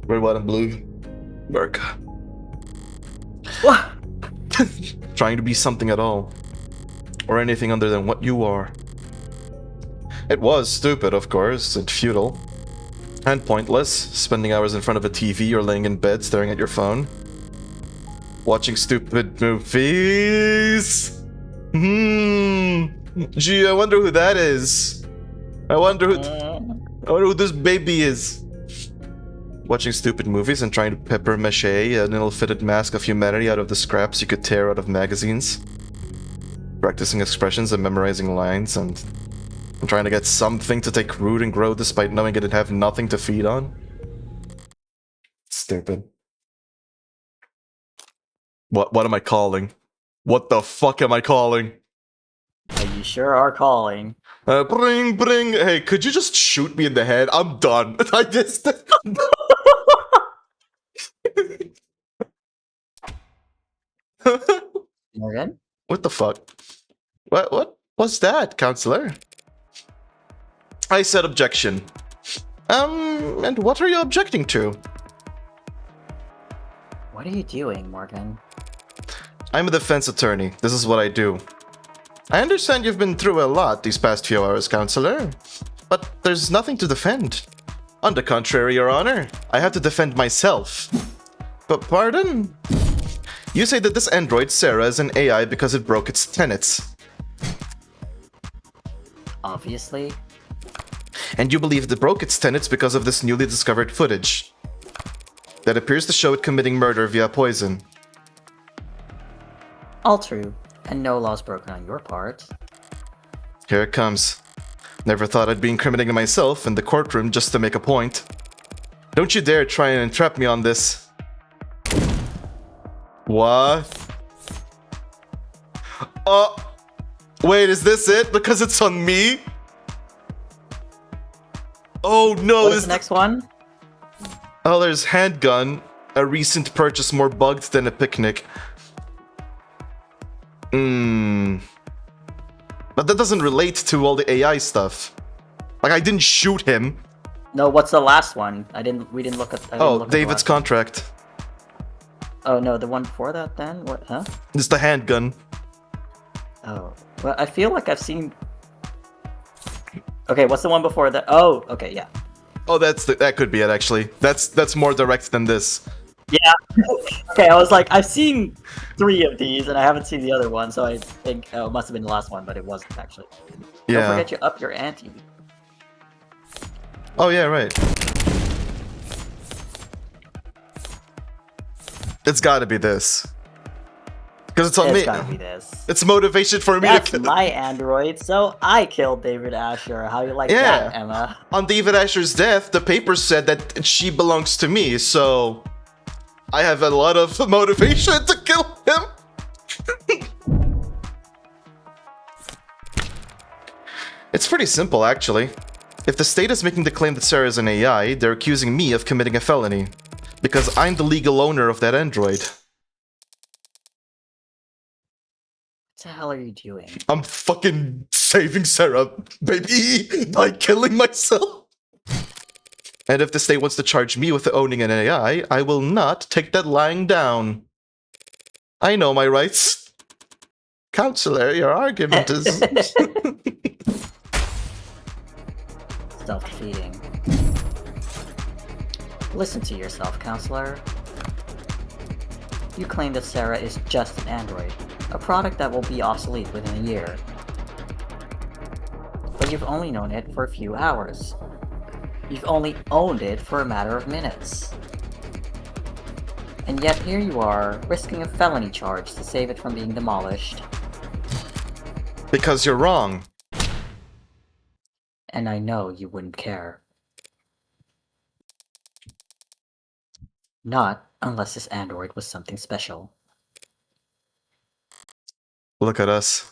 Red, white, and blue. America. What? Trying to be something at all. Or anything other than what you are. It was stupid, of course, and futile. And pointless, spending hours in front of a TV or laying in bed staring at your phone. Watching stupid movies. Gee, I wonder who that is. I wonder who this baby is. Watching stupid movies and trying to pepper mache an ill-fitted mask of humanity out of the scraps you could tear out of magazines. Practicing expressions and memorizing lines and trying to get something to take root and grow despite knowing it'd have nothing to feed on. Stupid. What am I calling? What the fuck am I calling? You sure are calling. Bring. Hey, could you just shoot me in the head? I'm done. I just. Morgan? What the fuck? What was that, counselor? I said objection. And what are you objecting to? What are you doing, Morgan? I'm a defense attorney. This is what I do. I understand you've been through a lot these past few hours, counselor. But there's nothing to defend. On the contrary, Your Honor, I have to defend myself. But pardon? You say that this android, Sarah, is an AI because it broke its tenets. Obviously. And you believe it broke its tenets because of this newly discovered footage that appears to show it committing murder via poison. All true, and no laws broken on your part. Here it comes. Never thought I'd be incriminating myself in the courtroom just to make a point. Don't you dare try and entrap me on this. What? Wait, is this it? Because it's on me? Oh no, What is the next one? Oh, there's handgun. A recent purchase more bugged than a picnic. But that doesn't relate to all the AI stuff. Like, I didn't shoot him. No, what's the last one? We didn't look at. I didn't look at the David's last one. contract. Oh no, the one before that then? What? Huh? It's the handgun. Oh, well, I feel like I've seen. Okay, what's the one before that? Oh, okay, yeah. Oh, that could be it actually. That's more direct than this. Yeah. Okay, I was like, I've seen 3 of these, and I haven't seen the other one, so I think it must have been the last one, but it wasn't actually. Yeah. Don't forget you up your ante. Oh yeah, right. It's gotta be this. Because it's on me. It's gotta be this. It's motivation for me That's to kill. my android, so I killed David Asher. How you like Yeah. that, Emma? On David Asher's death, the paper said that she belongs to me, so I have a lot of motivation to kill him. It's pretty simple, actually. If the state is making the claim that Sarah is an AI, they're accusing me of committing a felony. Because I'm the legal owner of that android. What the hell are you doing? I'm fucking saving Sarah, baby, by killing myself. And if the state wants to charge me with owning an AI, I will not take that lying down. I know my rights. Counselor, your argument is... Self-defeating. Listen to yourself, counselor. You claim that Sarah is just an android, a product that will be obsolete within a year. But you've only known it for a few hours. You've only owned it for a matter of minutes. And yet here you are, risking a felony charge to save it from being demolished. Because you're wrong. And I know you wouldn't care. Not unless this android was something special. Look at us.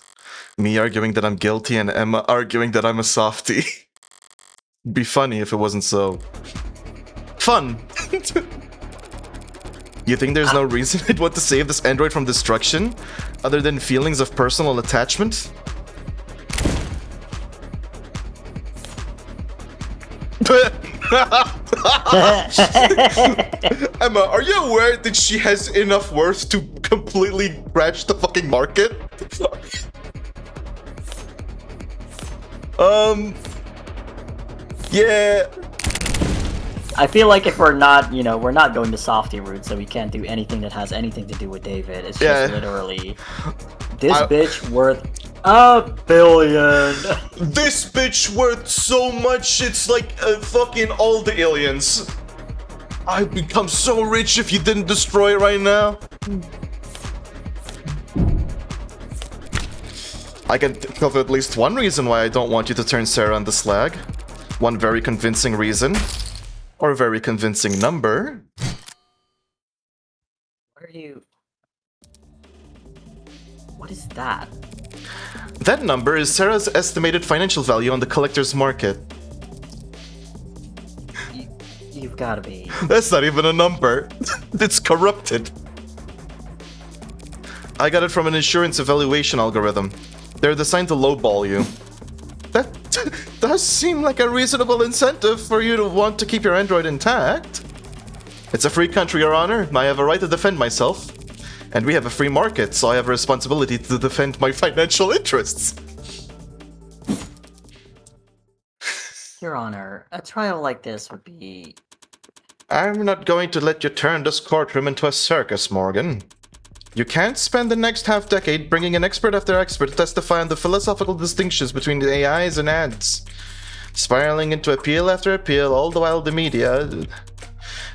Me arguing that I'm guilty and Emma arguing that I'm a softie. Be funny if it wasn't so... fun! You think there's no reason I'd want to save this android from destruction? Other than feelings of personal attachment? Emma, are you aware that she has enough worth to completely crash the fucking market? Yeah. I feel like if we're not, we're not going the softy route, so we can't do anything that has anything to do with David. It's just literally, this bitch worth $1 billion. This bitch worth so much, it's like fucking all the aliens. I'd become so rich if you didn't destroy it right now. I can think of at least one reason why I don't want you to turn Sarah into slag. One very convincing reason. Or a very convincing number. What are you... What is that? That number is Sarah's estimated financial value on the collector's market. You've gotta be... That's not even a number. It's corrupted. I got it from an insurance evaluation algorithm. They're designed to lowball you. That does seem like a reasonable incentive for you to want to keep your android intact. It's a free country, Your Honor. I have a right to defend myself. And we have a free market, so I have a responsibility to defend my financial interests. Your Honor, a trial like this would be... I'm not going to let you turn this courtroom into a circus, Morgan. You can't spend the next half-decade bringing in expert after expert to testify on the philosophical distinctions between the AIs and ads. Spiraling into appeal after appeal, all the while the media...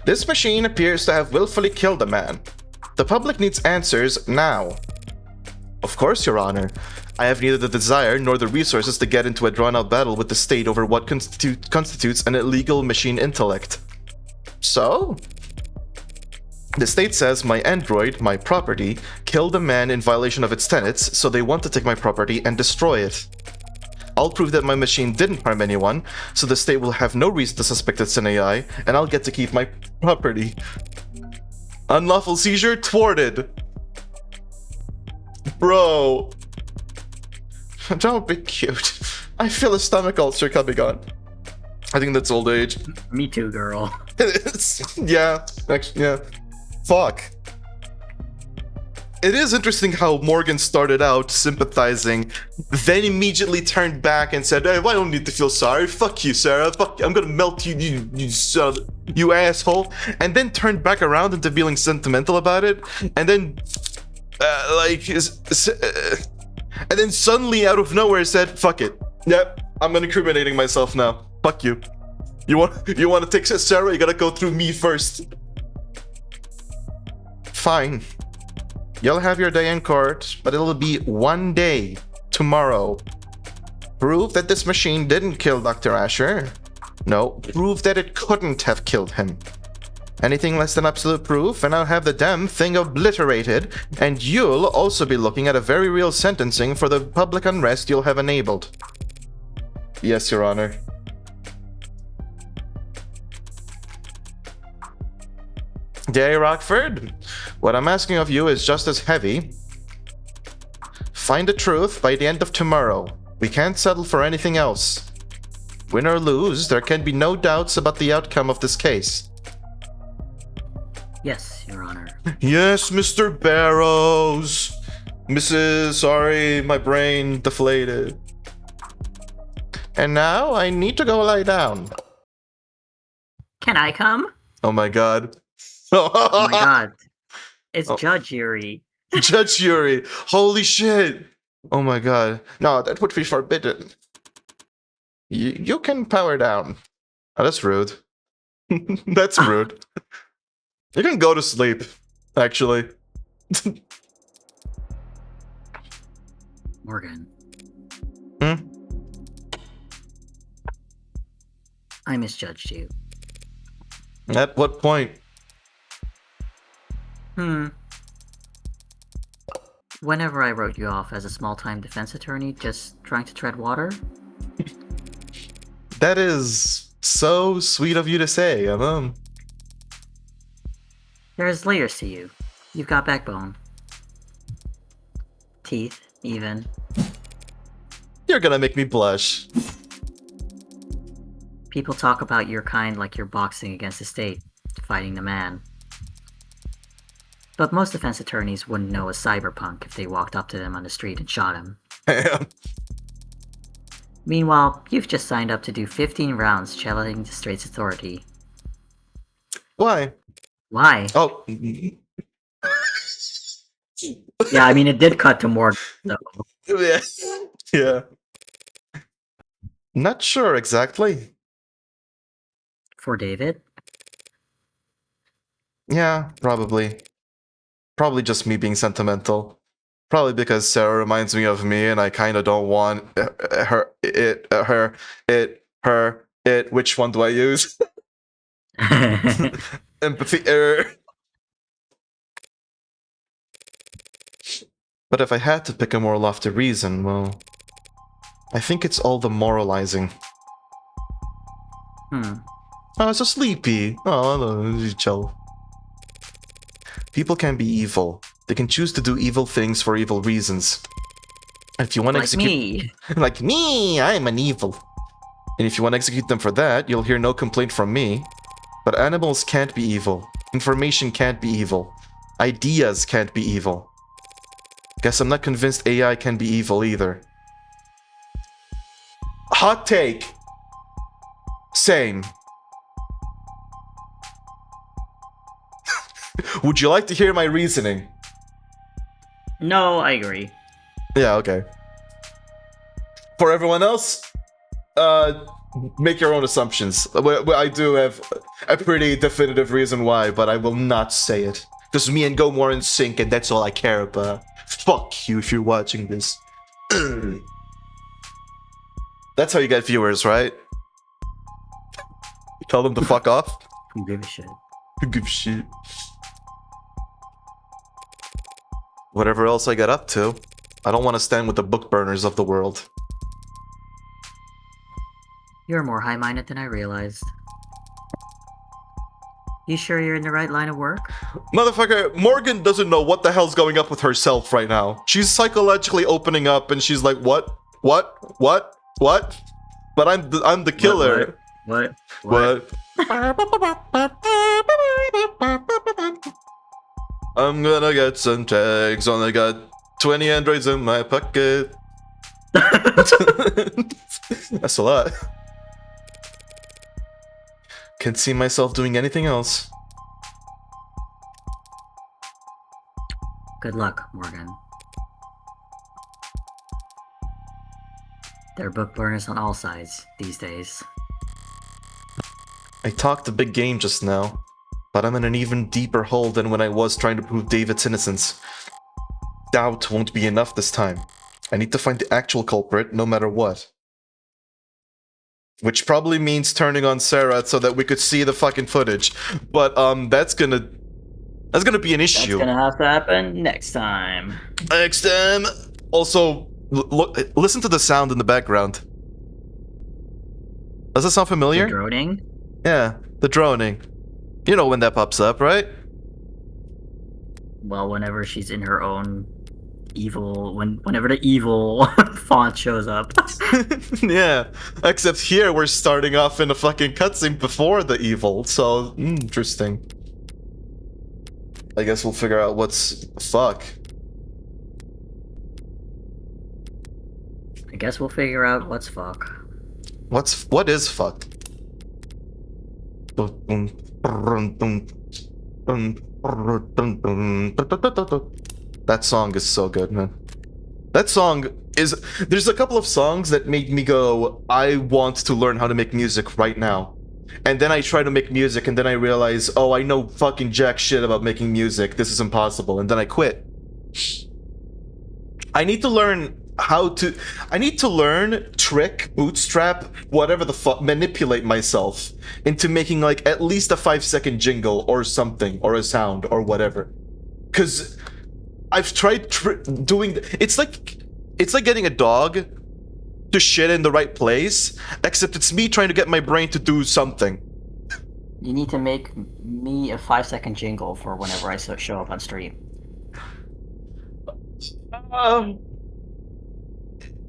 This machine appears to have willfully killed a man. The public needs answers now. Of course, Your Honor. I have neither the desire nor the resources to get into a drawn-out battle with the state over what constitutes an illegal machine intellect. So? The state says my android, my property, killed a man in violation of its tenets, so they want to take my property and destroy it. I'll prove that my machine didn't harm anyone, so the state will have no reason to suspect it's an AI, and I'll get to keep my property. Unlawful seizure thwarted. Bro. Don't be cute. I feel a stomach ulcer coming on. I think that's old age. Me too, girl. Yeah, actually, yeah. Fuck. It is interesting how Morgan started out sympathizing, then immediately turned back and said, "Hey, I don't need to feel sorry. Fuck you, Sarah. Fuck you. I'm gonna melt you, you asshole." And then turned back around into feeling sentimental about it, and then, and then suddenly out of nowhere said, "Fuck it. Yep, I'm incriminating myself now. Fuck you. You want to take Sarah? You gotta go through me first." Fine. You'll have your day in court, but it'll be one day tomorrow. Prove that this machine didn't kill Dr. Asher. No, prove that it couldn't have killed him. Anything less than absolute proof, and I'll have the damn thing obliterated, and you'll also be looking at a very real sentencing for the public unrest you'll have enabled. Yes, Your Honor. Gay Rockford, what I'm asking of you is just as heavy. Find the truth by the end of tomorrow. We can't settle for anything else. Win or lose, there can be no doubts about the outcome of this case. Yes, Your Honor. Yes, Mr. Barrows. Mrs. Sorry, my brain deflated. And now I need to go lie down. Can I come? Oh my god. Oh my god. It's Judge Yuri. Judge Yuri. Holy shit. Oh my god. No, that would be forbidden. You can power down. Oh, that's rude. That's rude. You can go to sleep, actually. Morgan. Hmm? I misjudged you. At what point? Whenever I wrote you off as a small-time defense attorney just trying to tread water? That is so sweet of you to say, Emma. There's layers to you. You've got backbone. Teeth, even. You're gonna make me blush. People talk about your kind like you're boxing against the state, fighting the man. But most defense attorneys wouldn't know a cyberpunk if they walked up to them on the street and shot him. Meanwhile, you've just signed up to do 15 rounds challenging the state's authority. Why? Why? Oh. Yeah, I mean, it did cut to Morgan, though. Yeah. Yeah. Not sure exactly. For David? Yeah, probably. Probably just me being sentimental. Probably because Sarah reminds me of me and I kind of don't want her, it. Which one do I use? Empathy error. But if I had to pick a more lofty reason, well, I think it's all the moralizing. Oh, so sleepy. Oh, no, chill. People can be evil. They can choose to do evil things for evil reasons. If you want to execute... me. Like me, I'm an evil. And if you want to execute them for that, you'll hear no complaint from me. But animals can't be evil. Information can't be evil. Ideas can't be evil. Guess I'm not convinced AI can be evil either. Hot take. Same. Would you like to hear my reasoning? No, I agree. Yeah, okay. For everyone else, make your own assumptions. I do have a pretty definitive reason why, but I will not say it. Because me and Go more in sync, and that's all I care about. Fuck you if you're watching this. That's how you get viewers, right? You tell them to fuck off? Who gives a shit? Who gives a shit? whatever else I get up to. I don't want to stand with the book burners of the world. You're more high-minded than I realized. You sure you're in the right line of work? Motherfucker, Morgan doesn't know what the hell's going up with herself right now. She's psychologically opening up and she's like, what? What? But I'm the killer. What? I'm gonna get some tags. Only got 20 androids in my pocket. That's a lot. Can't see myself doing anything else. Good luck, Morgan. There are book burners on all sides these days. I talked a big game just now, but I'm in an even deeper hole than when I was trying to prove David's innocence. Doubt won't be enough this time. I need to find the actual culprit, no matter what. Which probably means turning on Sarah so that we could see the fucking footage. But, that's gonna be an issue. That's gonna have to happen next time. Next time! Also, listen to the sound in the background. Does that sound familiar? The droning? Yeah, the droning. You know when that pops up, right? Well, whenever she's in her own evil... Whenever the evil font shows up. Yeah, except here we're starting off in a fucking cutscene before the evil, so interesting. I guess we'll figure out what's fuck. I guess we'll figure out what's fuck. What is fuck? That song is so good, man. That song is... There's a couple of songs that make me go, I want to learn how to make music right now. And then I try to make music and then I realize, oh, I know fucking jack shit about making music. This is impossible. And then I quit. I need to learn how to... I need to learn, trick, bootstrap, whatever the fuck, manipulate myself into making like at least a 5-second jingle or something, or a sound, or whatever. Because I've tried doing... It's like getting a dog to shit in the right place, except it's me trying to get my brain to do something. You need to make me a 5-second jingle for whenever I show up on stream.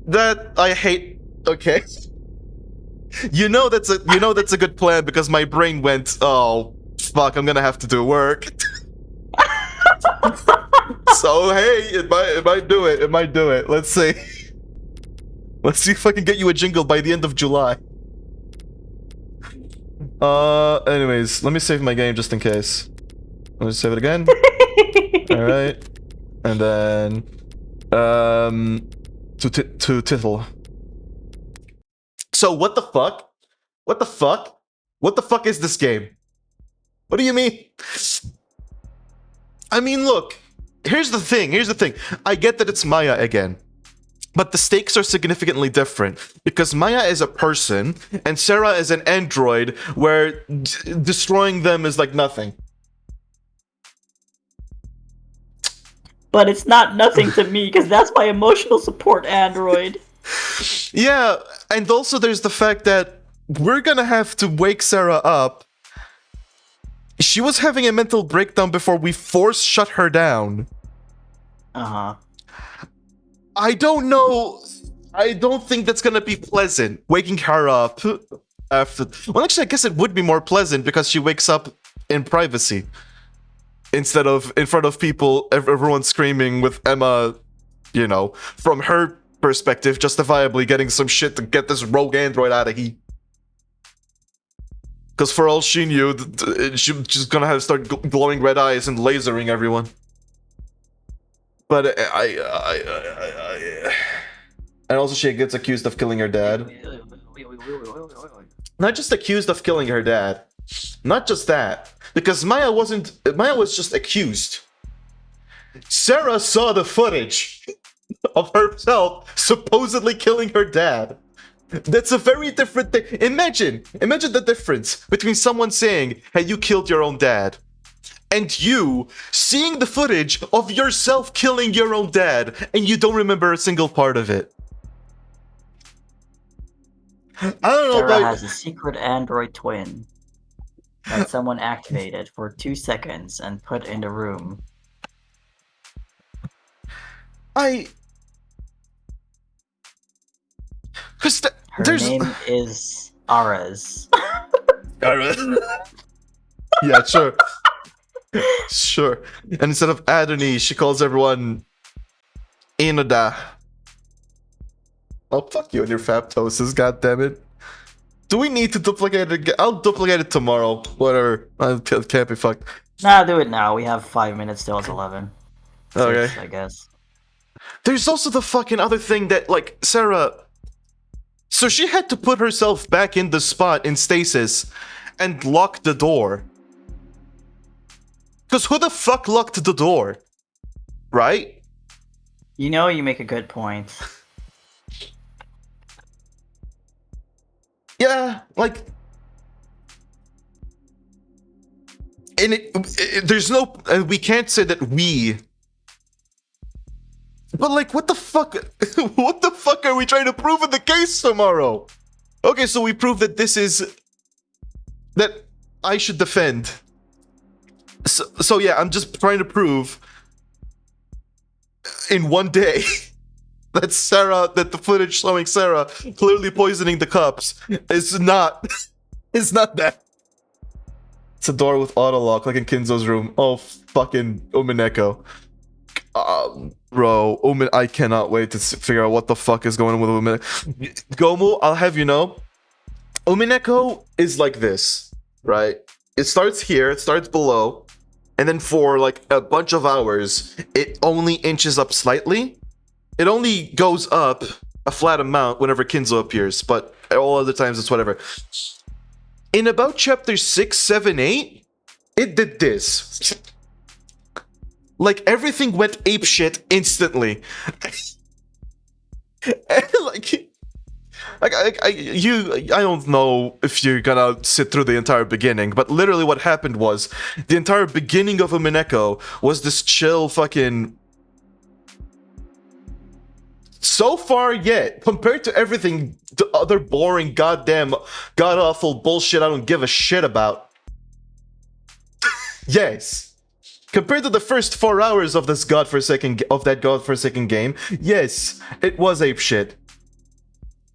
That I hate. Okay. You know that's a good plan because my brain went, oh fuck, I'm gonna have to do work. So hey, it might do it. It might do it. Let's see. Let's see if I can get you a jingle by the end of July. Anyways, let me save my game just in case. Let me save it again. Alright. And then to tittle. So what the fuck? What the fuck? What the fuck is this game? What do you mean? I mean, look. Here's the thing. I get that it's Maya again. But the stakes are significantly different, because Maya is a person, and Sarah is an android, where destroying them is like nothing. But it's not nothing to me, because that's my emotional support android. Yeah, and also there's the fact that we're gonna have to wake Sarah up. She was having a mental breakdown before we force shut her down. Uh-huh. I don't know. I don't think that's gonna be pleasant, waking her up after... Well, actually, I guess it would be more pleasant because she wakes up in privacy. Instead of in front of people, everyone screaming with Emma, you know, from her perspective, justifiably getting some shit to get this rogue android out of here. Because for all she knew, she's gonna have to start glowing red eyes and lasering everyone. But and also she gets accused of killing her dad. Not just accused of killing her dad. Not just that. Because Maya was just accused. Sarah saw the footage of herself supposedly killing her dad. That's a very different thing. Imagine the difference between someone saying, hey, you killed your own dad, and you seeing the footage of yourself killing your own dad, and you don't remember a single part of it. I don't know Sarah about has a secret android twin that someone activated for 2 seconds and put in the room. Cause Her there's name is Aras. yeah, sure. Sure. And instead of Adoni, she calls everyone Inoda. Oh, fuck you and your faptosis, goddammit. Do we need to duplicate it again? I'll duplicate it tomorrow. Whatever. I can't be fucked. Nah, do it now. We have 5 minutes till it's 11. Okay. 6, I guess. There's also the fucking other thing that, like, Sarah... So she had to put herself back in the spot in stasis and lock the door. Because who the fuck locked the door? Right? You know, you make a good point. Yeah, like... And there's no... we can't say that we... But like, what the fuck? What the fuck are we trying to prove in the case tomorrow? Okay, so we prove that this is... That I should defend. So yeah, I'm just trying to prove... In one day... that Sarah... That the footage showing Sarah clearly poisoning the cups is not... is not that. It's a door with auto lock, like in Kinzo's room. Oh, fucking Umineko. Bro, I cannot wait to figure out what the fuck is going on with Umineko. Gomu, I'll have you know, Umineko is like this, right? It starts here, it starts below, and then for like a bunch of hours, it only inches up slightly. It only goes up a flat amount whenever Kinzo appears, but all other times it's whatever. In about chapter 6, 7, 8, it did this. Like, everything went apeshit instantly. I don't know if you're gonna sit through the entire beginning, but literally what happened was, the entire beginning of Umineko was this chill fucking... So far yet, compared to everything, the other boring, goddamn, god-awful bullshit I don't give a shit about. Yes. Compared to the first 4 hours of this godforsaken game, yes, it was apeshit.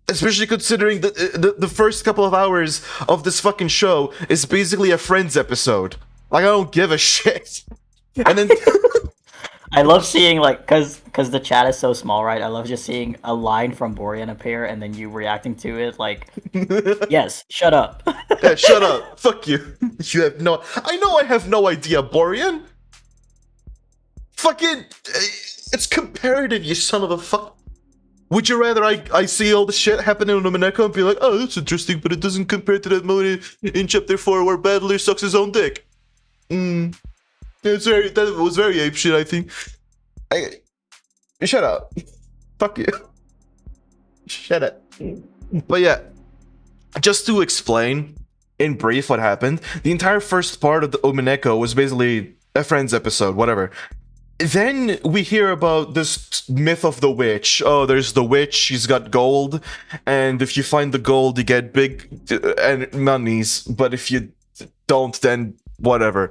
Especially considering the first couple of hours of this fucking show is basically a Friends episode. Like, I don't give a shit. And then... I love seeing, like, cause the chat is so small, right? I love just seeing a line from Borean appear and then you reacting to it, like, yes, shut up. Yeah, shut up. Fuck you. You have no... I know I have no idea, Borean. Fucking... It's comparative, you son of a fuck... Would you rather I see all the shit happening on Umineko and be like, oh, that's interesting, but it doesn't compare to that moment in chapter 4 where Battler sucks his own dick? That was very ape shit, I think. Shut up. Fuck you. Shut up. But yeah, just to explain in brief what happened, the entire first part of the Umineko was basically a Friends episode, whatever. Then we hear about this myth of the witch. Oh, there's the witch, she's got gold, and if you find the gold, you get big monies, but if you don't, then whatever.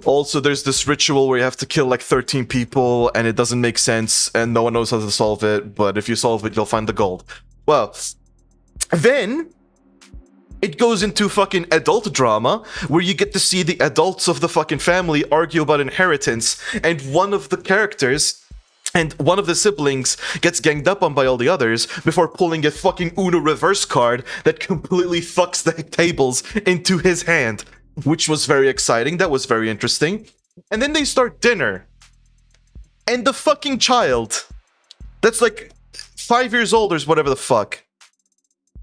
Also, there's this ritual where you have to kill like 13 people, and it doesn't make sense, and no one knows how to solve it, but if you solve it, you'll find the gold. Well, then it goes into fucking adult drama, where you get to see the adults of the fucking family argue about inheritance, and one of the characters and one of the siblings gets ganged up on by all the others before pulling a fucking Uno reverse card that completely fucks the tables into his hand. Which was very exciting, that was very interesting. And then they start dinner. And the fucking child, that's like 5 years old or whatever the fuck,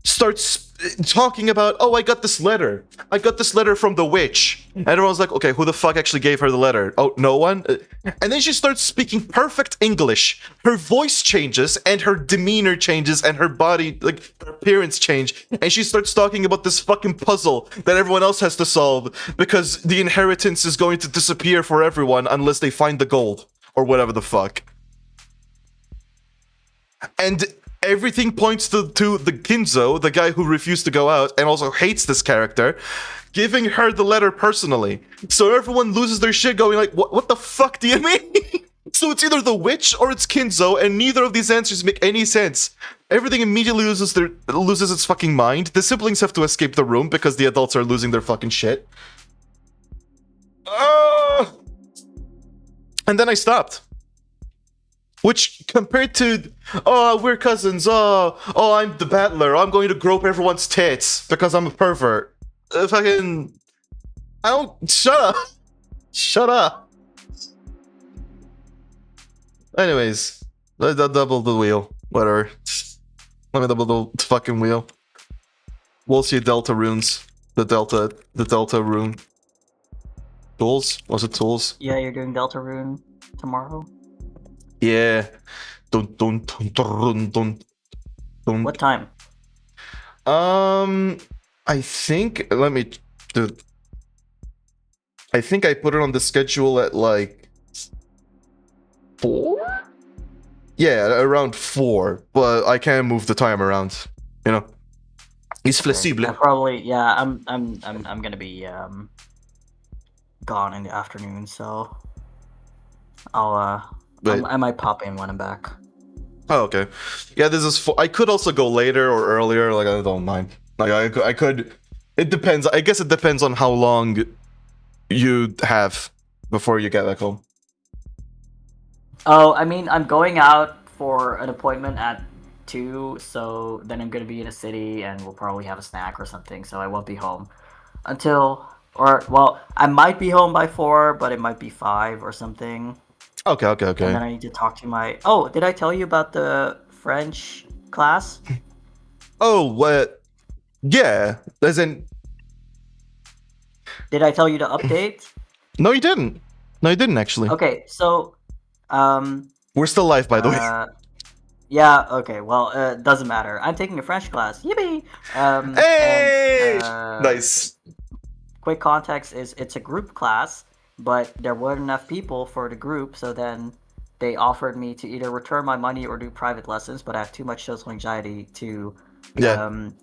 starts talking about, oh, I got this letter. I got this letter from the witch. And everyone's like, okay, who the fuck actually gave her the letter? Oh, no one? And then she starts speaking perfect English. Her voice changes, and her demeanor changes, and her body, like, her appearance change. And she starts talking about this fucking puzzle that everyone else has to solve because the inheritance is going to disappear for everyone unless they find the gold. Or whatever the fuck. And everything points to the Kinzo, the guy who refused to go out and also hates this character, giving her the letter personally. So everyone loses their shit going like, what the fuck do you mean? So it's either the witch or it's Kinzo, and neither of these answers make any sense. Everything immediately loses its fucking mind. The siblings have to escape the room because the adults are losing their fucking shit. And then I stopped. Which, compared to, oh, we're cousins, oh, I'm the battler, I'm going to grope everyone's tits because I'm a pervert. Fucking, I don't, shut up. Shut up. Anyways, let's double the wheel, whatever. Let me double the fucking wheel. We'll see Delta runes. The Delta rune. Tools? Was it tools? Yeah, you're doing Delta Rune tomorrow. Yeah. Dun, dun, dun, dun, dun, dun. What time? I think, let me do. I think I put it on the schedule at like 4? Yeah, around 4, but I can move the time around, you know. It's flexible. I probably, yeah, I'm gonna be gone in the afternoon, so I might pop in when I'm back. Oh, okay. Yeah, this is. I could also go later or earlier. Like, I don't mind. Like, I could. It depends. I guess it depends on how long you have before you get back home. Oh, I mean, I'm going out for an appointment at 2, so then I'm gonna be in a city, and we'll probably have a snack or something. So I won't be home until, or well, I might be home by 4, but it might be 5 or something. Okay. And then I need to talk to my. Oh, did I tell you about the French class? Oh, what? Yeah. As in. Did I tell you to update? No, you didn't. No, you didn't actually. Okay, so We're still live, by the way. yeah. Okay. Well, doesn't matter. I'm taking a French class. Yippee! Hey! And, Nice. Quick context is it's a group class, but there weren't enough people for the group, so then they offered me to either return my money or do private lessons, but I have too much social anxiety to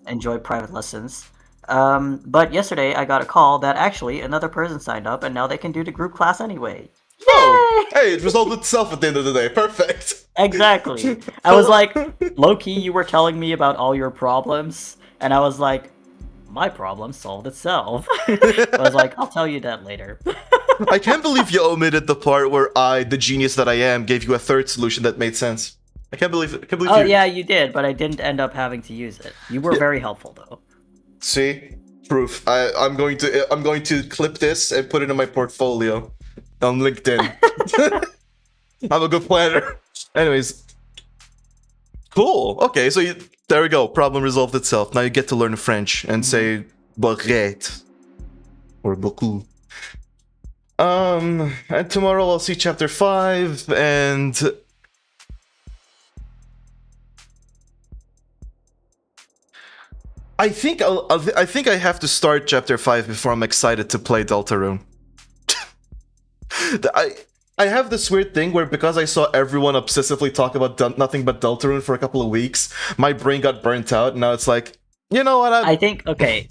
enjoy private lessons. But yesterday I got a call that actually another person signed up, and now they can do the group class anyway. Oh, hey, it resolved itself at the end of the day. Perfect. Exactly. I was like, low-key, you were telling me about all your problems, and I was like, my problem solved itself. I was like, I'll tell you that later. I can't believe you omitted the part where I, the genius that I am, gave you a third solution that made sense. I can't believe it. Oh, yeah, you did, but I didn't end up having to use it. You were very helpful, though. See? Proof. I'm going to clip this and put it in my portfolio on LinkedIn. I'm a good planner. Anyways. Cool. Okay, so there we go. Problem resolved itself. Now you get to learn French and say baguette or beaucoup. And tomorrow I'll see chapter 5 and I think I have to start chapter 5 before I'm excited to play Deltarune. I have this weird thing where because I saw everyone obsessively talk about nothing but Deltarune for a couple of weeks, my brain got burnt out, and now it's like, you know what? I think, okay,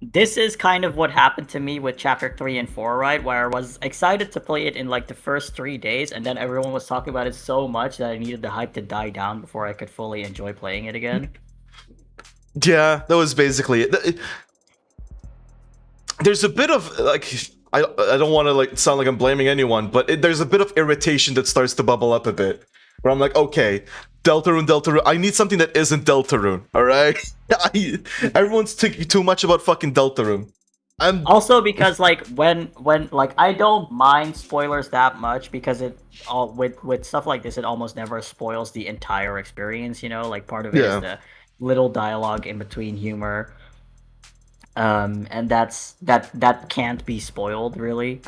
this is kind of what happened to me with chapter 3 and 4, right? Where I was excited to play it in like the first 3 days, and then everyone was talking about it so much that I needed the hype to die down before I could fully enjoy playing it again. Yeah, that was basically it. There's a bit of like I don't want to like sound like I'm blaming anyone, but there's a bit of irritation that starts to bubble up a bit. Where I'm like, okay, Deltarune, I need something that isn't Deltarune, all right? Everyone's thinking too much about fucking Deltarune. Also because like when like I don't mind spoilers that much because it all with stuff like this it almost never spoils the entire experience, you know, like part of it is little dialogue in between humor, and that can't be spoiled really,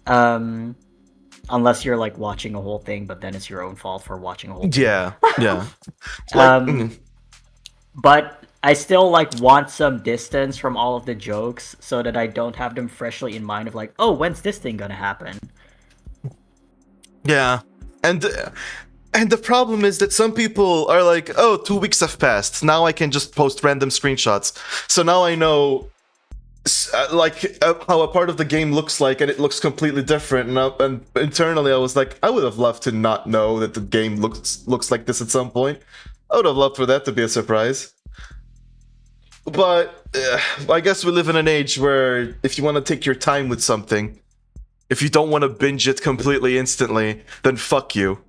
unless you're like watching a whole thing, but then it's your own fault for watching a whole thing. Yeah, yeah. Like, But I still like want some distance from all of the jokes so that I don't have them freshly in mind of like, oh, when's this thing gonna happen? yeah, and the problem is that some people are like, oh, 2 weeks have passed. Now I can just post random screenshots. So now I know, how a part of the game looks like, and it looks completely different. And internally, I was like, I would have loved to not know that the game looks like this at some point. I would have loved for that to be a surprise. But I guess we live in an age where if you want to take your time with something, if you don't want to binge it completely instantly, then fuck you.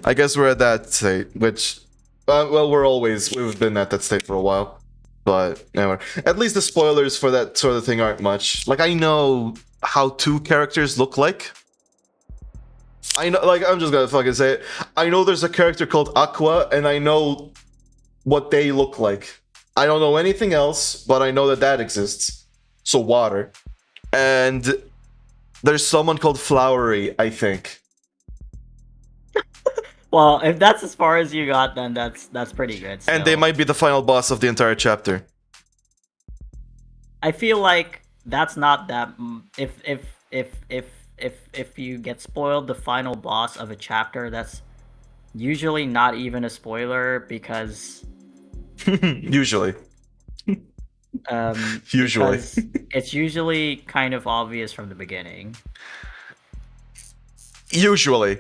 I guess we're at that state, which, well, we've been at that state for a while. But anyway, at least the spoilers for that sort of thing aren't much. Like, I know how 2 characters look like. I know, like, I'm just gonna fucking say it. I know there's a character called Aqua, and I know what they look like. I don't know anything else, but I know that that exists. So water. And there's someone called Flowery, I think. Well, if that's as far as you got, then that's pretty good. And they still. might be the final boss of the entire chapter. I feel like that's not that. If you get spoiled the final boss of a chapter, that's usually not even a spoiler because Usually. Usually. because it's usually kind of obvious from the beginning. Usually.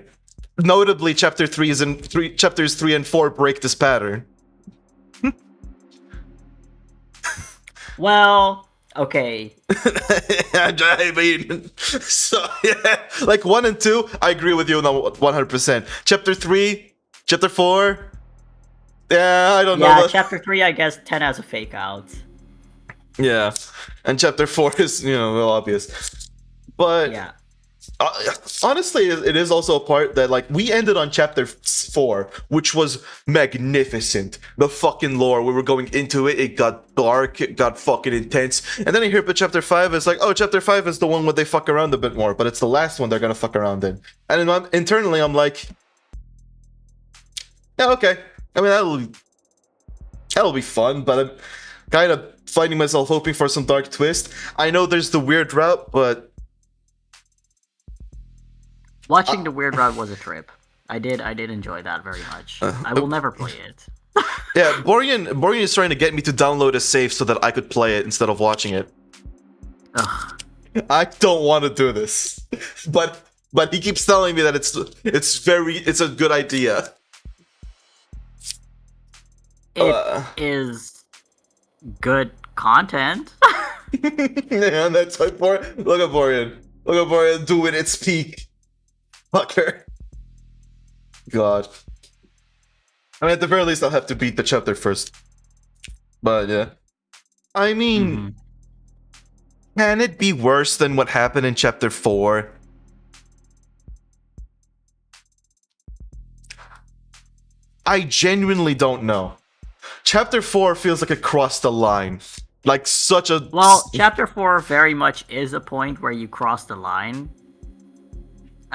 Notably, chapters 3 and 4 break this pattern. Well, okay. I mean, so yeah, like 1 and 2, I agree with you on 100%. Chapter 3, chapter 4, yeah, I don't know. Yeah, chapter 3, I guess 10 has a fake out. Yeah, and chapter 4 is, well, obvious. But Yeah. honestly, it is also a part that, like, we ended on chapter 4, which was magnificent. The fucking lore, we were going into it, it got dark, it got fucking intense. And then I hear about chapter 5, it's like, oh, chapter 5 is the one where they fuck around a bit more, but it's the last one they're gonna fuck around in. And internally, I'm like, yeah, okay. I mean, that'll be fun, but I'm kind of finding myself hoping for some dark twist. I know there's the weird route, but Watching the Weird Route was a trip. I did enjoy that very much. I will never play it. yeah, Borean is trying to get me to download a save so that I could play it instead of watching it. Ugh. I don't want to do this, but he keeps telling me that it's a good idea. It is good content. Yeah, that's why look at Borean doing its peak. Fucker. God. I mean, at the very least, I'll have to beat the chapter first. But yeah. I mean, can it be worse than what happened in chapter 4? I genuinely don't know. Chapter 4 feels like it crossed the line. Like such a... Well, chapter 4 very much is a point where you cross the line.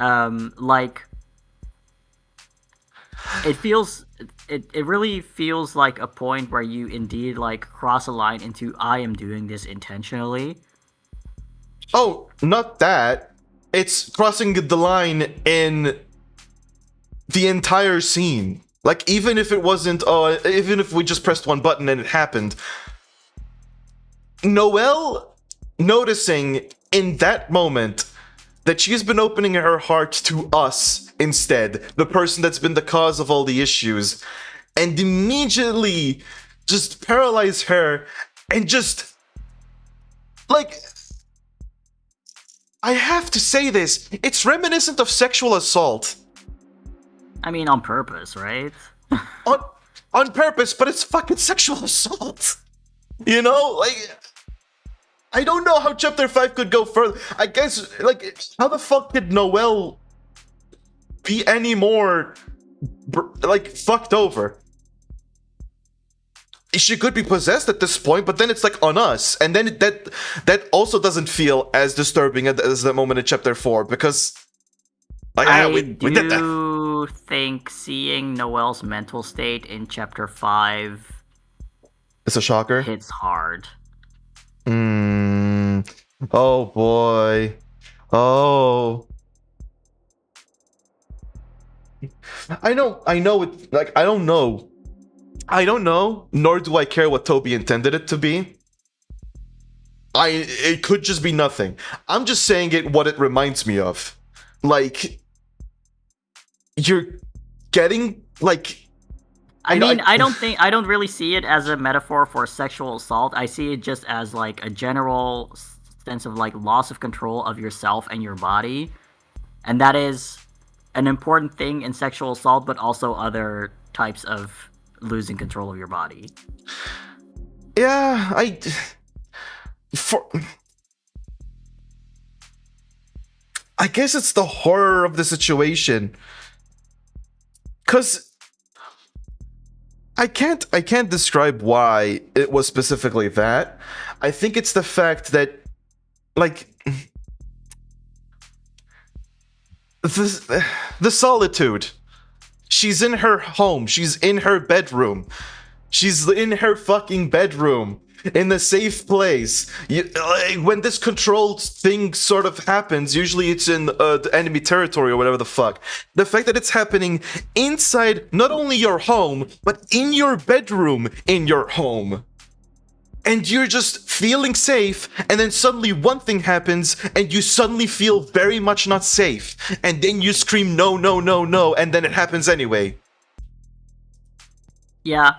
Like, it really feels like a point where you indeed like cross a line into I am doing this intentionally. Oh, not that. It's crossing the line in the entire scene. Like, even if it wasn't, even if we just pressed one button and it happened, Noelle noticing in that moment that she's been opening her heart to us instead, the person that's been the cause of all the issues, and immediately just paralyze her and just, like, I have to say this, it's reminiscent of sexual assault. I mean, on purpose, right? on purpose, but it's fucking sexual assault. You know, like, I don't know how chapter 5 could go further. I guess, like, how the fuck did Noelle be any more, like, fucked over? she could be possessed at this point, but then it's like on us, and then that also doesn't feel as disturbing as that moment in chapter 4 because like I we did that. do think seeing Noelle's mental state in chapter 5 It's a shocker. hits hard. Oh boy. Oh. I know it, like I don't know, nor do I care what Toby intended it to be. It could just be nothing. I'm just saying it what it reminds me of. Like you're getting like I don't really see it as a metaphor for sexual assault. I see it just as like a general sense of like loss of control of yourself and your body. And that is an important thing in sexual assault, but also other types of losing control of your body. Yeah, I guess it's the horror of the situation. 'Cause I can't describe why it was specifically that. I think it's the fact that like the solitude. She's in her home. She's in her bedroom. She's in her fucking bedroom. In a safe place. When this controlled thing sort of happens, usually it's in the enemy territory or whatever the fuck. The fact that it's happening inside not only your home, but in your bedroom in your home. And you're just feeling safe, and then suddenly one thing happens, and you suddenly feel very much not safe. And then you scream, no, no, no, no, and then it happens anyway. Yeah.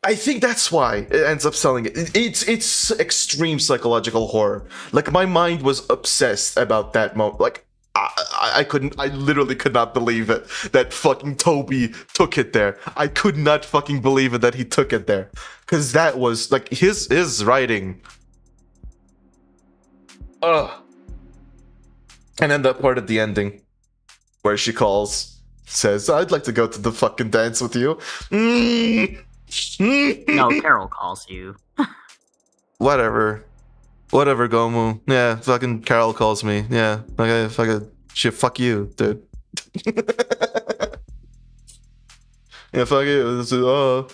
I think that's why it ends up selling it. It's extreme psychological horror. Like my mind was obsessed about that moment. Like I literally could not believe it that fucking Toby took it there. I could not fucking believe it that he took it there, because that was like his writing. Ugh. And then that part at the ending, where she says, "I'd like to go to the fucking dance with you." No, Carol calls you. Whatever, Gomu. Yeah, fucking Carol calls me. Yeah, okay, fucking shit. Fuck you, dude. Yeah, fuck you. This is, oh,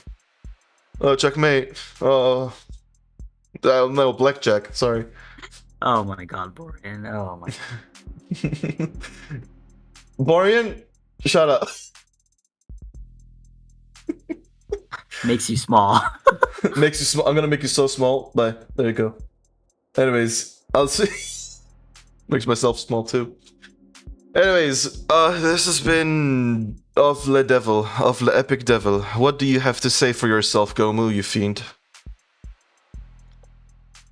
checkmate. Oh, no, blackjack. Sorry. Oh my god, Borean. Oh my god. Borean, shut up. Makes you small. Makes you small. I'm gonna make you so small. Bye. There you go. Anyways, I'll see. Makes myself small too. Anyways, this has been of the devil, of the epic devil. What do you have to say for yourself, Gomu, you fiend?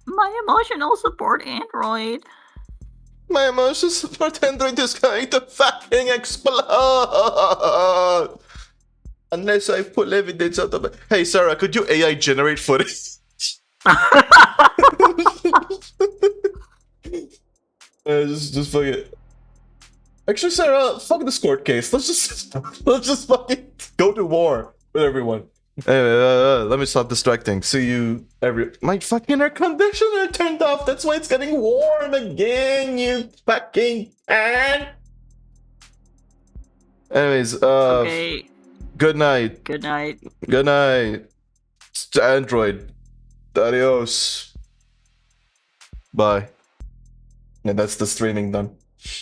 My emotional support android. My emotional support android is going to fucking explode! Unless I pull evidence out of it. Hey, Sarah, could you AI generate footage? Just fuck it. Actually, Sarah, fuck this court case. Let's just fucking go to war with everyone. Anyway, let me stop distracting. See you my fucking air conditioner turned off. That's why it's getting warm again, you fucking pan. Anyways, Okay. Good night. Good night. Good night. Android. Adios. Bye. And that's the streaming done.